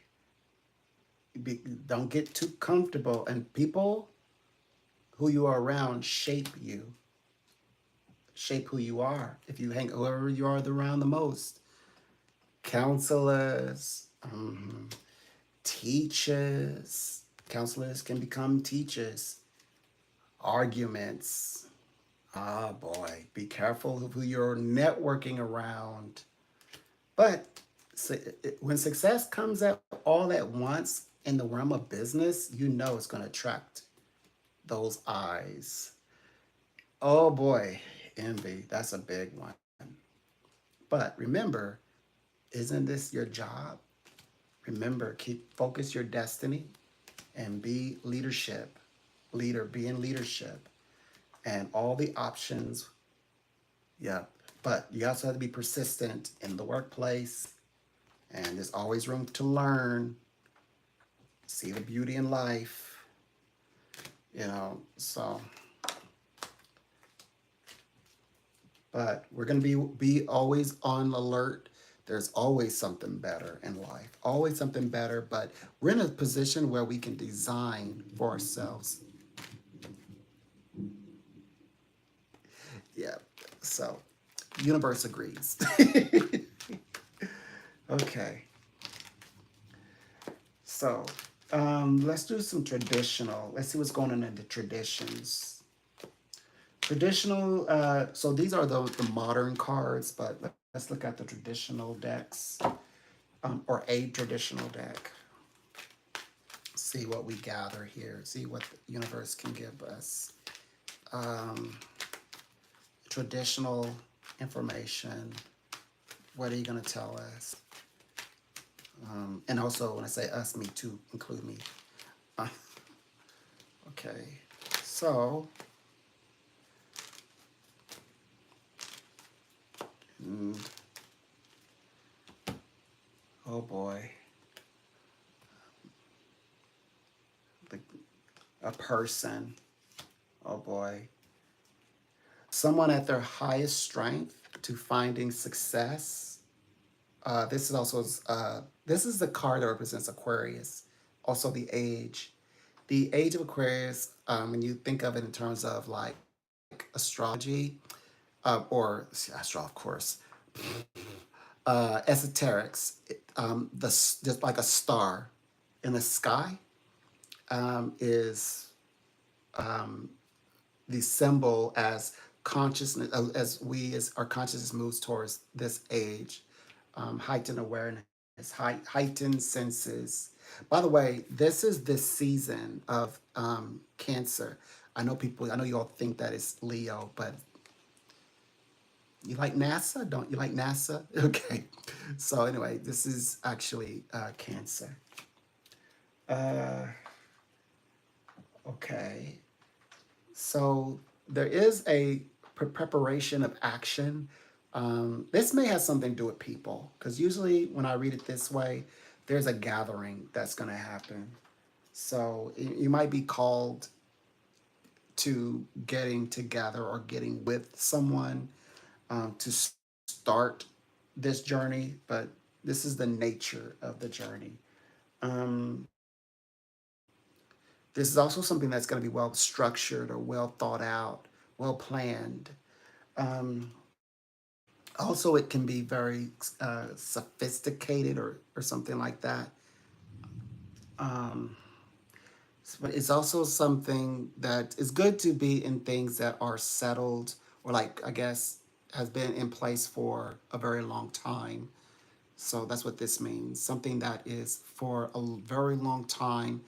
[SPEAKER 1] don't get too comfortable, and people who you are around shape who you are. If you hang whoever you are around the most, counselors, teachers, counselors can become teachers. Arguments. Ah, boy, be careful of who you're networking around. But when success comes at all at once in the realm of business, you know it's going to attract those eyes. Oh boy, envy, that's a big one. But remember, isn't this your job? Remember, keep focus your destiny and be be in leadership and all the options. Yeah. But you also have to be persistent in the workplace, and there's always room to learn, see the beauty in life, so but we're going to be always on alert. There's always something better in life, always something better, but we're in a position where we can design for ourselves. Yeah. So universe agrees. Okay. So let's do some traditional. Let's see what's going on in the traditions. Traditional, so these are the modern cards, but let's look at the traditional decks, or a traditional deck. see what we gather here, see what the universe can give us. Um, Traditional information. What are you going to tell us? And also, when I say us, me too, include me. Uh, okay, so, mm, oh boy, the, a person, oh boy. Someone at their highest strength to finding success. This is the card that represents Aquarius. Also the age. The age of Aquarius, when you think of it in terms of like astrology, or astro, of course, esoterics, just like a star in the sky, is the symbol as consciousness, as our consciousness moves towards this age, heightened awareness, heightened senses. By the way, this is the season of Cancer. I know you all think that it's Leo, but you like NASA? Don't you like NASA? Okay. So anyway, this is actually Cancer. Uh, okay. So there is a preparation of action. This may have something to do with people, because usually when I read it this way, there's a gathering that's going to happen. So you might be called to getting together or getting with someone to start this journey, but this is the nature of the journey. Um, this is also something that's going to be well structured or well thought out, well planned. Um, Also, it can be very sophisticated or something like that. Um, but it's also something that is good to be in things that are settled or, like, I guess, has been in place for a very long time. So that's what this means. Something that is for a very long time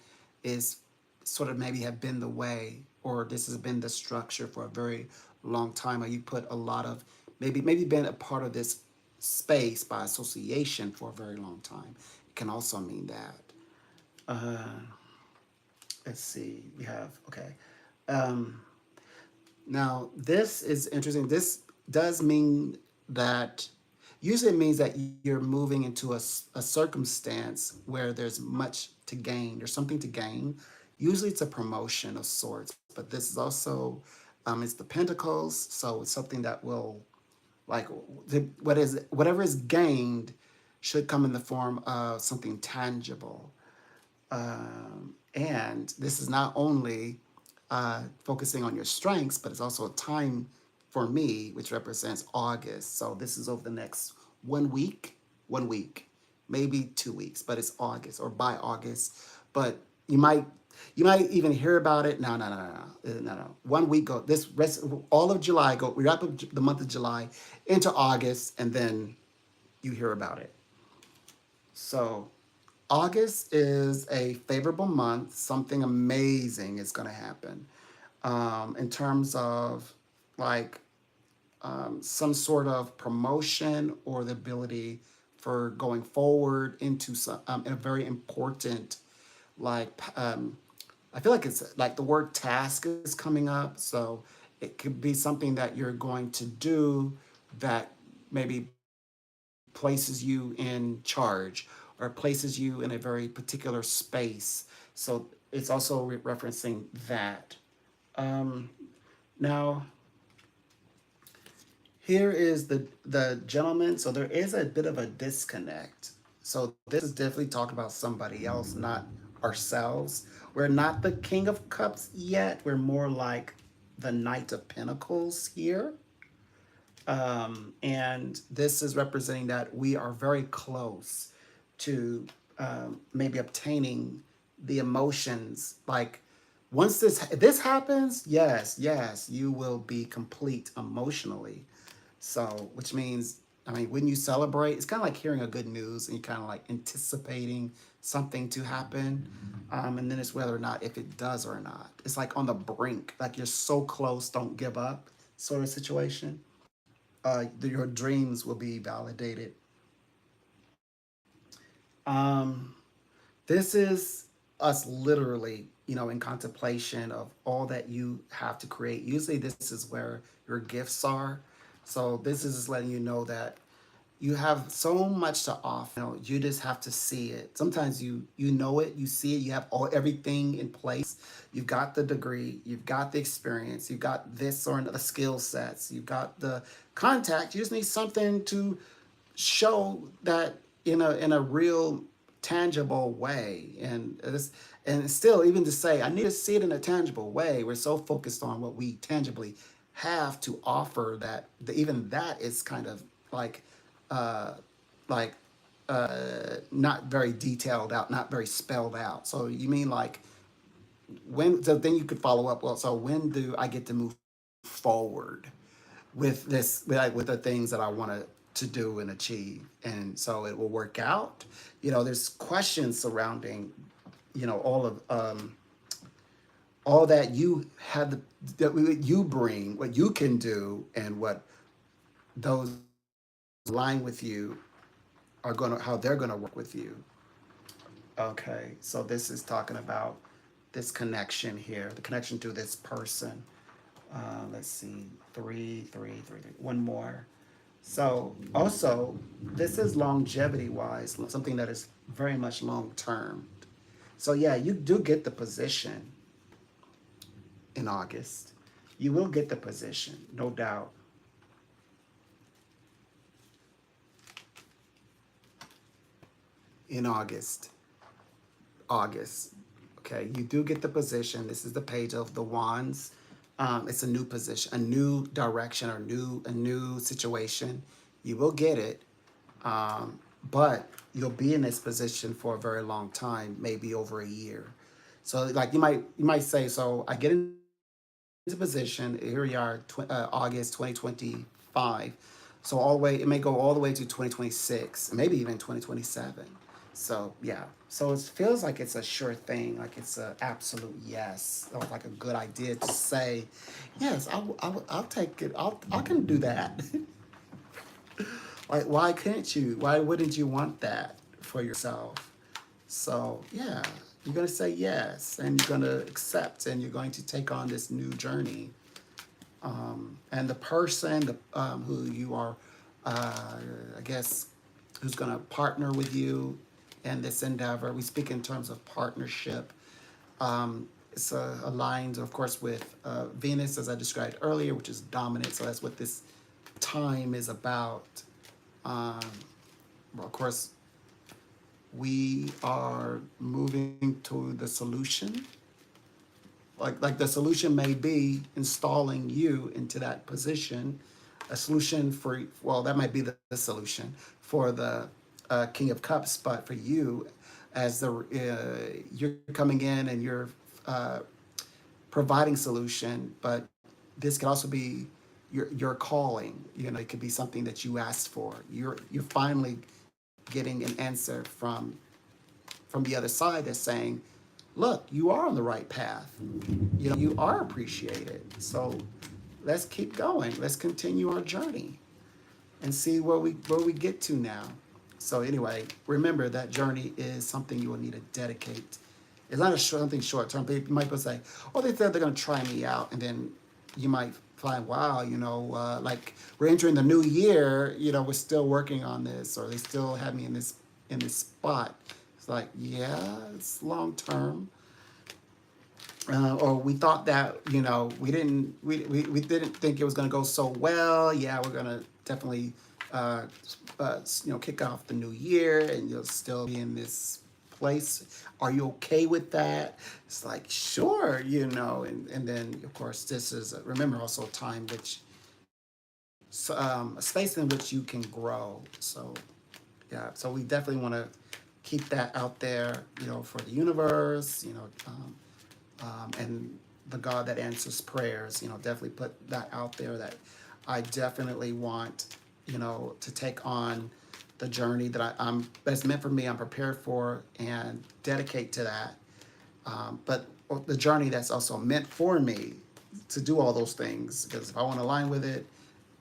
[SPEAKER 1] is sort of maybe have been the way, or this has been the structure for a very long time, or you put a lot of maybe been a part of this space by association for a very long time. It can also mean that. Uh, let's see. We have okay. Um, Now, this is interesting. This does mean that usually it means that you're moving into a circumstance where there's much to gain, there's something to gain. Usually it's a promotion of sorts, but this is also, it's the Pentacles, so it's something that will, like, whatever is gained should come in the form of something tangible. And this is not only focusing on your strengths, but it's also a time for me, which represents August. So this is over the next 1 week, maybe 2 weeks, but it's August or by August. But you might even hear about it. No. 1 week go. This rest all of July go. We wrap up the month of July into August, and then you hear about it. So August is a favorable month. Something amazing is going to happen in terms of like some sort of promotion or the ability for going forward into some a very important like I feel like it's like the word task is coming up. So it could be something that you're going to do that maybe places you in charge or places you in a very particular space. So it's also referencing that. Um, Now, here is the gentleman. So there is a bit of a disconnect. So this is definitely talking about somebody else, not ourselves. We're not the King of Cups yet. We're more like the Knight of Pentacles here. And this is representing that we are very close to maybe obtaining the emotions. Like once this happens, yes, you will be complete emotionally. So, which means I mean, when you celebrate, it's kind of like hearing a good news and you kind of like anticipating something to happen. And then it's whether or not if it does or not. It's like on the brink, like you're so close, don't give up sort of situation. Your dreams will be validated. Um, this is us literally, in contemplation of all that you have to create. Usually, this is where your gifts are. So, this is just letting you know that you have so much to offer. You just have to see it. Sometimes you know it, you see it, you have everything in place. You've got the degree, you've got the experience, you've got this or another skill sets, you've got the contact. You just need something to show that in a real tangible way. And still, even to say I need to see it in a tangible way, we're so focused on what we tangibly have to offer that even that is kind of like uh like not very detailed out, not very spelled out. So you mean like when, so then you could follow up, well, so when do I get to move forward with this, like with the things that I want to do and achieve, and so it will work out. There's questions surrounding all of all that you have, that you bring, what you can do, and what those align with you are going to, how they're going to work with you. Okay, so this is talking about this connection here, the connection to this person. Let's see, three. One more. So also, this is longevity wise, something that is very much long term. So yeah, you do get the position in August. You will get the position, no doubt. In August. Okay, you do get the position. This is the page of the wands. It's a new position, a new direction, or a new situation. You will get it, but you'll be in this position for a very long time, maybe over a year. So, like you might say, so I get into position. Here we are, August 2025. So all the way, it may go all the way to 2026, maybe even 2027. So yeah, so it feels like it's a sure thing, like it's an absolute yes, or like a good idea to say, yes, I'll take it. I can do that. Like, why couldn't you? Why wouldn't you want that for yourself? So yeah, you're gonna say yes, and you're gonna accept, and you're going to take on this new journey. And the person who you are, I guess, who's going to partner with you in this endeavor. We speak in terms of partnership. It's aligned, of course, with Venus, as I described earlier, which is dominant. So that's what this time is about. Well, of course, we are moving to the solution. Like the solution may be installing you into that position. A solution for, well, that might be the solution for the King of Cups, but for you, as the you're coming in and you're uh, providing solution, but this could also be your calling. It could be something that you asked for. You're finally getting an answer from the other side that's saying, look, you are on the right path. You are appreciated. So let's keep going. Let's continue our journey and see where we get to now. So anyway, remember that journey is something you will need to dedicate. It's not something short term. You might say, "Oh, they said they're going to try me out," and then you might find, "Wow, like we're entering the new year. We're still working on this, or they still have me in this spot." It's like, yeah, it's long term. Or we thought that we didn't think it was going to go so well. Yeah, we're going to definitely kick off the new year, and you'll still be in this place. Are you okay with that? It's like, sure, and then of course this is, remember, also time which a space in which you can grow. So yeah, so we definitely want to keep that out there, for the universe, and the God that answers prayers. Definitely put that out there, that I definitely want to take on the journey that I'm that's meant for me. I'm prepared for and dedicate to that. But the journey that's also meant for me to do all those things. Because if I want to align with it,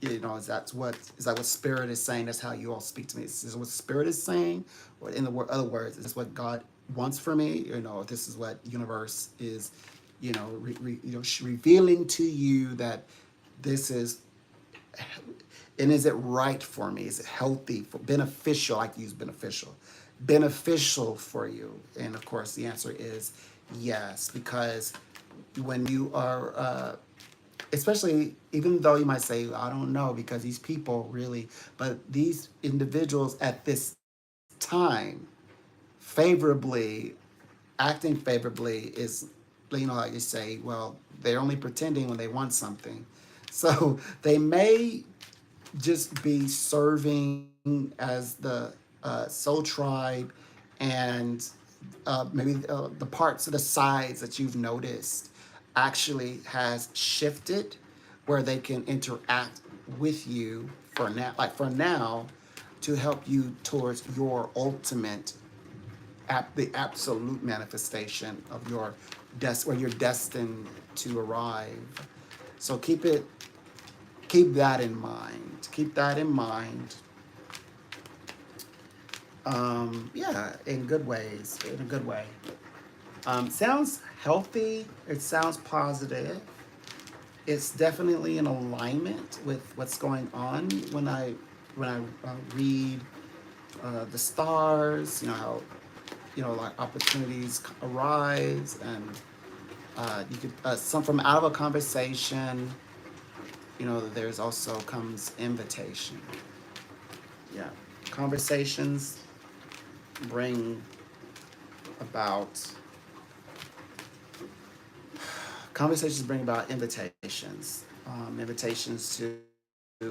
[SPEAKER 1] is that what spirit is saying? That's how you all speak to me. Is this what spirit is saying, or in the other words, is this what God wants for me? This is what universe is, revealing to you that this is, and is it right for me? Is it healthy, for beneficial? I like to use beneficial for you. And of course, the answer is yes, because when you are, especially even though you might say, I don't know, because these people really, but these individuals at this time favorably, acting favorably is, like you say, well, they're only pretending when they want something. So they may just be serving as the soul tribe, and maybe the parts of the sides that you've noticed actually has shifted where they can interact with you for now, to help you towards your ultimate, the absolute manifestation of where you're destined to arrive. So keep that in mind. Keep that in mind. Yeah, in good ways, in a good way. Sounds healthy. It sounds positive. It's definitely in alignment with what's going on when I read the stars. How like opportunities arise, and you could some from out of a conversation. There's also comes invitation. Yeah, conversations bring about invitations,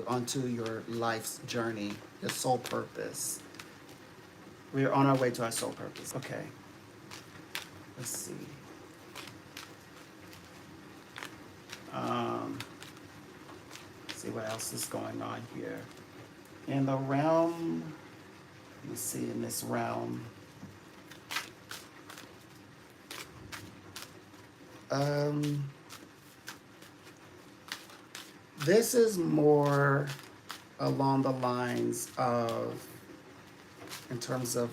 [SPEAKER 1] onto your life's journey, your soul purpose. We're on our way to our soul purpose. Okay, let's see. Um, see what else is going on here in the realm. Let me see in this realm. Um, this is more along the lines of, in terms of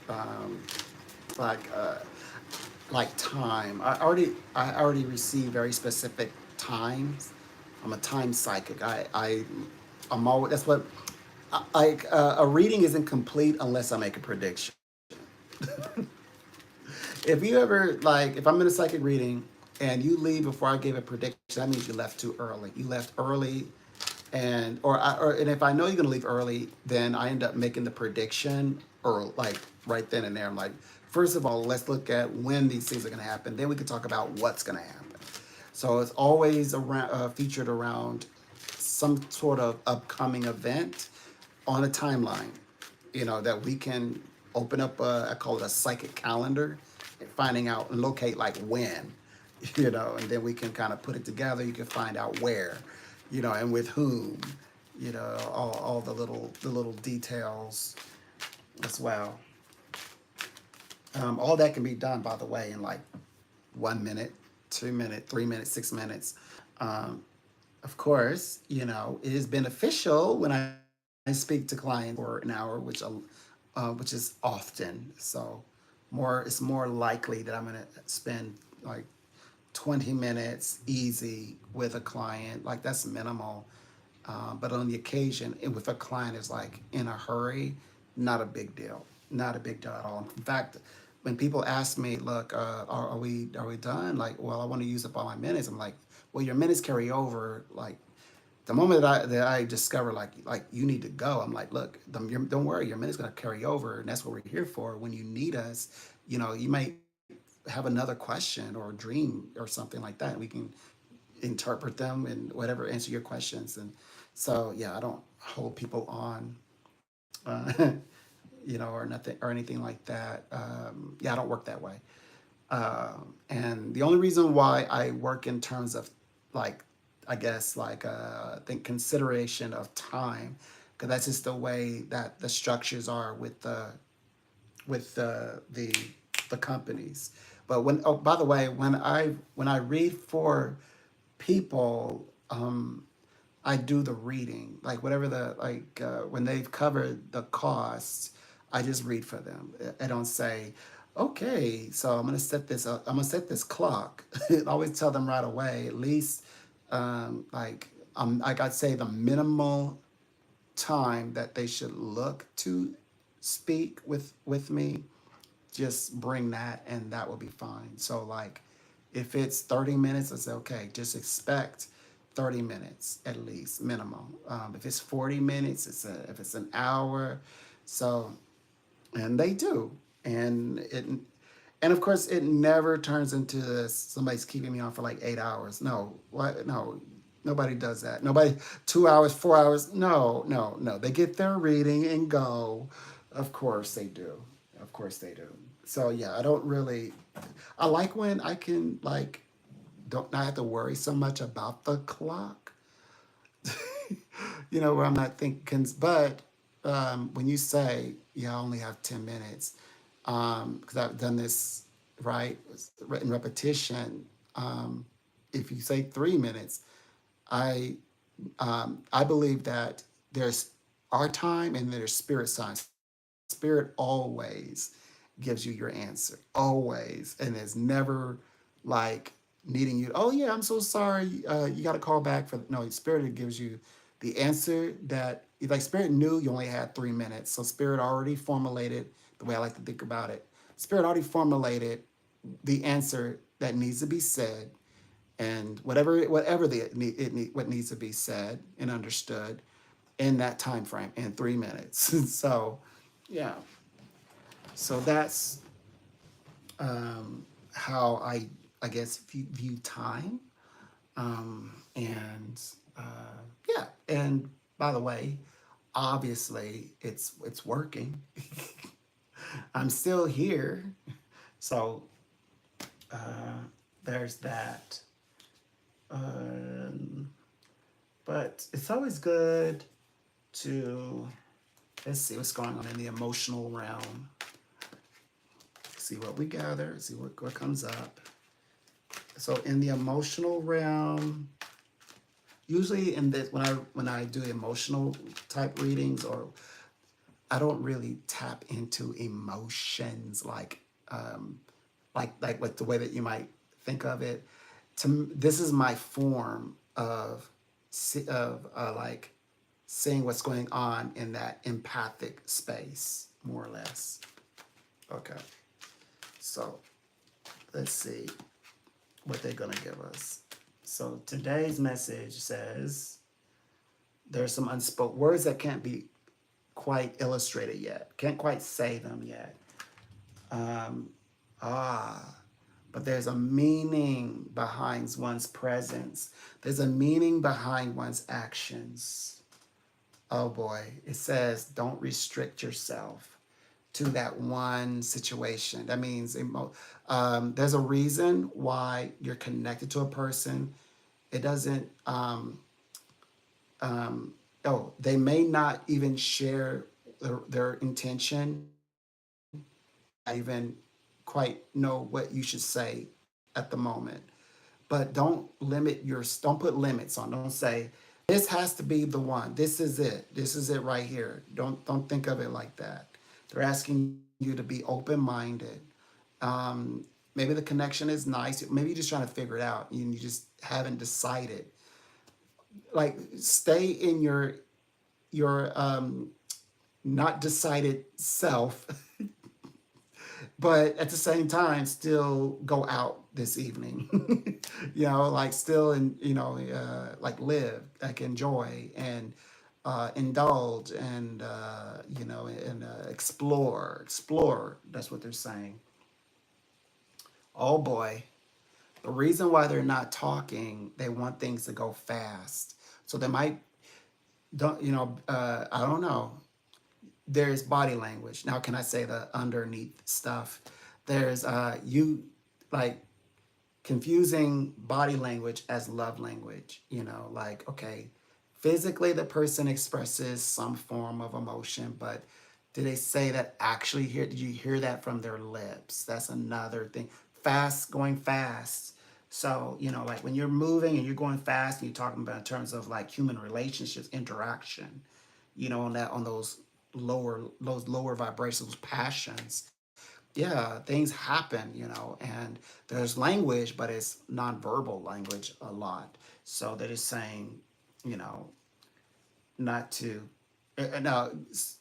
[SPEAKER 1] um, like uh, like time. I already received very specific times. I'm a time psychic. I'm always, that's what, like a reading isn't complete unless I make a prediction. If you ever, like, if I'm in a psychic reading and you leave before I gave a prediction, that means you left too early. You left early, and if I know you're gonna leave early, then I end up making the prediction, or like right then and there. I'm like, first of all, let's look at when these things are gonna happen. Then we can talk about what's gonna happen. So it's always around, featured around some sort of upcoming event on a timeline. That we can open up. I call it a psychic calendar, and finding out and locate like when. And then we can kind of put it together. You can find out where, and with whom, all the little details as well. All that can be done, by the way, in like 1 minute, 2 minutes, 3 minutes, 6 minutes. Um, of course, it is beneficial when I speak to clients for an hour, which is often. So it's more likely that I'm gonna spend like 20 minutes easy with a client. Like that's minimal. But on the occasion, with a client is like in a hurry, not a big deal. Not a big deal at all. In fact, when people ask me, look, are we done? Like, well, I want to use up all my minutes. I'm like, well, your minutes carry over. Like the moment that I discover like you need to go, I'm like, look, don't worry, your minute's gonna carry over, and that's what we're here for. When you need us, you might have another question or a dream or something like that. We can interpret them and whatever, answer your questions. And so yeah, I don't hold people on, or nothing or anything like that. Yeah, I don't work that way. And the only reason why I work in terms of like, I guess, like, I think consideration of time, because that's just the way that the structures are with the companies. But when, oh, by the way, when I read for people, I do the reading, like whatever the like when they've covered the costs, I just read for them. I don't say, okay, so I'm gonna set this up. I'm gonna set this clock. I always tell them right away, at least, like I'd say the minimal time that they should look to speak with me, just bring that and that will be fine. So like if it's 30 minutes, I say, okay, just expect 30 minutes at least minimum. If it's 40 minutes, if it's an hour. So, and they do. And of course it never turns into this, somebody's keeping me on for like 8 hours. No, what? No, nobody does that. Nobody, 2 hours, 4 hours. No, no, no. They get their reading and go. Of course they do. Of course they do. So yeah, I don't really, I like when I can like, don't not have to worry so much about the clock. Where I'm not thinking, but when you say, yeah, I only have 10 minutes, because I've done this, right, in repetition. If you say 3 minutes, I I believe that there's our time and there's spirit time. Spirit always gives you your answer, always, and is never like needing you. Oh yeah, I'm so sorry. You got to call back for no. Spirit gives you the answer that like Spirit knew you only had 3 minutes, so Spirit already formulated the way I like to think about it. Spirit already formulated the answer that needs to be said, and whatever what needs to be said and understood in that time frame in 3 minutes. So, yeah. So that's how I guess view time. And yeah. And by the way, obviously it's working. I'm still here. So uh, there's that. Um, but it's always good to, let's see what's going on in the emotional realm. See what we gather. See what comes up. So in the emotional realm, usually in this when I do emotional type readings, or I don't really tap into emotions like the way that you might think of it. This is my form of like seeing what's going on in that empathic space, more or less. Okay, so let's see what they're gonna give us. So today's message says there's some unspoken words that can't be quite illustrated yet. Can't quite say them yet. Um, ah, but there's a meaning behind one's presence. There's a meaning behind one's actions. Oh boy, it says don't restrict yourself to that one situation. That means there's a reason why you're connected to a person. It doesn't, oh, they may not even share their intention. May not even quite know what you should say at the moment. But don't put limits on. Don't say, this has to be the one. This is it. This is it right here. Don't think of it like that. They're asking you to be open-minded. Maybe the connection is nice. Maybe you're just trying to figure it out and you just haven't decided. Like stay in your not decided self, but at the same time still go out this evening. Like still like live, like enjoy and indulge and explore. That's what they're saying. Oh boy. The reason why they're not talking, they want things to go fast. So they might don't I don't know. There's body language. Now can I say the underneath stuff? There's you like confusing body language as love language. Like, okay, physically the person expresses some form of emotion, but do they say that actually here? Did you hear that from their lips? That's another thing. Fast, going fast. So, like when you're moving and you're going fast and you're talking about in terms of like human relationships, interaction, on those lower vibrations, passions, yeah, things happen, and there's language, but it's nonverbal language a lot. So they're just saying, you know, not to, now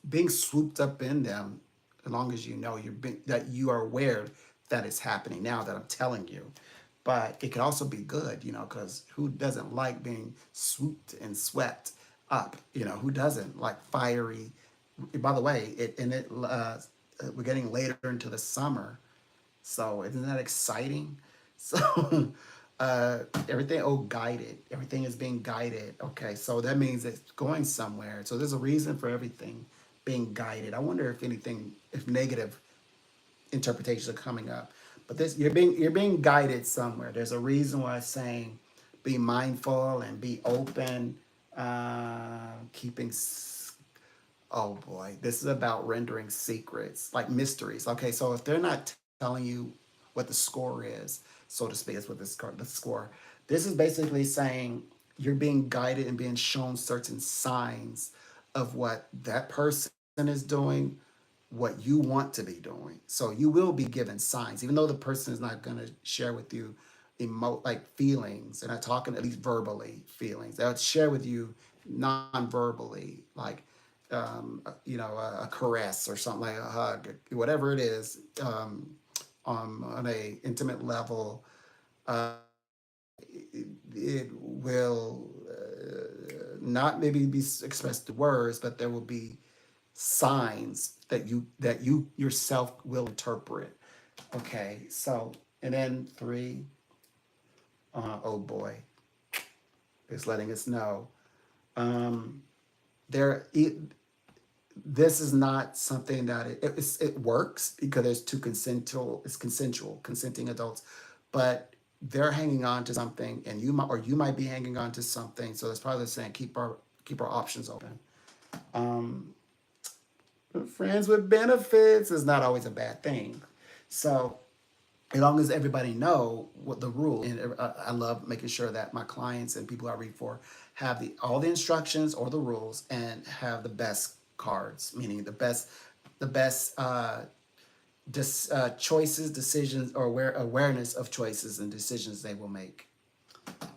[SPEAKER 1] being swooped up in them, as long as that you are aware that it's happening now that I'm telling you. But it could also be good, because who doesn't like being swooped and swept up? Who doesn't like fiery? By the way, we're getting later into the summer, so isn't that exciting? So everything, guided. Everything is being guided. Okay, so that means it's going somewhere. So there's a reason for everything being guided. I wonder if negative interpretations are coming up. But this, you're being guided somewhere. There's a reason why it's saying be mindful and be open, keeping oh boy, this is about rendering secrets, like mysteries. Okay, so if they're not telling you what the score is, so to speak, is what the score. This is basically saying you're being guided and being shown certain signs of what that person is doing, what you want to be doing. So you will be given signs, even though the person is not going to share with you like feelings. They're not talking, at least verbally, feelings. They'll share with you non-verbally, like a caress or something, like a hug, whatever it is, on a intimate level. It will not maybe be expressed through words, but there will be signs that you yourself will interpret. Okay, so and then three, oh boy, is letting us know. There, this is not something that it works because there's two consensual consenting adults, but they're hanging on to something, and you might be hanging on to something. So that's probably saying keep our options open. um Friends with benefits is not always a bad thing. So as long as everybody know what the rule, and I love making sure that my clients and people I read for have all the instructions or the rules and have the best cards, meaning the best choices, decisions, or awareness of choices and decisions they will make.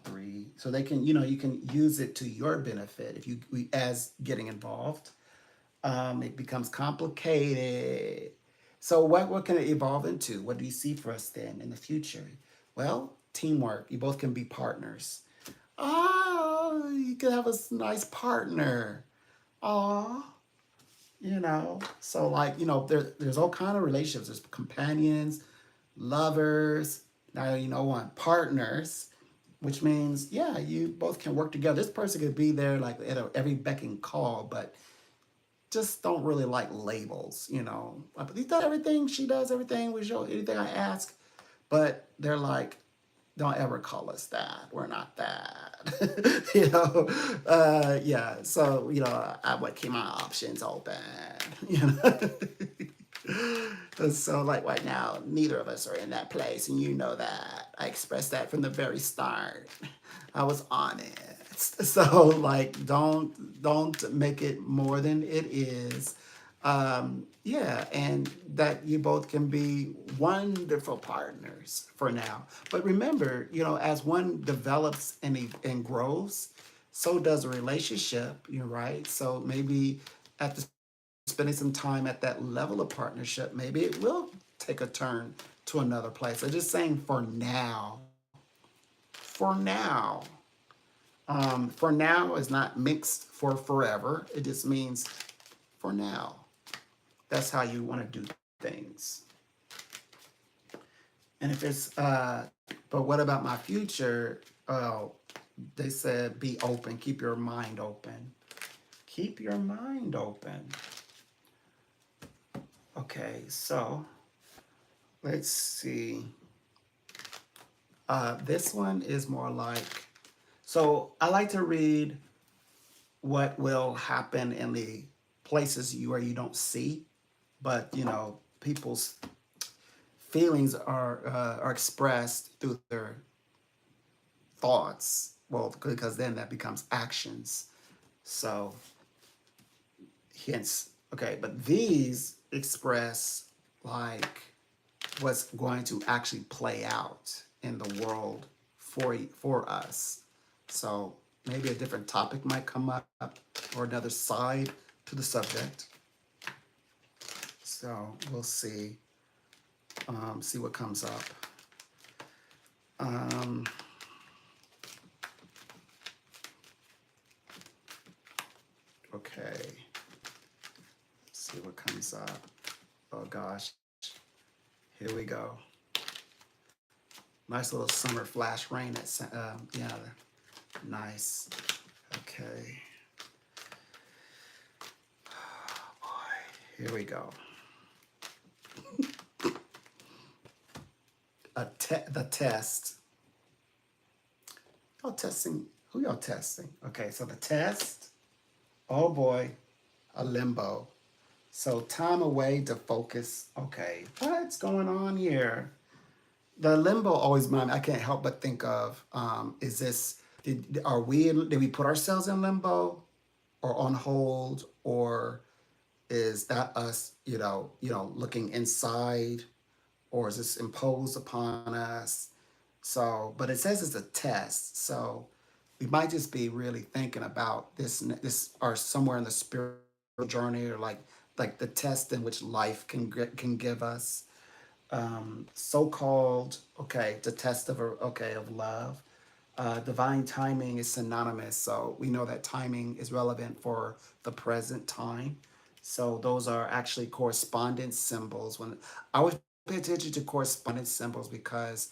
[SPEAKER 1] Three, so they can, you can use it to your benefit if as getting involved. It becomes complicated. So what can it evolve into? What do you see for us then in the future? Well, teamwork. You both can be partners. Oh, you could have a nice partner. Oh, so like, there's all kind of relationships. There's companions, lovers. Now one partners, which means yeah, you both can work together. This person could be there like at every beck and call, but just don't really like labels. Like, he does everything, she does everything, we show anything I ask, but they're like, don't ever call us that. We're not that. Yeah. So, I would keep my options open. You know. So like right now, neither of us are in that place, and you know that. I expressed that from the very start. I was honest. So like, don't make it more than it is. Yeah, and that you both can be wonderful partners for now. But remember, as one develops and grows, so does a relationship. You're right. So maybe after spending some time at that level of partnership, maybe it will take a turn to another place. I'm just saying for now. For now. For now is not mixed for forever. It just means for now. That's how you want to do things. And if it's, but what about my future? Oh, they said be open, keep your mind open. Keep your mind open. Okay, so let's see. This one is more like, so I like to read what will happen in the places where you don't see, but people's feelings are expressed through their thoughts. Well, because then that becomes actions. So hence, okay, but these express like what's going to actually play out in the world for us. So maybe a different topic might come up or another side to the subject. So we'll see what comes up. Um, okay, see what comes up. Oh gosh, here we go. Nice little summer flash rain at yeah, nice. Okay. Oh boy, here we go. The test. Y'all testing? Who y'all testing? Okay, so the test. Oh boy, a limbo. So time away to focus. Okay, what's going on here? The limbo always mind. I can't help but think of: is this? Did we put ourselves in limbo, or on hold, or is that us? Looking inside, or is this imposed upon us? So, but it says it's a test. So we might just be really thinking about this, or somewhere in the spiritual journey, or like the test in which life can give us. So-called, okay, the test of love. Divine timing is synonymous, so we know that timing is relevant for the present time. So those are actually correspondence symbols. When I always pay attention to correspondence symbols, because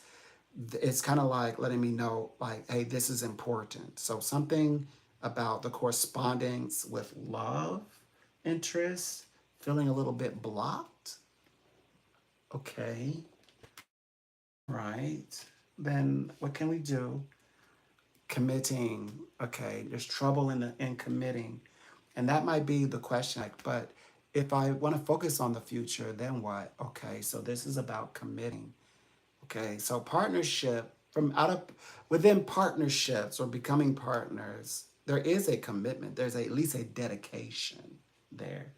[SPEAKER 1] it's kind of like letting me know, like, hey, this is important. So something about the correspondence with love interest, feeling a little bit blocked. Okay, right. Then what can we do? Committing. Okay, there's trouble in committing, and that might be the question. Like, but if I want to focus on the future, then what? Okay, so this is about committing. Okay, so partnership from out of within partnerships or becoming partners, there is a commitment. There's at least a dedication there.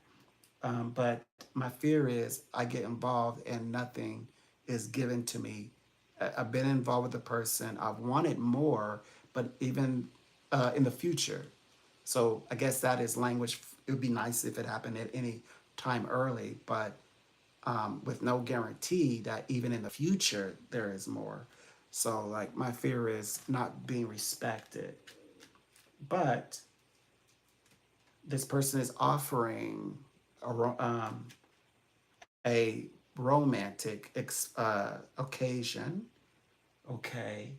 [SPEAKER 1] But my fear is I get involved and nothing is given to me. I've been involved with the person. I've wanted more, but even in the future. So I guess that is language. It would be nice if it happened at any time early, but with no guarantee that even in the future there is more. So like my fear is not being respected. But this person is offering a romantic occasion, okay,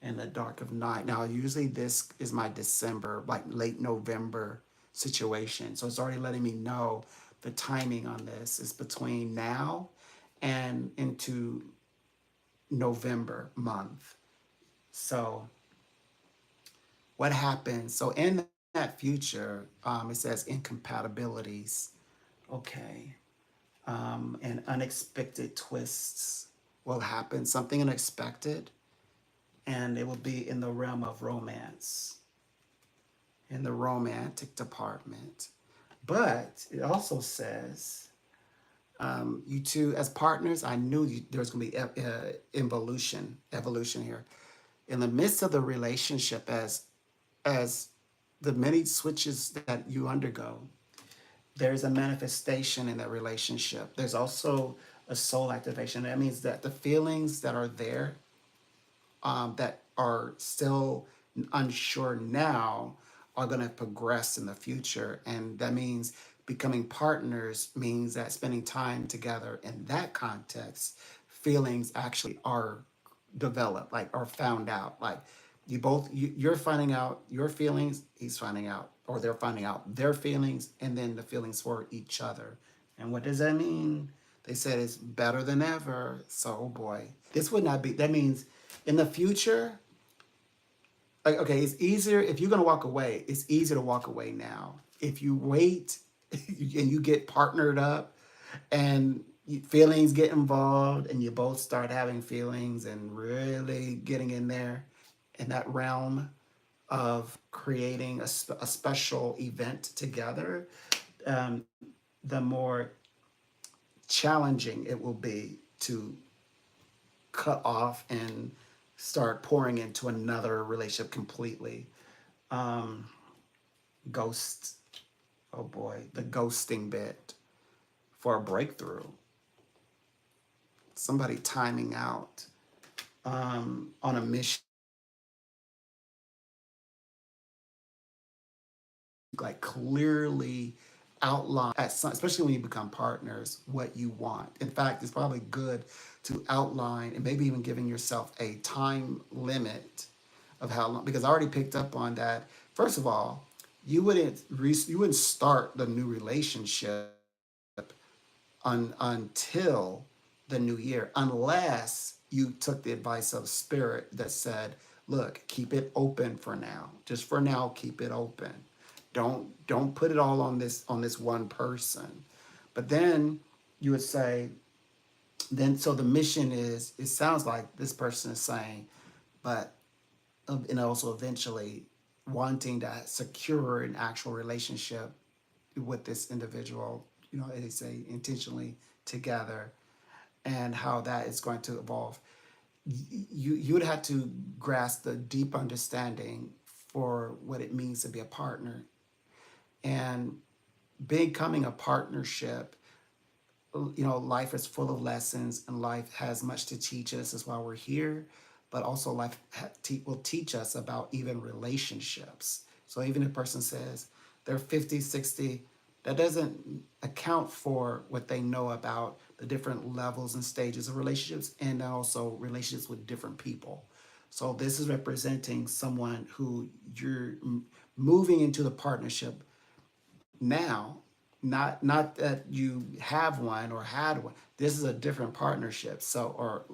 [SPEAKER 1] in the dark of night. Now, usually this is my December, like late November situation. So it's already letting me know the timing on this is between now and into November month. So what happens? So in that future, it says incompatibilities. Okay. And unexpected twists will happen, something unexpected, and it will be in the realm of romance, in the romantic department. But it also says, you two as partners, I knew there was going to be evolution here. In the midst of the relationship, as the many switches that you undergo, there's a manifestation in that relationship. There's also a soul activation. That means that the feelings that are there, that are still unsure now, are going to progress in the future. And that means becoming partners means that spending time together in that context, feelings actually are developed, like are found out. Like you're finding out your feelings, he's finding out, or they're finding out their feelings, and then the feelings for each other. And what does that mean? They said it's better than ever. So, oh boy, this would not be, that means In the future, like, okay, it's easier if you're going to walk away. It's easier to walk away now. If you wait and you get partnered up and feelings get involved and you both start having feelings and really getting in there in that realm of creating a special event together, um, the more challenging it will be to cut off and start pouring into another relationship completely. Um, ghost, oh boy, the ghosting bit for a breakthrough. Somebody timing out on a mission, like clearly outline at some, especially when you become partners, what you want. In fact, it's probably good to outline and maybe even giving yourself a time limit of how long, because I already picked up on that. First of all, you wouldn't start the new relationship until the new year, unless you took the advice of spirit that said, look, keep it open for now. Just for now, keep it open. Don't put it all on this one person. But then you would say, then so the mission is, it sounds like this person is saying, but and also eventually wanting to secure an actual relationship with this individual, they say intentionally together, and how that is going to evolve. You would have to grasp the deep understanding for what it means to be a partner, and becoming a partnership. Life is full of lessons and life has much to teach us. That's why we're here. But also life will teach us about even relationships. So even if a person says they're 50, 60, that doesn't account for what they know about the different levels and stages of relationships, and also relationships with different people. So this is representing someone who you're moving into the partnership now, not that you have one or had one. This is a different partnership, so, or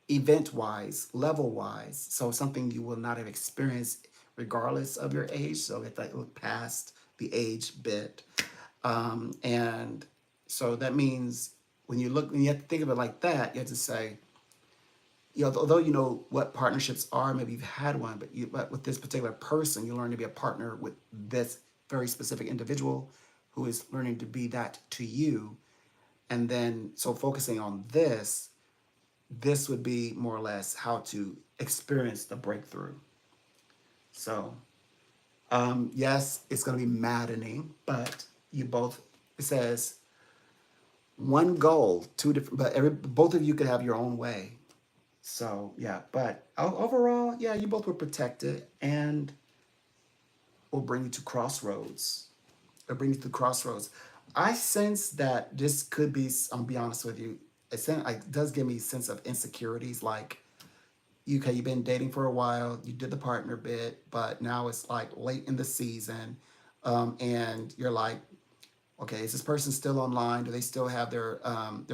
[SPEAKER 1] event wise, level wise, so something you will not have experienced regardless of your age. So if I look past the age bit, and so that means when you have to think of it like that, you have to say, although you know what partnerships are, maybe you've had one, but with this particular person, you learn to be a partner with this very specific individual who is learning to be that to you. And then, so focusing on this would be more or less how to experience the breakthrough. So, yes, it's going to be maddening, but you both, it says one goal, two different, but both of you could have your own way. So yeah, but overall, yeah, you both were protected, and will bring you to crossroads. It'll bring you to crossroads. I sense that this could be. I'll be honest with you. It does give me a sense of insecurities. Like, you've been dating for a while, you did the partner bit, but now it's like late in the season, and you're like, okay, is this person still online? Do they still have their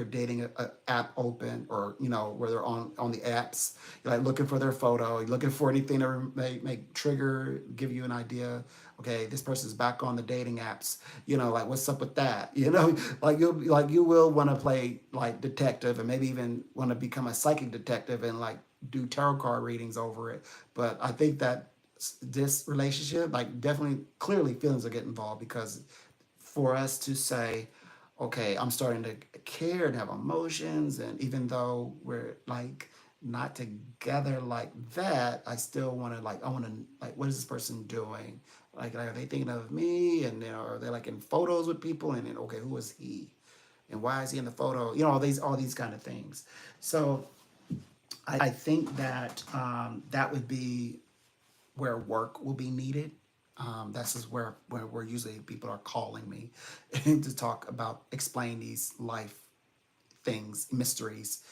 [SPEAKER 1] dating app open, or where they're on the apps? You're like looking for their photo. You're looking for anything that may trigger, give you an idea. Okay, this person's back on the dating apps. Like, what's up with that? You will want to play like detective, and maybe even want to become a psychic detective and like do tarot card readings over it. But I think that this relationship, like, definitely, clearly feelings will get involved, because for us to say, okay, I'm starting to care and have emotions, and even though we're like not together like that, I still want to, like, I want to, like, what is this person doing? Like, are they thinking of me? And are they like in photos with people? And then, okay, who is he? And why is he in the photo? All these kind of things. So I think that that would be where work will be needed. This is where usually people are calling me to talk about, explain these life things, mysteries.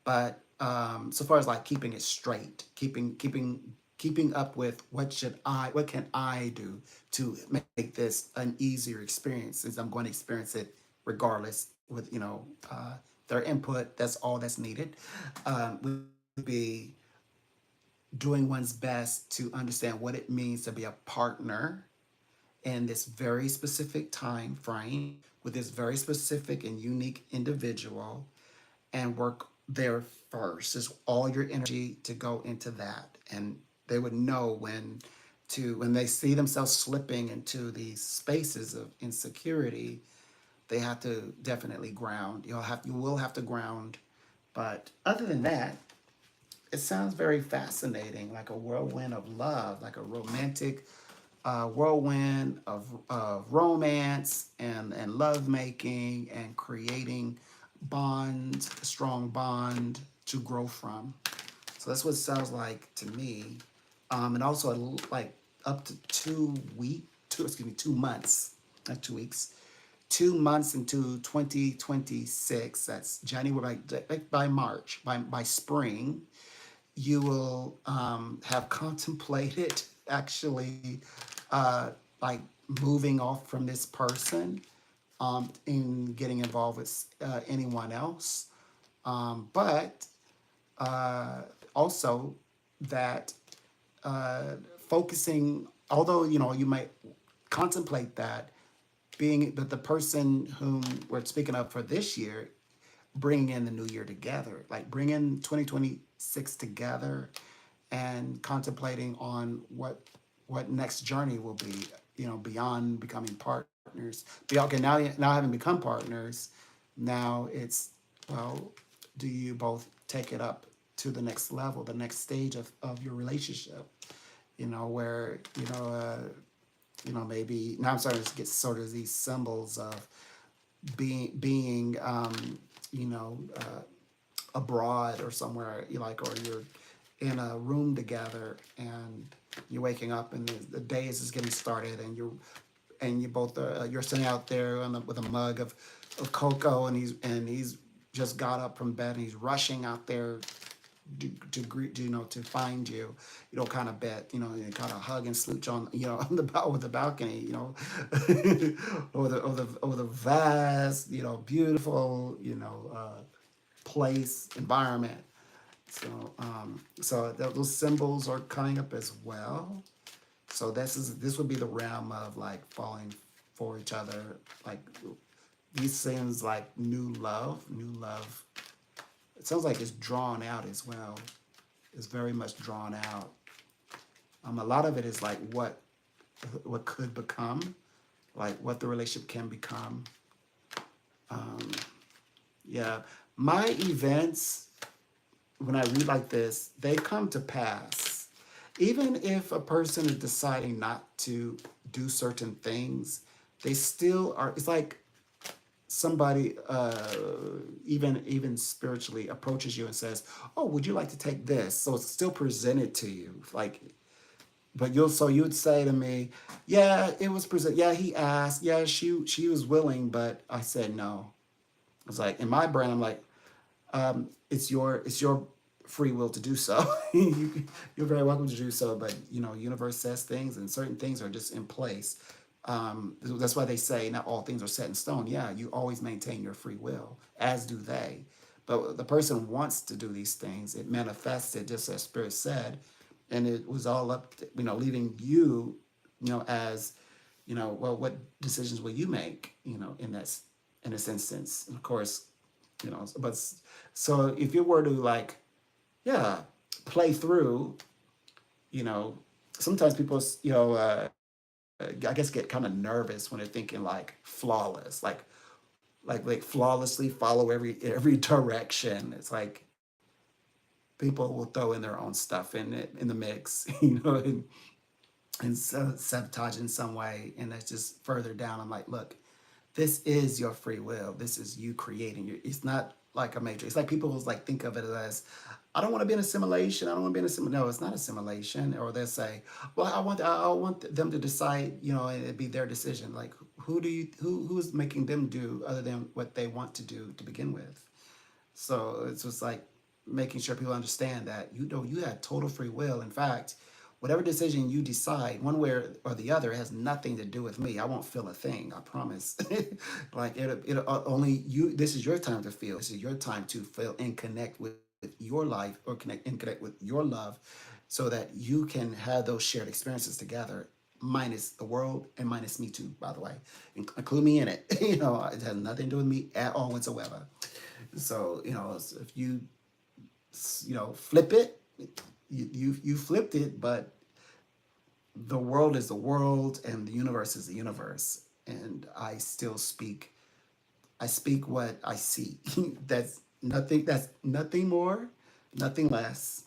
[SPEAKER 1] But so far as like keeping it straight, keeping up with what can I do to make this an easier experience, since I'm going to experience it regardless with their input. That's all that's needed. With be doing one's best to understand what it means to be a partner in this very specific time frame with this very specific and unique individual, and work there first. Is all your energy to go into that, and they would know when they see themselves slipping into these spaces of insecurity, they have to definitely ground. You will have to ground. But other than that, it sounds very fascinating, like a whirlwind of love, like a romantic whirlwind of romance and love making and creating bonds, a strong bond to grow from. So that's what it sounds like to me. And also like up to 2 months, not 2 weeks, 2 months into 2026. That's January, by March, by spring, you will have contemplated actually like moving off from this person in getting involved with anyone else. But also that focusing, although you might contemplate that, being that the person whom we're speaking of for this year, bringing in the new year together, like bringing 2026 together and contemplating on what next journey will be, beyond becoming partners. Okay, now having become partners, now it's, well, do you both take it up to the next level, the next stage of your relationship? Where maybe now I'm starting to get sort of these symbols of being you know abroad or somewhere, or you're in a room together and you're waking up and the day is just getting started, and you both you're sitting out there with a mug of cocoa, and he's just got up from bed and he's rushing out there to greet, to find you, kind of bet, you kind of hug and slooch on, on over the balcony, over the vast, beautiful, place, environment. So those symbols are coming up as well. So this would be the realm of like falling for each other, like these things, like new love, it sounds like it's drawn out as well. It's very much drawn out. A lot of it is like what could become, like what the relationship can become. Um, yeah, my events, when I read like this, they come to pass. Even if a person is deciding not to do certain things, they still are. It's like somebody, even spiritually, approaches you and says, "Oh, would you like to take this?" So it's still presented to you, like. But you would say to me, "Yeah, it was present. Yeah, he asked. Yeah, she was willing, but I said no." It's like in my brain, I'm like, it's your free will to do so. You're very welcome to do so, but universe says things, and certain things are just in place. That's why they say not all things are set in stone. Yeah, you always maintain your free will, as do they. But the person wants to do these things. It manifested just as Spirit said, and it was all up, to, leaving you, as, well, what decisions will you make, in this instance? And of course, but so if you were to like, yeah, play through, you know, sometimes people, I guess get kind of nervous when they're thinking like flawless, like flawlessly follow every direction. It's like people will throw in their own stuff in the mix, and sabotage in some way, and that's just further down. I'm like, look, this is your free will. This is you creating. It's not like a matrix. It's like people will like think of it as, I don't want to be in a simulation. I don't want to be in a simulation. No, it's not a simulation. Or they'll say, well, I want them to decide, and it be their decision. Like, who's making them do other than what they want to do to begin with? So it's just like making sure people understand that you have total free will. In fact, whatever decision you decide, one way or the other, has nothing to do with me. I won't feel a thing. I promise. Like it only you. This is your time to feel. This is your time to feel and connect with with your life or connect with your love so that you can have those shared experiences together, minus the world and minus me too, by the way. Include me in it. It has nothing to do with me at all whatsoever. So, if flip it, you flipped it, but the world is the world and the universe is the universe. And I speak what I see. That's nothing more, nothing less.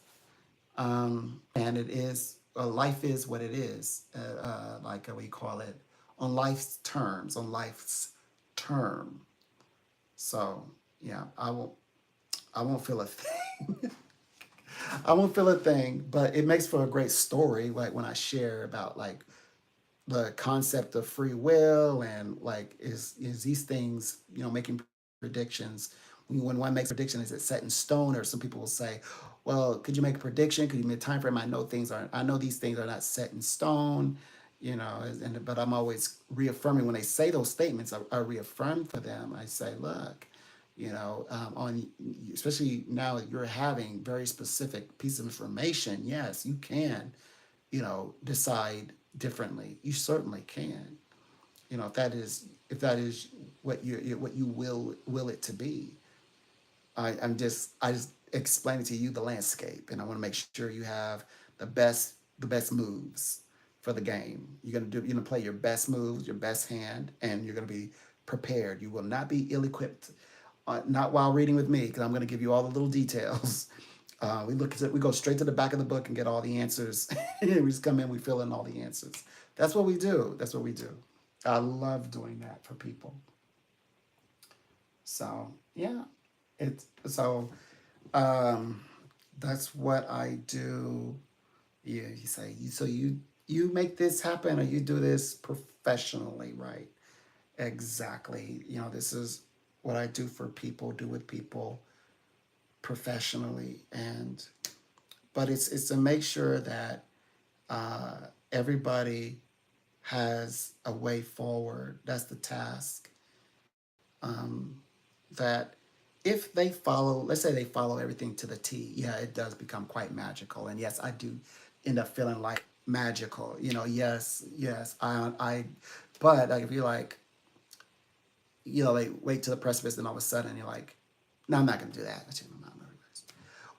[SPEAKER 1] And it is, life is what it is, like we call it, on life's term. So yeah, I won't feel a thing. I won't feel a thing, but it makes for a great story. Like when I share about like the concept of free will and like is these things, making predictions. When one makes a prediction, is it set in stone? Or some people will say, well, could you make a prediction? Could you make a time frame? I know these things are not set in stone, but I'm always reaffirming when they say those statements. I reaffirm for them. I say, look, on especially now that you're having very specific piece of information, yes, you can, decide differently. You certainly can. If that is what you will it to be. I just explaining to you the landscape, and I want to make sure you have the best moves for the game. You're gonna play your best moves, your best hand, and you're gonna be prepared. You will not be ill-equipped. Not while reading with me, because I'm gonna give you all the little details. We go straight to the back of the book and get all the answers. We just come in, we fill in all the answers. That's what we do. That's what we do. I love doing that for people. So yeah, so um, that's what I do. Yeah, you say you make this happen, or you do this professionally, right? Exactly. This is what I do for people, do with people professionally, and but it's to make sure that uh, everybody has a way forward. That's the task. Um, that if they follow, let's say they follow everything to the T, yeah, it does become quite magical. And yes, I do end up feeling like magical. Yes, yes, but like if you're like, like wait to the precipice, and all of a sudden you're like, no, I'm not gonna do that.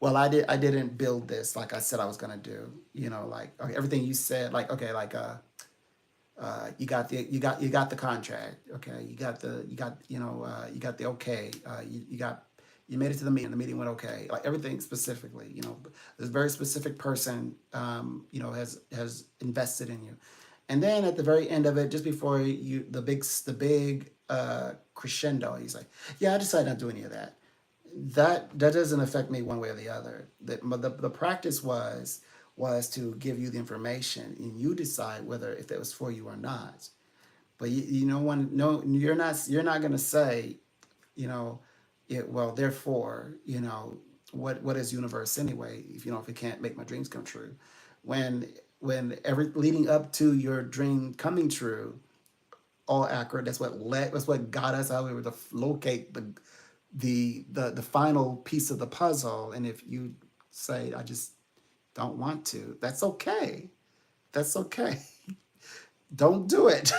[SPEAKER 1] Well, I didn't build this like I said I was gonna do. Like okay, everything you said, like okay, like you got the contract. Okay, you got the okay. You made it to the meeting. The meeting went okay. Like everything specifically. This very specific person, has invested in you, and then at the very end of it, just before the big crescendo, he's like, yeah, I decided not to do any of that. That doesn't affect me one way or the other. The practice was to give you the information, and you decide whether if it was for you or not. But no, you're not going to say, you know well, therefore, what is universe anyway, if it can't make my dreams come true, when every leading up to your dream coming true, all accurate. That's what got us. How we were to locate the final piece of the puzzle. And if you say, I just don't want to, that's okay. That's okay. Don't do it.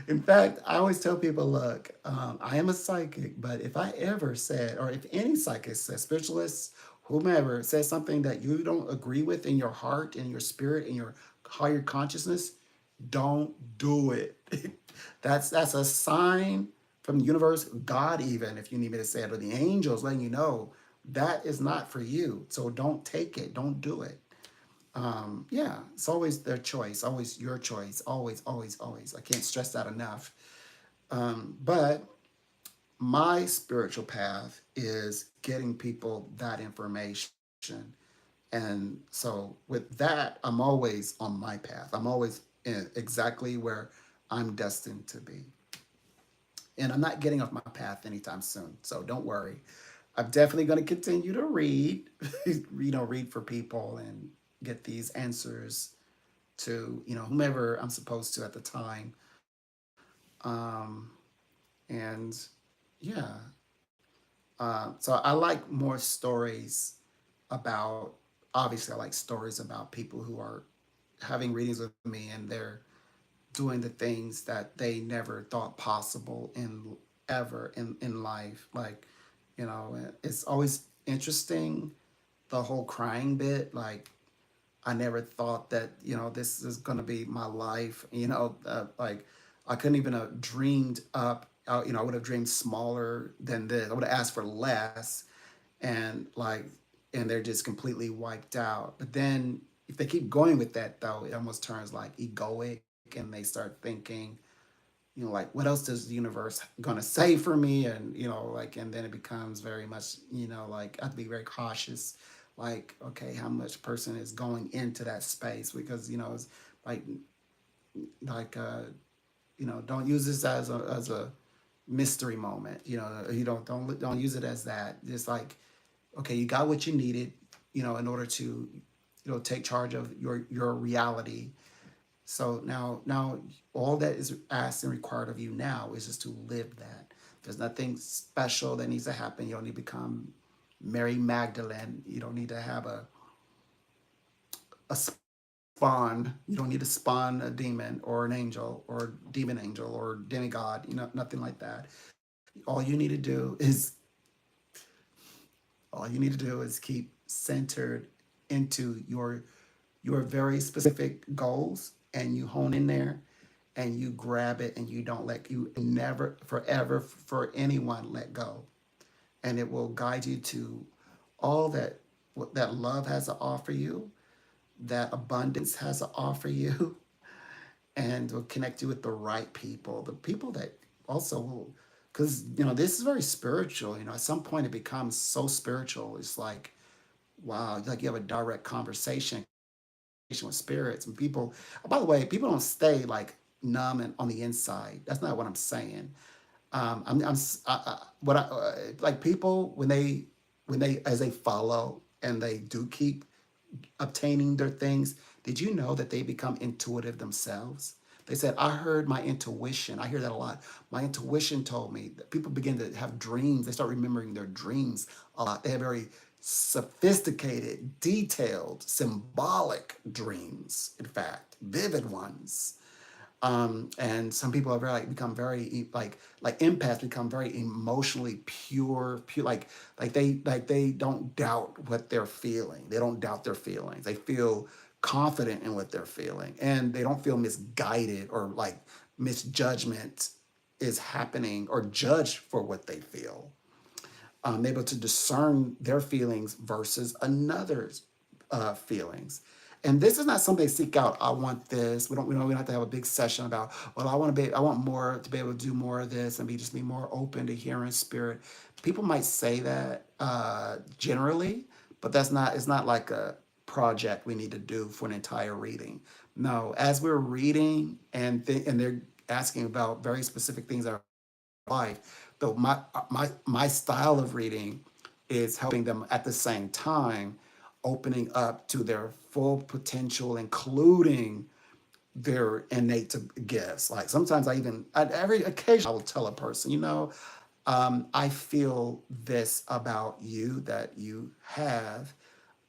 [SPEAKER 1] In fact, I always tell people, look, I am a psychic, but if I ever said, or if any psychic says, spiritualists, whomever says something that you don't agree with in your heart, in your spirit, in your higher consciousness, don't do it. That's a sign from the universe, God, even if you need me to say it, or the angels letting you know that is not for you. So don't take it. Don't do it. Yeah, it's always their choice, always your choice, always, always, always. I can't stress that enough. But my spiritual path is getting people that information. And so with that, I'm always on my path. I'm always in exactly where I'm destined to be. And I'm not getting off my path anytime soon. So don't worry. I'm definitely going to continue to read, read for people and get these answers to, whomever I'm supposed to at the time. Um, and yeah, So I like more stories about, obviously, I like stories about people who are having readings with me and they're doing the things that they never thought possible in ever in life. Like, it's always interesting, the whole crying bit. Like, I never thought that, this is going to be my life. Like, I couldn't even have dreamed up, I would have dreamed smaller than this. I would have asked for less, and like, and they're just completely wiped out. But then if they keep going with that, though, it almost turns like egoic, and they start thinking, like, what else does the universe gonna say for me? And like, and then it becomes very much, like, I have to be very cautious. Like, okay, how much person is going into that space, because it's like like don't use this as a mystery moment. Don't use it as that. Just like, okay, you got what you needed, in order to take charge of your reality. So now all that is asked and required of you now is just to live that. There's nothing special that needs to happen. You don't need to become Mary Magdalene. You don't need to have a spawn. You don't need to spawn a demon or an angel or demon angel or demigod. Nothing like that. All you need to do is keep centered into your very specific goals, and you hone in there, and you grab it, and you never forever for anyone let go. And it will guide you to all that love has to offer you, that abundance has to offer you, and will connect you with the right people, the people that also will, because this is very spiritual. At some point it becomes so spiritual. It's like, wow, like you have a direct conversation with spirits and people. By the way, people don't stay like numb and on the inside. That's not what I'm saying. I'm what I like people when they as they follow and they do keep obtaining their things. Did you know that they become intuitive themselves? They said, I heard my intuition. I hear that a lot. My intuition told me that people begin to have dreams. They start remembering their dreams a lot. They have very sophisticated, detailed, symbolic dreams, in fact, vivid ones. And some people are very become very like empaths become very emotionally pure, like they don't doubt what they're feeling. They don't doubt their feelings. They feel confident in what they're feeling, and they don't feel misguided or like misjudgment is happening or judged for what they feel. Able to discern their feelings versus another's feelings. And this is not something they seek out. I want this. We don't have to have a big session about, well, I want more to be able to do more of this and be more open to hearing spirit. People might say that generally, but it's not like a project we need to do for an entire reading. No, as we're reading and they're asking about very specific things that life. Though my style of reading is helping them at the same time opening up to their full potential, including their innate gifts. Like sometimes every occasion I will tell a person, I feel this about you, that you have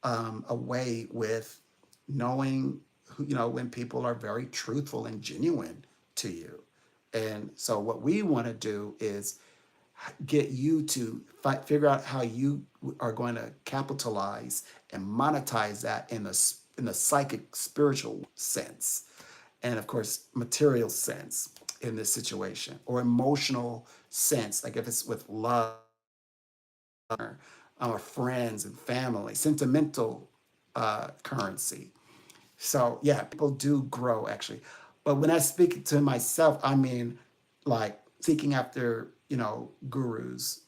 [SPEAKER 1] a way with knowing when people are very truthful and genuine to you. And so what we want to do is get you to figure out how you are going to capitalize and monetize that in the psychic spiritual sense, and of course material sense in this situation, or emotional sense, like if it's with love, our friends and family, sentimental currency. So yeah, people do grow actually. But when I speak to myself, I mean like seeking after, gurus,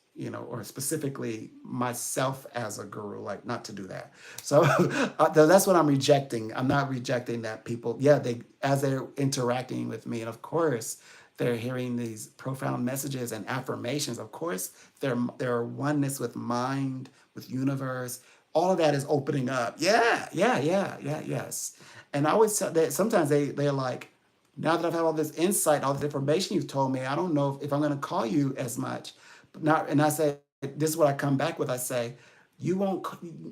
[SPEAKER 1] or specifically myself as a guru, like not to do that. So that's what I'm rejecting. I'm not rejecting that people, yeah, as they're interacting with me, and of course they're hearing these profound messages and affirmations. Of course, they're oneness with mind, with universe. All of that is opening up. Yeah, yeah, yeah, yeah, yes. And I always tell that sometimes they're like, now that I've had all this insight, all this information you've told me, I don't know if I'm going to call you as much. But not, and I say, this is what I come back with. I say, you won't,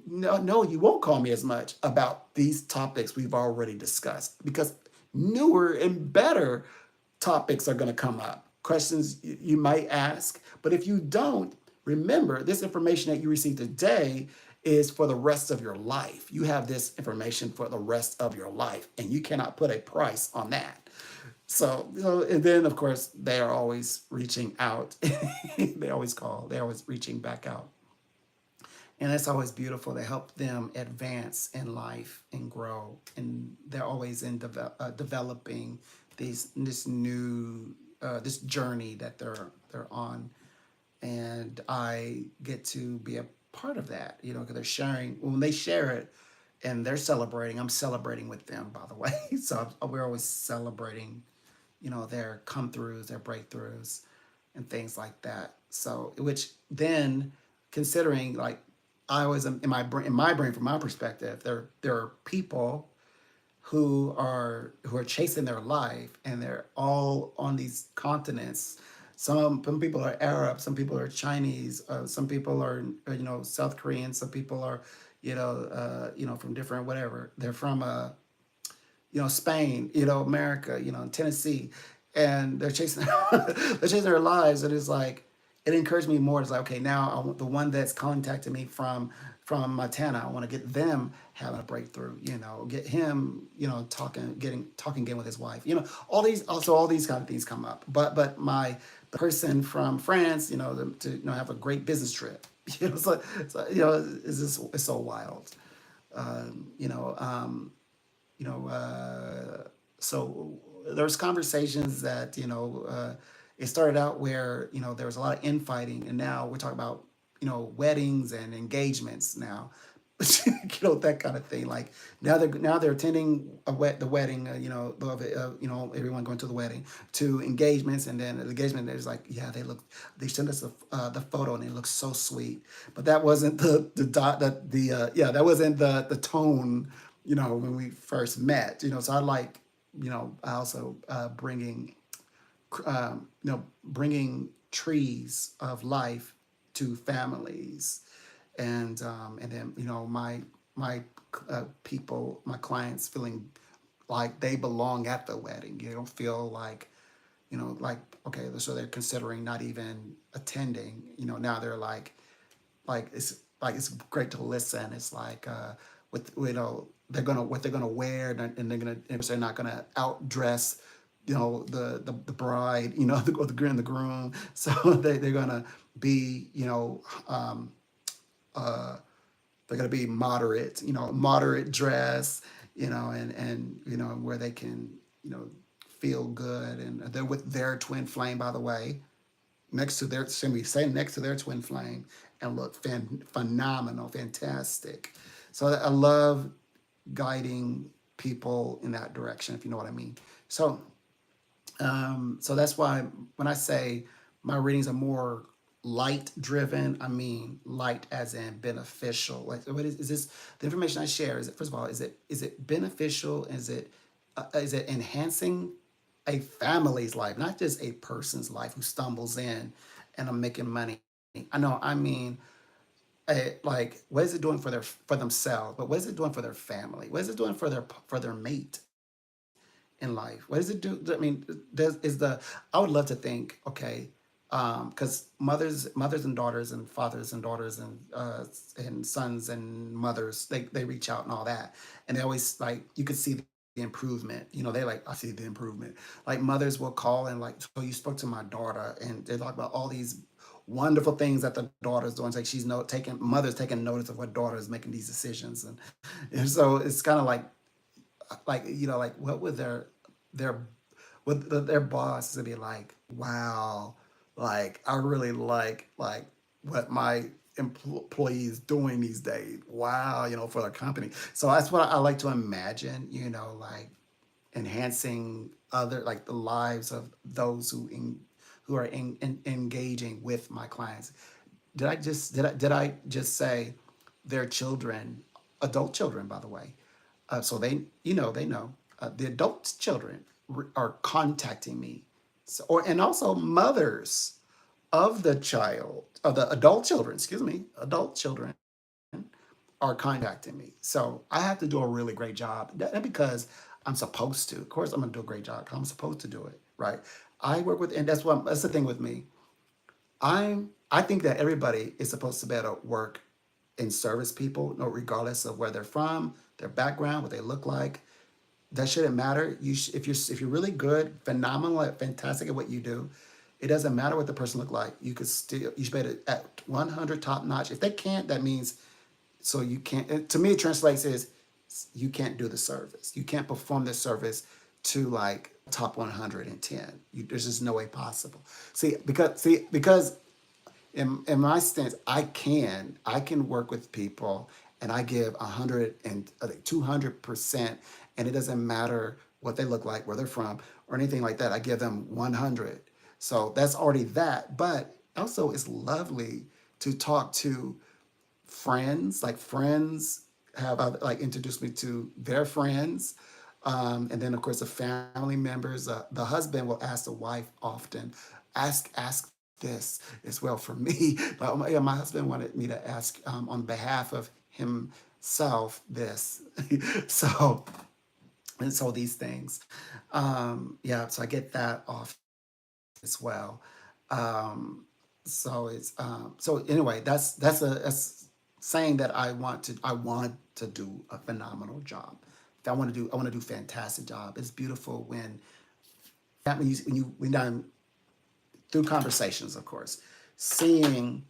[SPEAKER 1] no, no, you won't call me as much about these topics we've already discussed, because newer and better topics are going to come up. Questions you might ask, but if you don't, remember this information that you received today is for the rest of your life. You have this information for the rest of your life, and you cannot put a price on that. So, and then of course they are always reaching out. They always call. They're always reaching back out, and it's always beautiful to help them advance in life and grow. And they're always in developing this new this journey that they're on, and I get to be a part of that. Because they're sharing when they share it and they're celebrating. I'm celebrating with them, by the way. So we're always celebrating, their come throughs, their breakthroughs, and things like that. So, which then, considering like I always in my brain from my perspective, there are people who are chasing their life, and they're all on these continents. Some people are Arab, some people are Chinese, some people are South Korean, some people are from different whatever. They're from Spain, America, Tennessee, and they're chasing they're chasing their lives, and it's like it encouraged me more. It's like, okay, now I want the one that's contacting me from Montana. I want to get them having a breakthrough, get him, talking again with his wife, all these kind of things come up. But the person from France, to have a great business trip, it's so wild, you know. So there's conversations that it started out where there was a lot of infighting, and now we're talking about weddings and engagements now. That kind of thing. Like now they're attending the wedding, everyone going to the wedding, to engagements, and then the engagement there's like, yeah, they sent us the photo and it looks so sweet, but that wasn't that wasn't the tone when we first met. So I like, I also bringing trees of life to families, and then my people, my clients, feeling like they belong at the wedding. You don't feel like like, okay, so they're considering not even attending. Now they're it's great to listen. It's like with they're gonna what they're gonna wear, and they're not gonna outdress the bride, the groom. So they're gonna be they're gonna be moderate, moderate dress, and where they can feel good, and they're with their twin flame, by the way, next to their should we say next to their twin flame, and look phenomenal, fantastic. So I love guiding people in that direction, if you know what I mean. So so that's why when I say my readings are more light driven, I mean light as in beneficial. Like, what is this? The information I share, is it, first of all, is it beneficial? Is it enhancing a family's life, not just a person's life who stumbles in and I'm making money? I know. I mean, like, what is it doing for themselves? But what is it doing for their family? What is it doing for their mate in life? What does it do? I mean, I would love to think, okay, because mothers and daughters, and fathers and daughters, and sons and mothers, they reach out and all that, and they always, like, you could see the improvement. They like, I see the improvement. Like, mothers will call and like, so you spoke to my daughter, and they talk about all these wonderful things that the daughter's doing. It's like she's taking mother's taking notice of what daughter is making these decisions, and so it's kind of like like, what would their their boss to be like, wow, like, I really like what my employee is doing these days, wow, for their company. So that's what I like to imagine, like enhancing other, like, the lives of those who are engaging with my clients. Did I just say their children, adult children, by the way? So they know, the adult children are contacting me. So, and also mothers of the child, of the adult children, excuse me, adult children are contacting me. So I have to do a really great job. And because I'm supposed to. Of course, I'm gonna do a great job. I'm supposed to do it, right? I work with, and that's the thing with me. I think that everybody is supposed to be able to work and service people, no, regardless of where they're from, their background, what they look like. That shouldn't matter. If you're really good, phenomenal, fantastic at what you do, it doesn't matter what the person look like. You should be able to, at 100 top notch. If they can't, that means so you can't. To me, it translates as you can't do the service. You can't perform the service to like top 110. There's just no way possible. Because in my stance, I can work with people and I give 100 and I think 200%, and it doesn't matter what they look like, where they're from, or anything like that. I give them 100. So that's already that. But also, it's lovely to talk to friends, like friends have like introduced me to their friends, and then of course the family members. The husband will ask the wife often, ask this as well for me. But yeah, my husband wanted me to ask on behalf of himself this. So and so these things, yeah. So I get that often as well. So anyway, that's saying that I want to do a phenomenal job. If I want to do fantastic job. It's beautiful when I'm through conversations, of course, seeing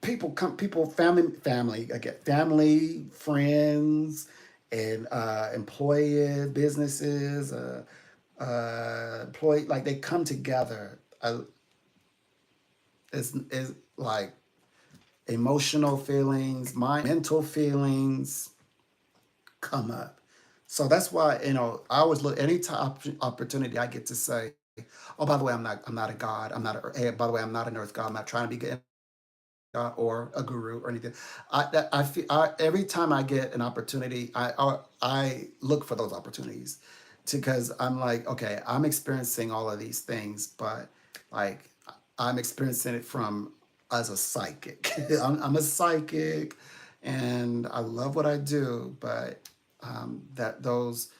[SPEAKER 1] family again, family, friends, and employees, businesses, employee, like they come together. Is like emotional feelings, my mental feelings come up. So that's why I always look any opportunity I get to say, oh, by the way, I'm not a god. I'm not a, hey, by the way, I'm not an earth god. I'm not trying to be good or a guru or anything. I feel every time I get an opportunity, I look for those opportunities, because I'm like, okay, I'm experiencing all of these things, but like I'm experiencing it from as a psychic. I'm a psychic, and I love what I do, but that those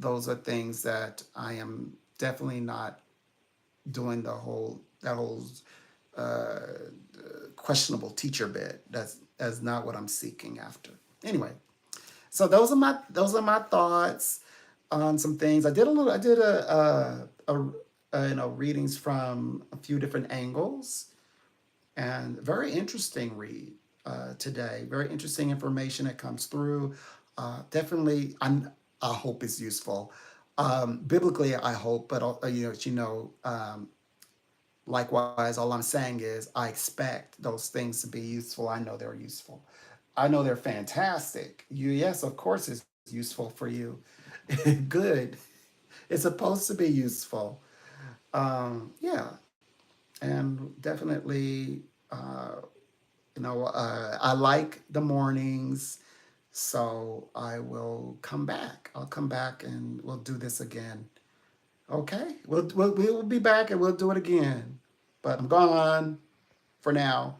[SPEAKER 1] are things that I am definitely not doing that whole uh, questionable teacher bit. That's not what I'm seeking after. Anyway, so those are my thoughts on some things. I did readings from a few different angles, and very interesting read today. Very interesting information that comes through. Definitely, I hope it's useful. Biblically, I hope, but likewise, all I'm saying is I expect those things to be useful. I know they're useful. I know they're fantastic. Yes, of course, it's useful for you. Good. It's supposed to be useful. Yeah, and definitely, I like the mornings, so I will come back. I'll come back and we'll do this again. Okay, we'll be back and we'll do it again. But I'm gone for now.